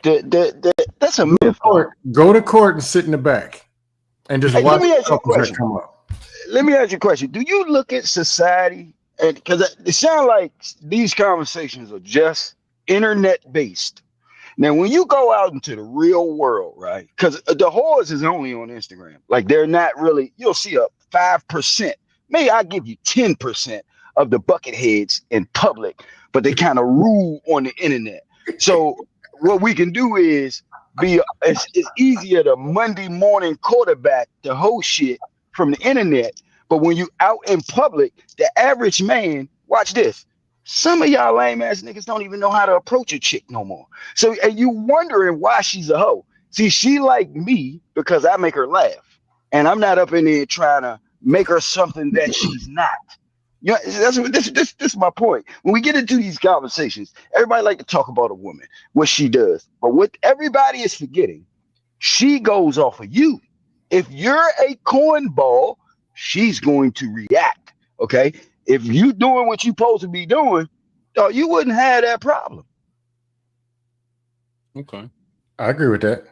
That's a myth. Go to court and sit in the back and just watch let me ask you a couples that question. come up. Let me ask you a question. Do you look at society, and because it sounds like these conversations are just internet based. Now, when you go out into the real world, right? Because the whores is only on Instagram. Like they're not really. You'll see a 5%. Maybe I give you 10% of the bucket heads in public, but they kind of rule on the internet. So what we can do is it's easier to Monday morning quarterback the whole shit from the internet. But when you out in public, the average man, watch this. Some of y'all lame ass niggas don't even know how to approach a chick no more. So and you wondering why she's a hoe. See, she like me because I make her laugh. And I'm not up in there trying to make her something that she's not. You know, this is my point. When we get into these conversations, everybody like to talk about a woman, what she does. But what everybody is forgetting, she goes off of you. If you're a cornball, she's going to react. Okay. If you doing what you supposed to be doing, you wouldn't have that problem. Okay. I agree with that.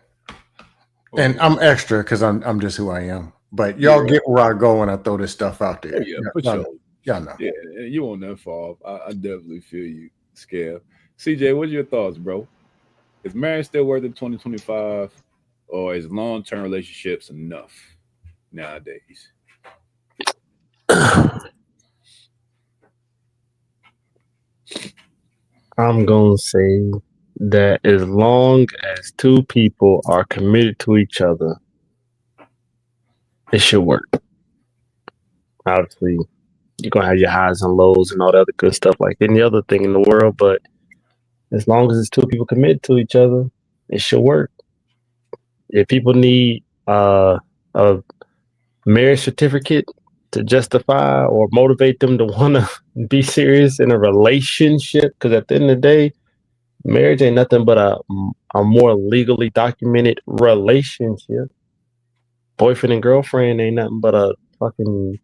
And I'm extra because I'm just who I am. But y'all get where I go when I throw this stuff out there. Yeah, for sure. Y'all know. Yeah, you won't never fall off. I definitely feel you, Scale. CJ, what's your thoughts, bro? Is marriage still worth it 2025, or is long-term relationships enough nowadays? I'm going to say that as long as two people are committed to each other, it should work. Obviously, you're going to have your highs and lows and all the other good stuff like any other thing in the world, but as long as it's two people committed to each other, it should work. If people need a marriage certificate to justify or motivate them to want to be serious in a relationship, because at the end of the day, marriage ain't nothing but a more legally documented relationship. Boyfriend and girlfriend ain't nothing but a fucking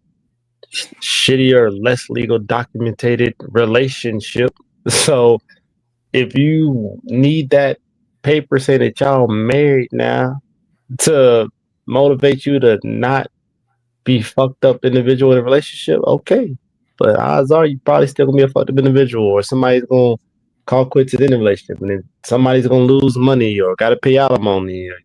shittier, less legal documented relationship. So if you need that paper saying that y'all married now to motivate you to not be fucked up individual in a relationship, okay. But odds are you probably still gonna be a fucked up individual, or somebody's gonna call quits in the relationship, and then somebody's gonna lose money or gotta pay alimony, or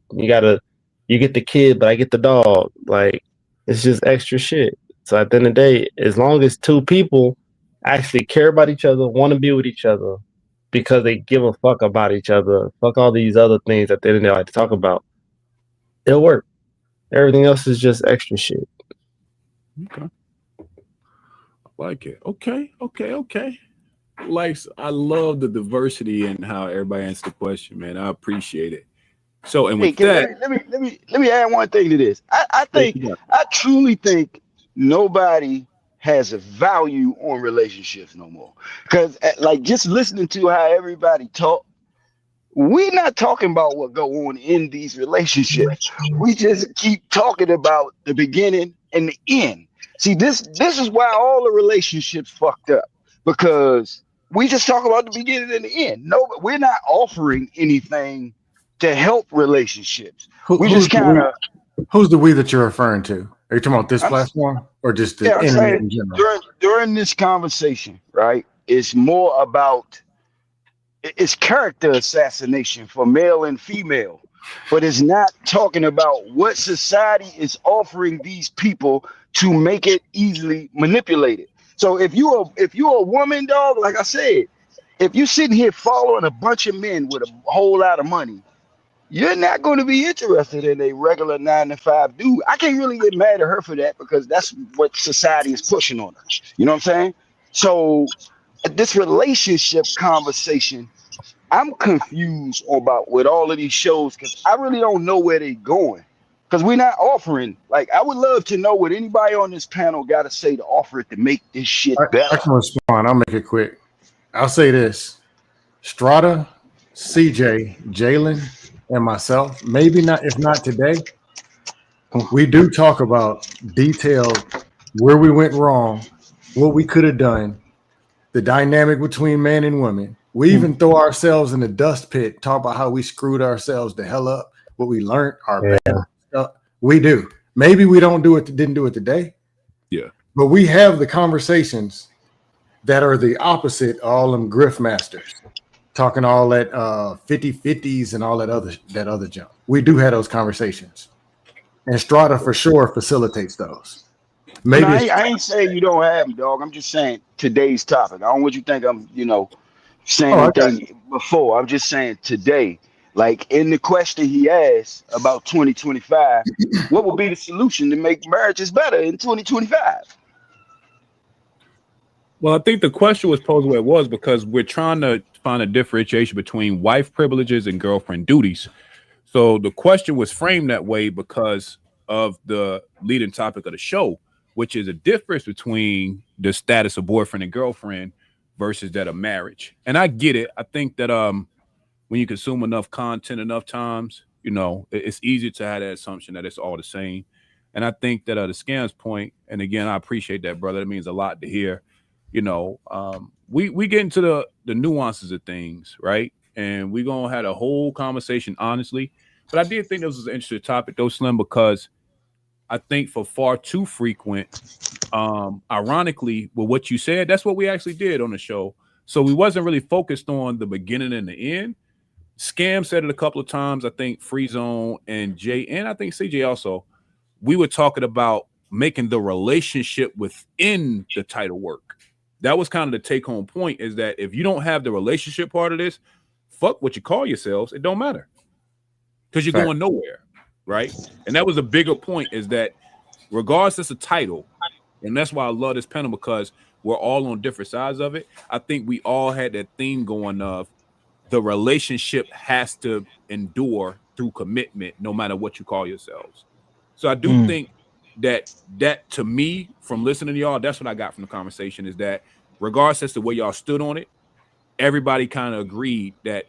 you get the kid, but I get the dog. Like, it's just extra shit. So at the end of the day, as long as two people actually care about each other, want to be with each other because they give a fuck about each other, fuck all these other things that they like to talk about, it'll work. Everything else is just extra shit. Okay. I like it. Okay. Like, I love the diversity and how everybody answers the question, man. I appreciate it. So, and with that, let me add one thing to this. I truly think nobody has a value on relationships no more. Because like just listening to how everybody talk, we're not talking about what go on in these relationships. We just keep talking about the beginning and the end. See, this is why all the relationships fucked up, because we just talk about the beginning and the end. No, we're not offering anything to help relationships. Who's the we that you're referring to? Are you talking about this platform or just the internet in general? During this conversation, right? It's more about it's character assassination for male and female, but it's not talking about what society is offering these people to make it easily manipulated. So if you're a woman, dog, like I said, if you're sitting here following a bunch of men with a whole lot of money, you're not going to be interested in a regular 9-to-5 dude. I can't really get mad at her for that because that's what society is pushing on her. You know what I'm saying? So this relationship conversation, I'm confused about with all of these shows because I really don't know where they're going. Because we're not offering. Like, I would love to know what anybody on this panel got to say to offer it to make this shit better. I can respond. I'll make it quick. I'll say this: Strata, CJ, Jalen, and myself. Maybe not. If not today, we do talk about detailed where we went wrong, what we could have done, the dynamic between man and women. We even throw ourselves in the dust pit, talk about how we screwed ourselves the hell up, what we learned, our bad stuff. We do. Maybe we didn't do it today. Yeah. But we have the conversations that are the opposite of all them grift masters, talking all that 50-50s and all that other junk. We do have those conversations. And Strata for sure facilitates those. Maybe I ain't saying you don't have them, dog. I'm just saying today's topic. I don't want you to think I'm, saying anything before. I'm just saying today, like in the question he asked about 2025, what would be the solution to make marriages better in 2025? Well, I think the question was posed where it was because we're trying to find a differentiation between wife privileges and girlfriend duties. So the question was framed that way because of the leading topic of the show, which is a difference between the status of boyfriend and girlfriend versus that of marriage. And I get it. I think that when you consume enough content enough times, it's easy to have that assumption that it's all the same. And I think that the scams point, and again, I appreciate that, brother. It means a lot to hear. We get into the nuances of things, right? And we're gonna have a whole conversation honestly. But I did think this was an interesting topic, though, Slim, because I think for far too frequent, ironically, with what you said, that's what we actually did on the show. So we wasn't really focused on the beginning and the end. Scam said it a couple of times. I think Free Zone and Jay, and I think CJ also. We were talking about making the relationship within the title work. That was kind of the take-home point, is that if you don't have the relationship part of this, fuck what you call yourselves. It don't matter. Because you're going nowhere, right? And that was a bigger point, is that regardless of title, and that's why I love this panel, because we're all on different sides of it. I think we all had that theme going of the relationship has to endure through commitment, no matter what you call yourselves. So I do think that to me, from listening to y'all, that's what I got from the conversation, is that regardless as to where y'all stood on it, everybody kind of agreed that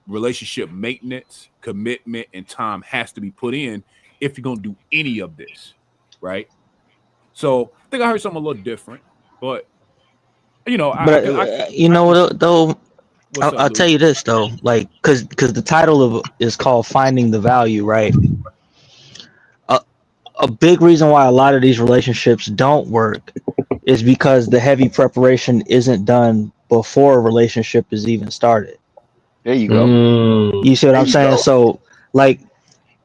relationship maintenance, commitment, and time has to be put in if you're going to do any of this, right? So I think I heard something a little different, but I'll tell you this though, like, because the title is called Finding the Value, right? A big reason why a lot of these relationships don't work is because the heavy preparation isn't done before a relationship is even started. There you go. You see what I'm saying? So, like,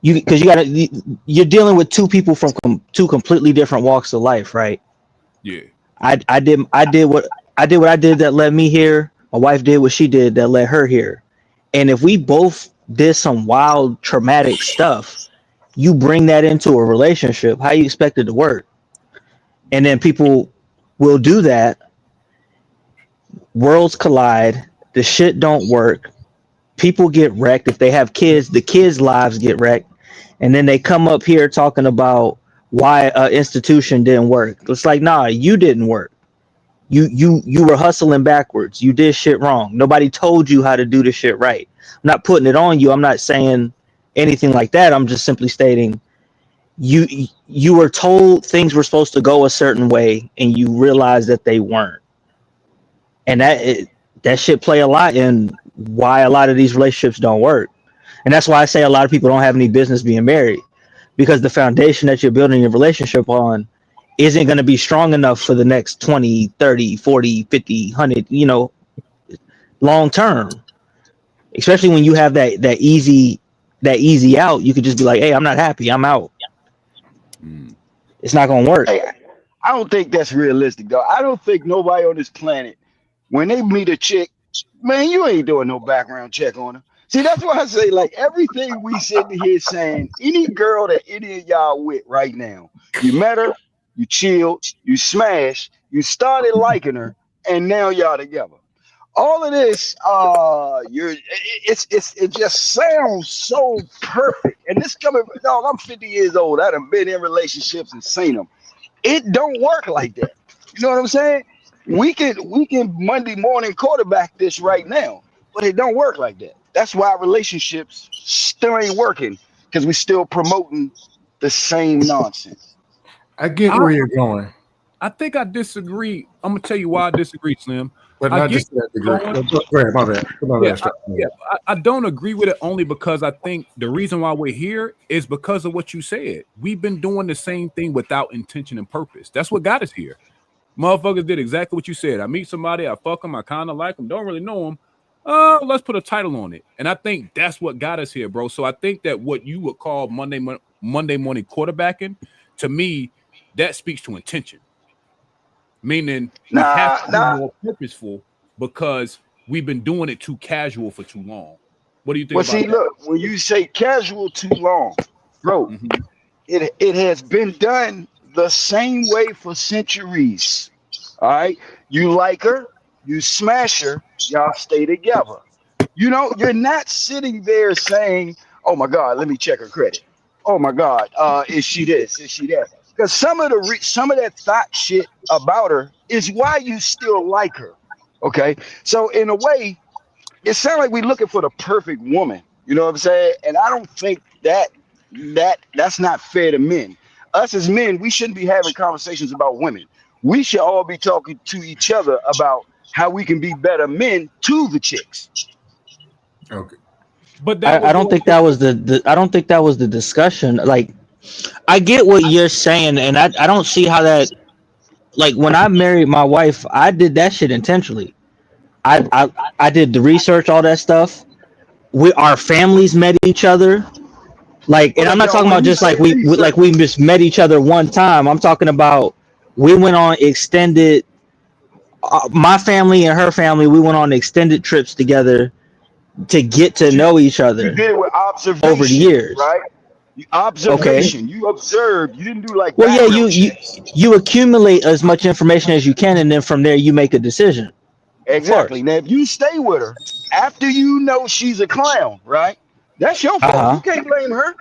you're dealing with two people from two completely different walks of life, right? Yeah. I did what I did that led me here. My wife did what she did that led her here. And if we both did some wild traumatic stuff, you bring that into a relationship, how you expect it to work? And then people will do that. Worlds collide. The shit don't work. People get wrecked. If they have kids, the kids' lives get wrecked. And then they come up here talking about why an institution didn't work. It's like, nah, you didn't work. You were hustling backwards. You did shit wrong. Nobody told you how to do the shit right. I'm not putting it on you. I'm not saying anything like that. I'm just simply stating you were told things were supposed to go a certain way, and you realized that they weren't. And that shit play a lot in why a lot of these relationships don't work. And that's why I say a lot of people don't have any business being married, because the foundation that you're building your relationship on isn't going to be strong enough for the next 20, 30, 40, 50, 100, long term. Especially when you have that easy out, you could just be like, hey, I'm not happy, I'm out. It's not going to work. Hey, I don't think that's realistic, though. I don't think nobody on this planet, when they meet a chick, man, you ain't doing no background check on her. See, that's why I say, like, everything we sitting here saying, any girl that any of y'all with right now, you met her, you chilled, you smashed, you started liking her, and now y'all together. All of this, it just sounds so perfect and this coming, dog, I'm 50 years old. I done been in relationships and seen them. It don't work like that. You know what I'm saying? We can Monday morning quarterback this right now, but it don't work like that. That's why relationships still ain't working, because we still promoting the same nonsense. I get where you're going, I think I disagree. I'm gonna tell you why I disagree, Slim. but I not get just that degree. going. Go ahead, my bad. I don't agree with it only because I think the reason why we're here is because of what you said. We've been doing the same thing without intention and purpose. That's what got us here. Motherfuckers did exactly what you said. I meet somebody, I fuck them, I kind of like them, don't really know them. Let's put a title on it. And I think that's what got us here, bro. So I think that what you would call Monday morning quarterbacking, to me, that speaks to intention. Meaning we have to be more purposeful because we've been doing it too casual for too long. What do you think Well, about see, that? look, when you say casual too long, bro, it has been done the same way for centuries. All right, you like her, you smash her, y'all stay together. You know, you're not sitting there saying, "Oh my God, let me check her credit." Oh my God, is she this? Is she that? Because some of that thought shit about her is why you still like her. Okay, so in a way, it sounds like we're looking for the perfect woman. You know what I'm saying? And I don't think that's not fair to men. Us as men, we shouldn't be having conversations about women. We should all be talking to each other about how we can be better men to the chicks. Okay. But I don't think that was I don't think that was the discussion. Like, I get what you're saying, and I don't see how that, like, when I married my wife, I did that shit intentionally. I did the research, all that stuff. Our families met each other. Like, and Hold I'm up, not y'all. talking When about you just say like research, we just met each other one time. I'm talking about we went on extended. My family and her family, we went on extended trips together to get to you, know each you other did it with over the observation, years. right? Okay. Observation. You observed. You didn't do like Well, yeah, background checks. you accumulate as much information as you can, and then from there you make a decision. Of Exactly. course. Now, if you stay with her after you know she's a clown, right? That's your Uh fault. huh. You can't blame her.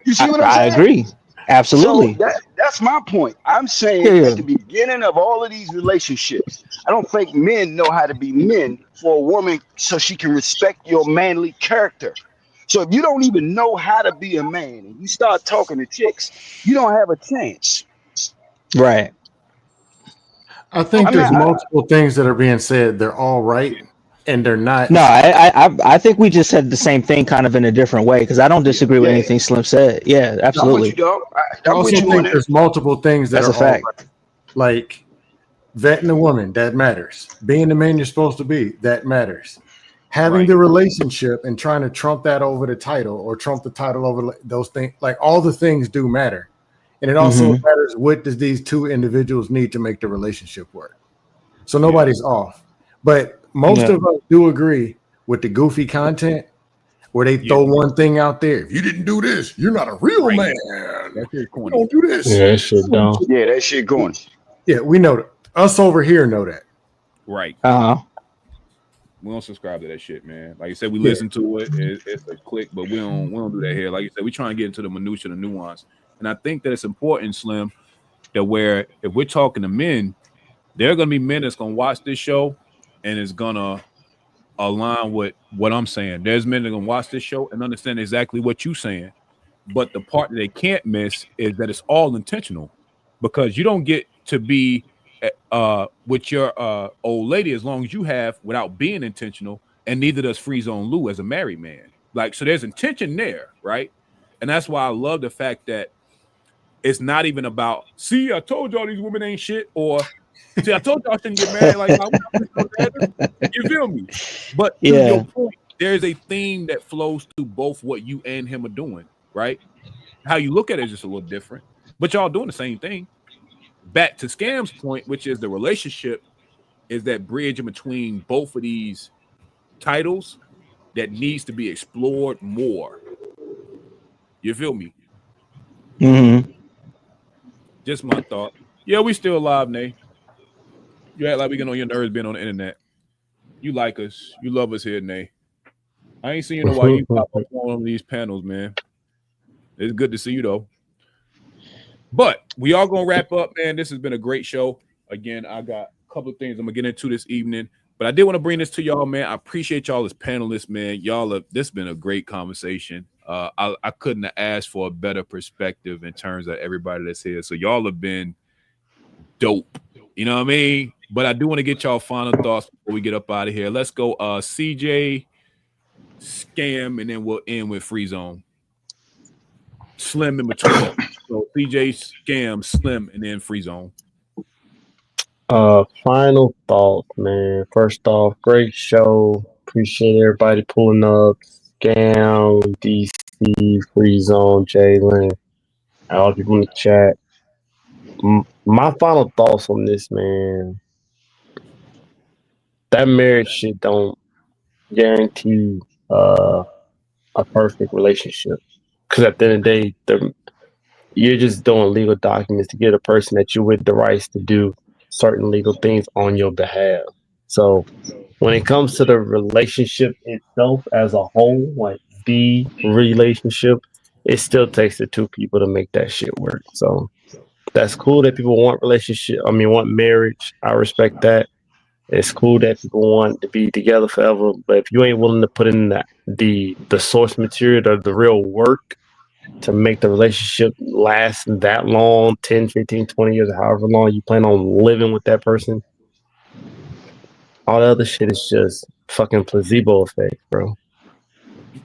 You see what I'm I saying? agree. So Absolutely. that's my point. I'm Yeah. saying at Yeah. the beginning of all of these relationships, I don't think men know how to be men for a woman so she can respect your manly character. So if you don't even know how to be a man and you start talking to chicks, you don't have a chance. Right. I think I'm there's not. multiple things that are being said. They're all right, and they're No, not. I think we just said the same thing, kind of in a different way, because I don't disagree with Yeah, anything Slim said. Yeah, I'm with you, absolutely. dog. I I'm also with you on think that. there's multiple things that That's are a all fact. right. Like vetting a woman, that matters. Being the man you're supposed to be, that matters. Having Right. the relationship and trying to trump that over the title or trump the title over those things, like all the things do matter. And it also Mm-hmm. matters, what does these two individuals need to make the relationship work? So Yeah. nobody's off. But most Yeah. of us do agree with the goofy content where they Yeah. throw one thing out there. If you didn't do this, you're not a real Right. man. That's his You corny. don't do this. Yeah, that shit dumb. Yeah, that shit going. Yeah, we know that. Us over here know that. Right. Uh huh. We don't subscribe to that shit, man. Like you said, we Yeah. listen to it. It's a click, but we don't do that here. Like you said, we try and get into the minutia, the nuance. And I think that it's important, Slim, that where if we're talking to men, there are gonna be men that's gonna watch this show and it's gonna align with what I'm saying. There's men that are gonna watch this show and understand exactly what you're saying. But the part that they can't miss is that it's all intentional, because you don't get to be with your old lady as long as you have without being intentional, and neither does Free Zone Lou as a married man. Like, so there's intention there, right? And that's why I love the fact that it's not even about, see, I told y'all these women ain't shit, or see, I told y'all I shouldn't get married. Like, you feel me? But to your Yeah. point, there's a theme that flows through both what you and him are doing, right? How you look at it is just a little different, but y'all doing the same thing. Back to Scam's point, which is the relationship is that bridge in between both of these titles that needs to be explored more. You feel me? Mm-hmm. Just my thought. Yeah, we still alive, Nay. You act like we get on your nerves being on the internet. You like us. You love us here, Nay. I ain't seen you in a while. You pop up on one of these panels, man. It's good to see you though. But we are gonna wrap up, man. This has been a great show. Again, I got a couple of things I'm gonna get into this evening, but I did want to bring this to y'all, man. I appreciate y'all as panelists, man. This has been a great conversation. I couldn't have asked for a better perspective in terms of everybody that's here. So y'all have been dope. You know what I mean? But I do want to get y'all final thoughts before we get up out of here. Let's go CJ, Scam, and then we'll end with Free Zone. Slim in between. So CJ, Scam, Slim, and then Free Zone. Final thoughts, man. First off, great show. Appreciate everybody pulling up. Scam, DC, Free Zone, Jalen, all the people in the chat. My final thoughts on this, man. That marriage shit don't guarantee a perfect relationship. Because at the end of the day, you're just doing legal documents to get a person that you're with the rights to do certain legal things on your behalf. So when it comes to the relationship itself as a whole, like the relationship, it still takes the two people to make that shit work. So that's cool that people want want marriage. I respect that. It's cool that people want to be together forever. But if you ain't willing to put in the source material or the real work to make the relationship last that long, 10, 15, 20 years, however long you plan on living with that person, all the other shit is just fucking placebo effect, bro.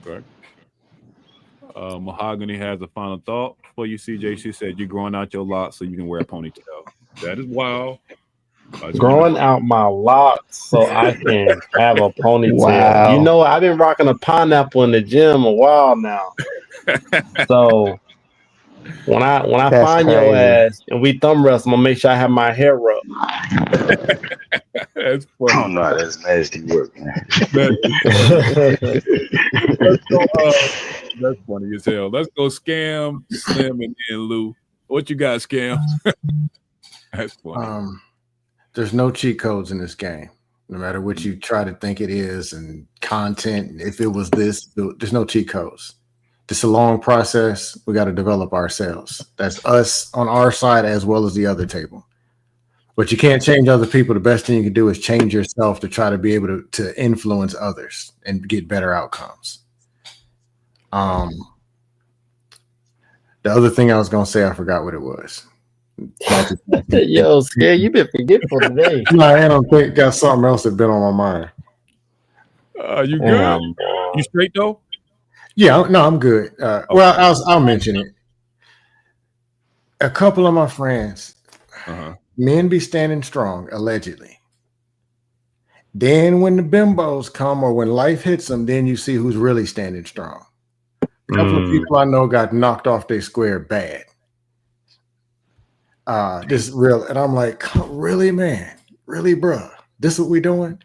Okay. Mahogany has a final thought for you, CJ. She said you're growing out your locks so you can wear a ponytail. That is wild. Growing out my locks so I can have a ponytail. Wow. You know, I've been rocking a pineapple in the gym a while now. So when I That's find your crazy. ass and we thumb wrestle, I'm gonna make sure I have my hair up. That's funny. Oh no, that's nasty work, man. Let's go. That's funny as hell. Let's go Scam, Slim, and then Lou. What you got, Scam? That's funny. There's no cheat codes in this game. No matter what you try to think it is, and content, if it was this, there's no cheat codes. It's a long process. We got to develop ourselves. That's us on our side as well as the other table. But you can't change other people. The best thing you can do is change yourself to try to be able to influence others and get better outcomes. The other thing I was going to say, I forgot what it was. Yo, Scare, you been forgetful today. No, I don't think got something else that been on my mind. You good? You straight though? Yeah, no, I'm good. Well, I'll mention it. A couple of my friends, men be standing strong, allegedly. Then when the bimbos come or when life hits them, then you see who's really standing strong. A couple of people I know got knocked off their square bad. This is real. And I'm like, really, man? Really, bro? This what we doing?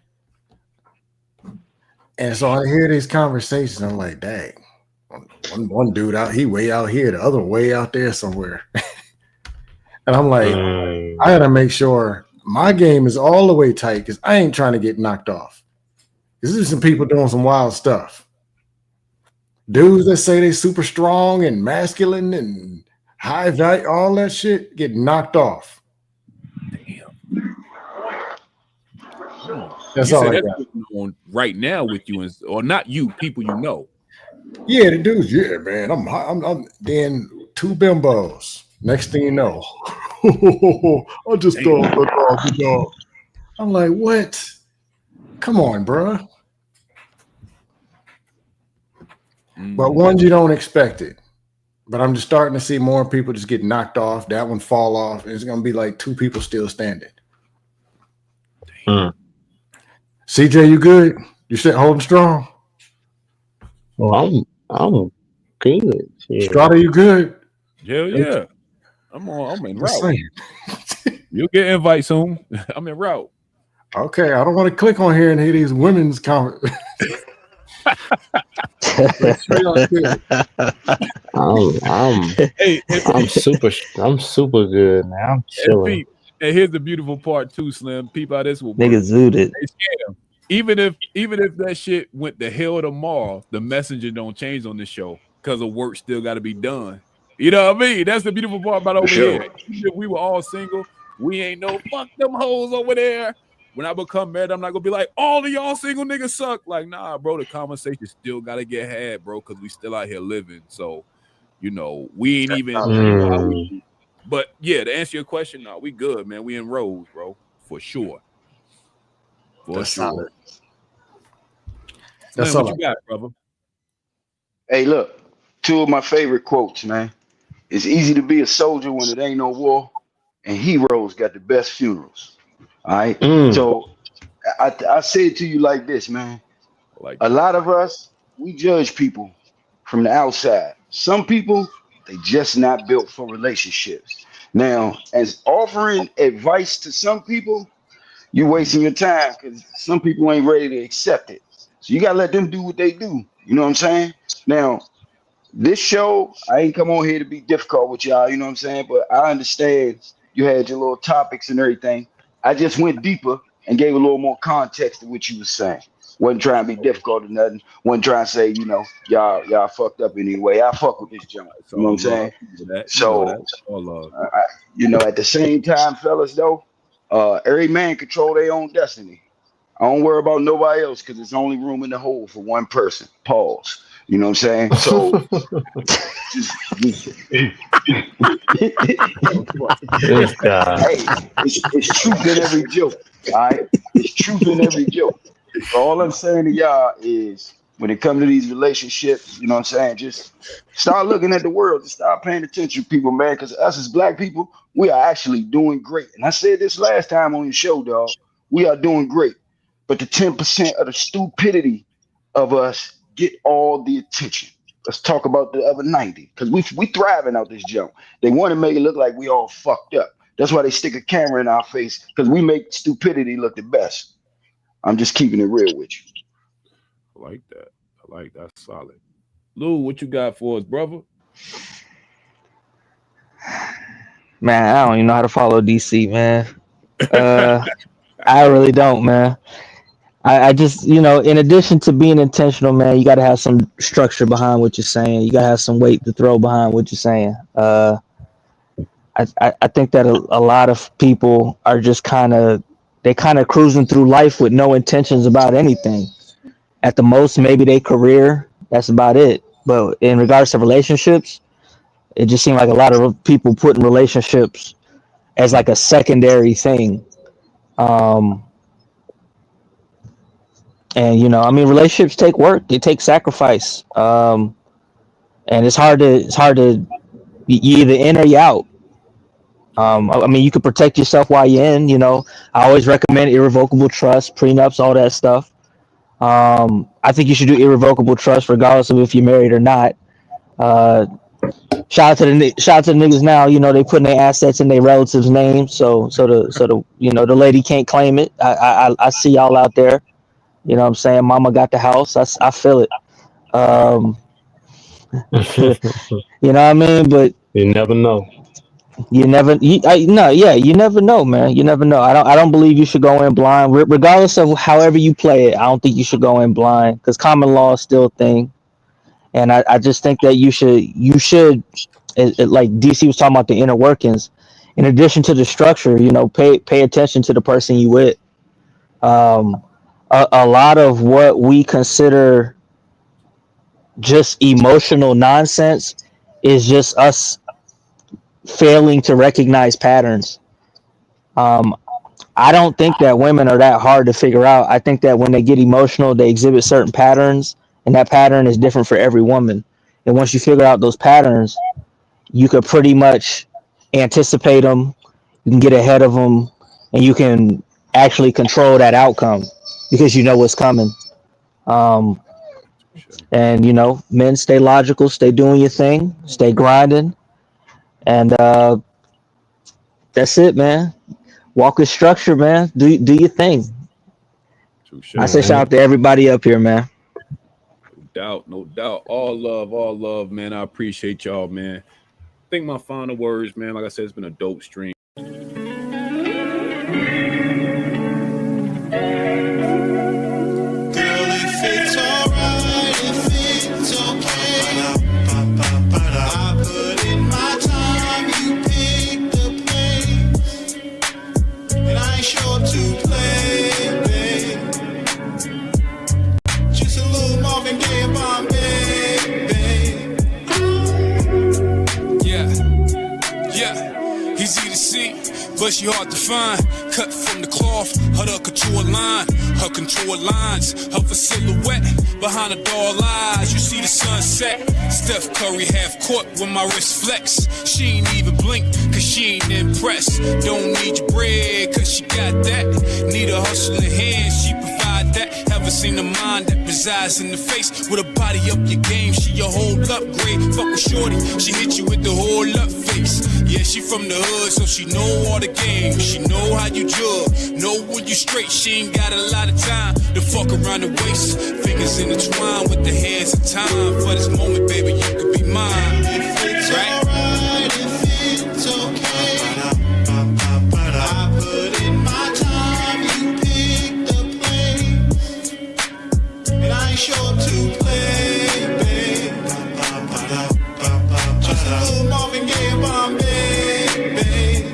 And so I hear these conversations. I'm like, dang. One dude he way out here, the other way out there somewhere. And I'm like, I gotta make sure my game is all the way tight because I ain't trying to get knocked off. Because there's some people doing some wild stuff. Dudes that say they super strong and masculine and high value, all that shit get knocked off. Damn. That's you all said I that's got. going on right now with you, or not you, people you know. Yeah, the dudes, yeah, man. I'm then two bimbos. Next thing you know, I just thought. I'm like, what? Come on, bro. But ones you don't expect it. But I'm just starting to see more people just get knocked off. That one fall off. It's gonna be like two people still standing. CJ, you good? You still holding strong? Well, I'm good. Strata, you good? Hell yeah. I'm en route. You'll get invite soon. I'm en route. Okay, I don't want to click on here and hear these women's comments. I'm super good, man. I'm chilling. And here's the beautiful part too, Slim. Peep how this will work. Niggas zooted. Even if that shit went to hell tomorrow, the messenger don't change on this show. because the work still got to be done. You know what I mean? That's the beautiful part about over here. Even if we were all single, we ain't no fuck them hoes over there. When I become married, I'm not gonna be like, all of y'all single niggas suck. Like, nah, bro, the conversation still gotta get had, bro, because we still out here living. So, we ain't even but yeah, to answer your question, no, we good, man. We in rows, bro, for sure. For sure. Slim, what you got, brother? Hey, look, two of my favorite quotes, man. It's easy to be a soldier when it ain't no war, and heroes got the best funerals. All right. So I say it to you like this, man. A lot of us, we judge people from the outside. Some people, they just not built for relationships. Now, as offering advice to some people, you wasting your time because some people ain't ready to accept it. So you gotta let them do what they do. You know what I'm saying? Now, this show, I ain't come on here to be difficult with y'all, you know what I'm saying? But I understand you had your little topics and everything. I just went deeper and gave a little more context to what you was saying. Wasn't trying to be difficult or nothing. Wasn't trying to say, y'all fucked up anyway. I fuck with this junk. It's You know what all I'm saying? love. You know that. So, All love. at the same time, fellas, though, every man control their own destiny. I don't worry about nobody else because there's only room in the hole for one person. Pause. You know what I'm saying? So just This guy. hey, it's truth in every joke. All right, it's truth in every joke. So all I'm saying to y'all is, when it comes to these relationships, you know what I'm saying, just start looking at the world, just start paying attention, people, man. Because us as black people, we are actually doing great. And I said this last time on your show, dog. We are doing great, but the 10% of the stupidity of us get all the attention. Let's talk about the other 90, because we thriving out this jump. They want to make it look like we all fucked up. That's why they stick a camera in our face, because we make stupidity look the best. I'm just keeping it real with you. I like that. That's solid. Lou, what you got for us, brother? Man, I don't even know how to follow DC, man. I really don't, man. I just, in addition to being intentional, man, you got to have some structure behind what you're saying. You got to have some weight to throw behind what you're saying. I think that a lot of people are just kind of cruising through life with no intentions about anything. At the most, maybe their career, that's about it. But in regards to relationships, it just seemed like a lot of people putting relationships as like a secondary thing. And relationships take work, they take sacrifice. And it's hard to you either in or you out. You could protect yourself while you're in. I always recommend irrevocable trust, prenups, all that stuff. I think you should do irrevocable trust regardless of if you're married or not. Shout out to the niggas now. They putting their assets in their relatives' names, so the lady can't claim it. I see y'all out there. You know what I'm saying? Mama got the house. I feel it. You know what I mean? But you never know. You never know, man. You never know. I don't believe you should go in blind, regardless of however you play it. I don't think you should go in blind because common law is still a thing, and I just think that you should, like DC was talking about the inner workings. In addition to the structure, pay attention to the person you with. A lot of what we consider just emotional nonsense is just us failing to recognize patterns. I don't think that women are that hard to figure out. I think that when they get emotional, they exhibit certain patterns, and that pattern is different for every woman. And once you figure out those patterns, you could pretty much anticipate them, you can get ahead of them, and you can actually control that outcome because you know what's coming. And men, stay logical, stay doing your thing, stay grinding, and that's it, man. Walk with structure, man. Do your thing. I say shout out to everybody up here, man. No doubt. All love, man. I appreciate y'all, man. I think my final words, man, like I said, it's been a dope stream. Girl, if it's alright, if it's okay, she hard to find. Cut from the cloth, her couture line, her contour lines, her silhouette behind the dull eyes. You see the sunset. Steph Curry half court when my wrist flex. She ain't even blink, cause she ain't impressed. Don't need your bread, cause she got that. Need a hustling hand, she provide that. Haven't seen a mind that resides in the face. With a body up your game, she a whole upgrade. Fuck with shorty, she hit you with the whole up face. Yeah, she from the hood, so she know all the games. She know how you jug, know when you straight. She ain't got a lot of time to fuck around the waist. Fingers intertwined with the hands of time. For this moment, baby, you could be mine. Right? Alright, if it's okay, I put in my time, you pick the place, and I ain't sure to play, babe. Just a little Marvin Gaye Bombay, babe.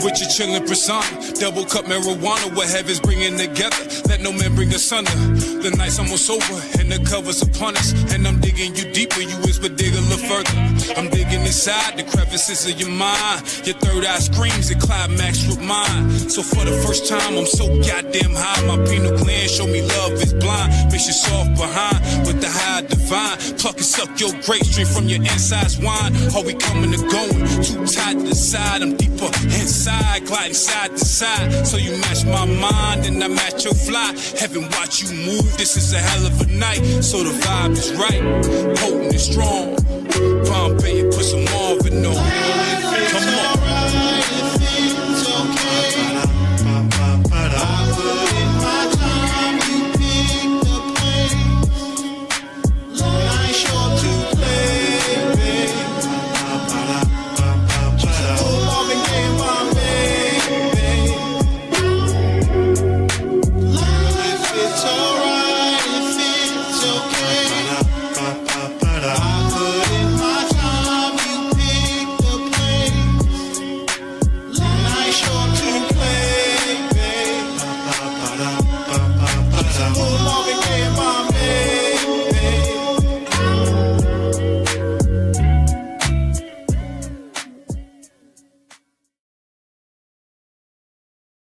With your chillin' persona, double cup marijuana, what heaven's bringing together. Let no man bring us under. The night's almost over, and the cover's upon us. And I'm digging you deeper, you whisper dig a little further. I'm digging inside the crevices of your mind. Your third eye screams, it climax with mine. So for the first time, I'm so goddamn high. My pineal gland show me love is blind. Bitch, you soft behind, with the high divine. Pluck and suck your grape stream from your insides wine. Are we coming or going? Too tight to the side, I'm deeper inside, gliding side to side. So you match my mind, and I match your fly. Heaven watch you move, this is a hell of a night. So the vibe is right, potent and strong. Bombay, put some Marvin on. Come on.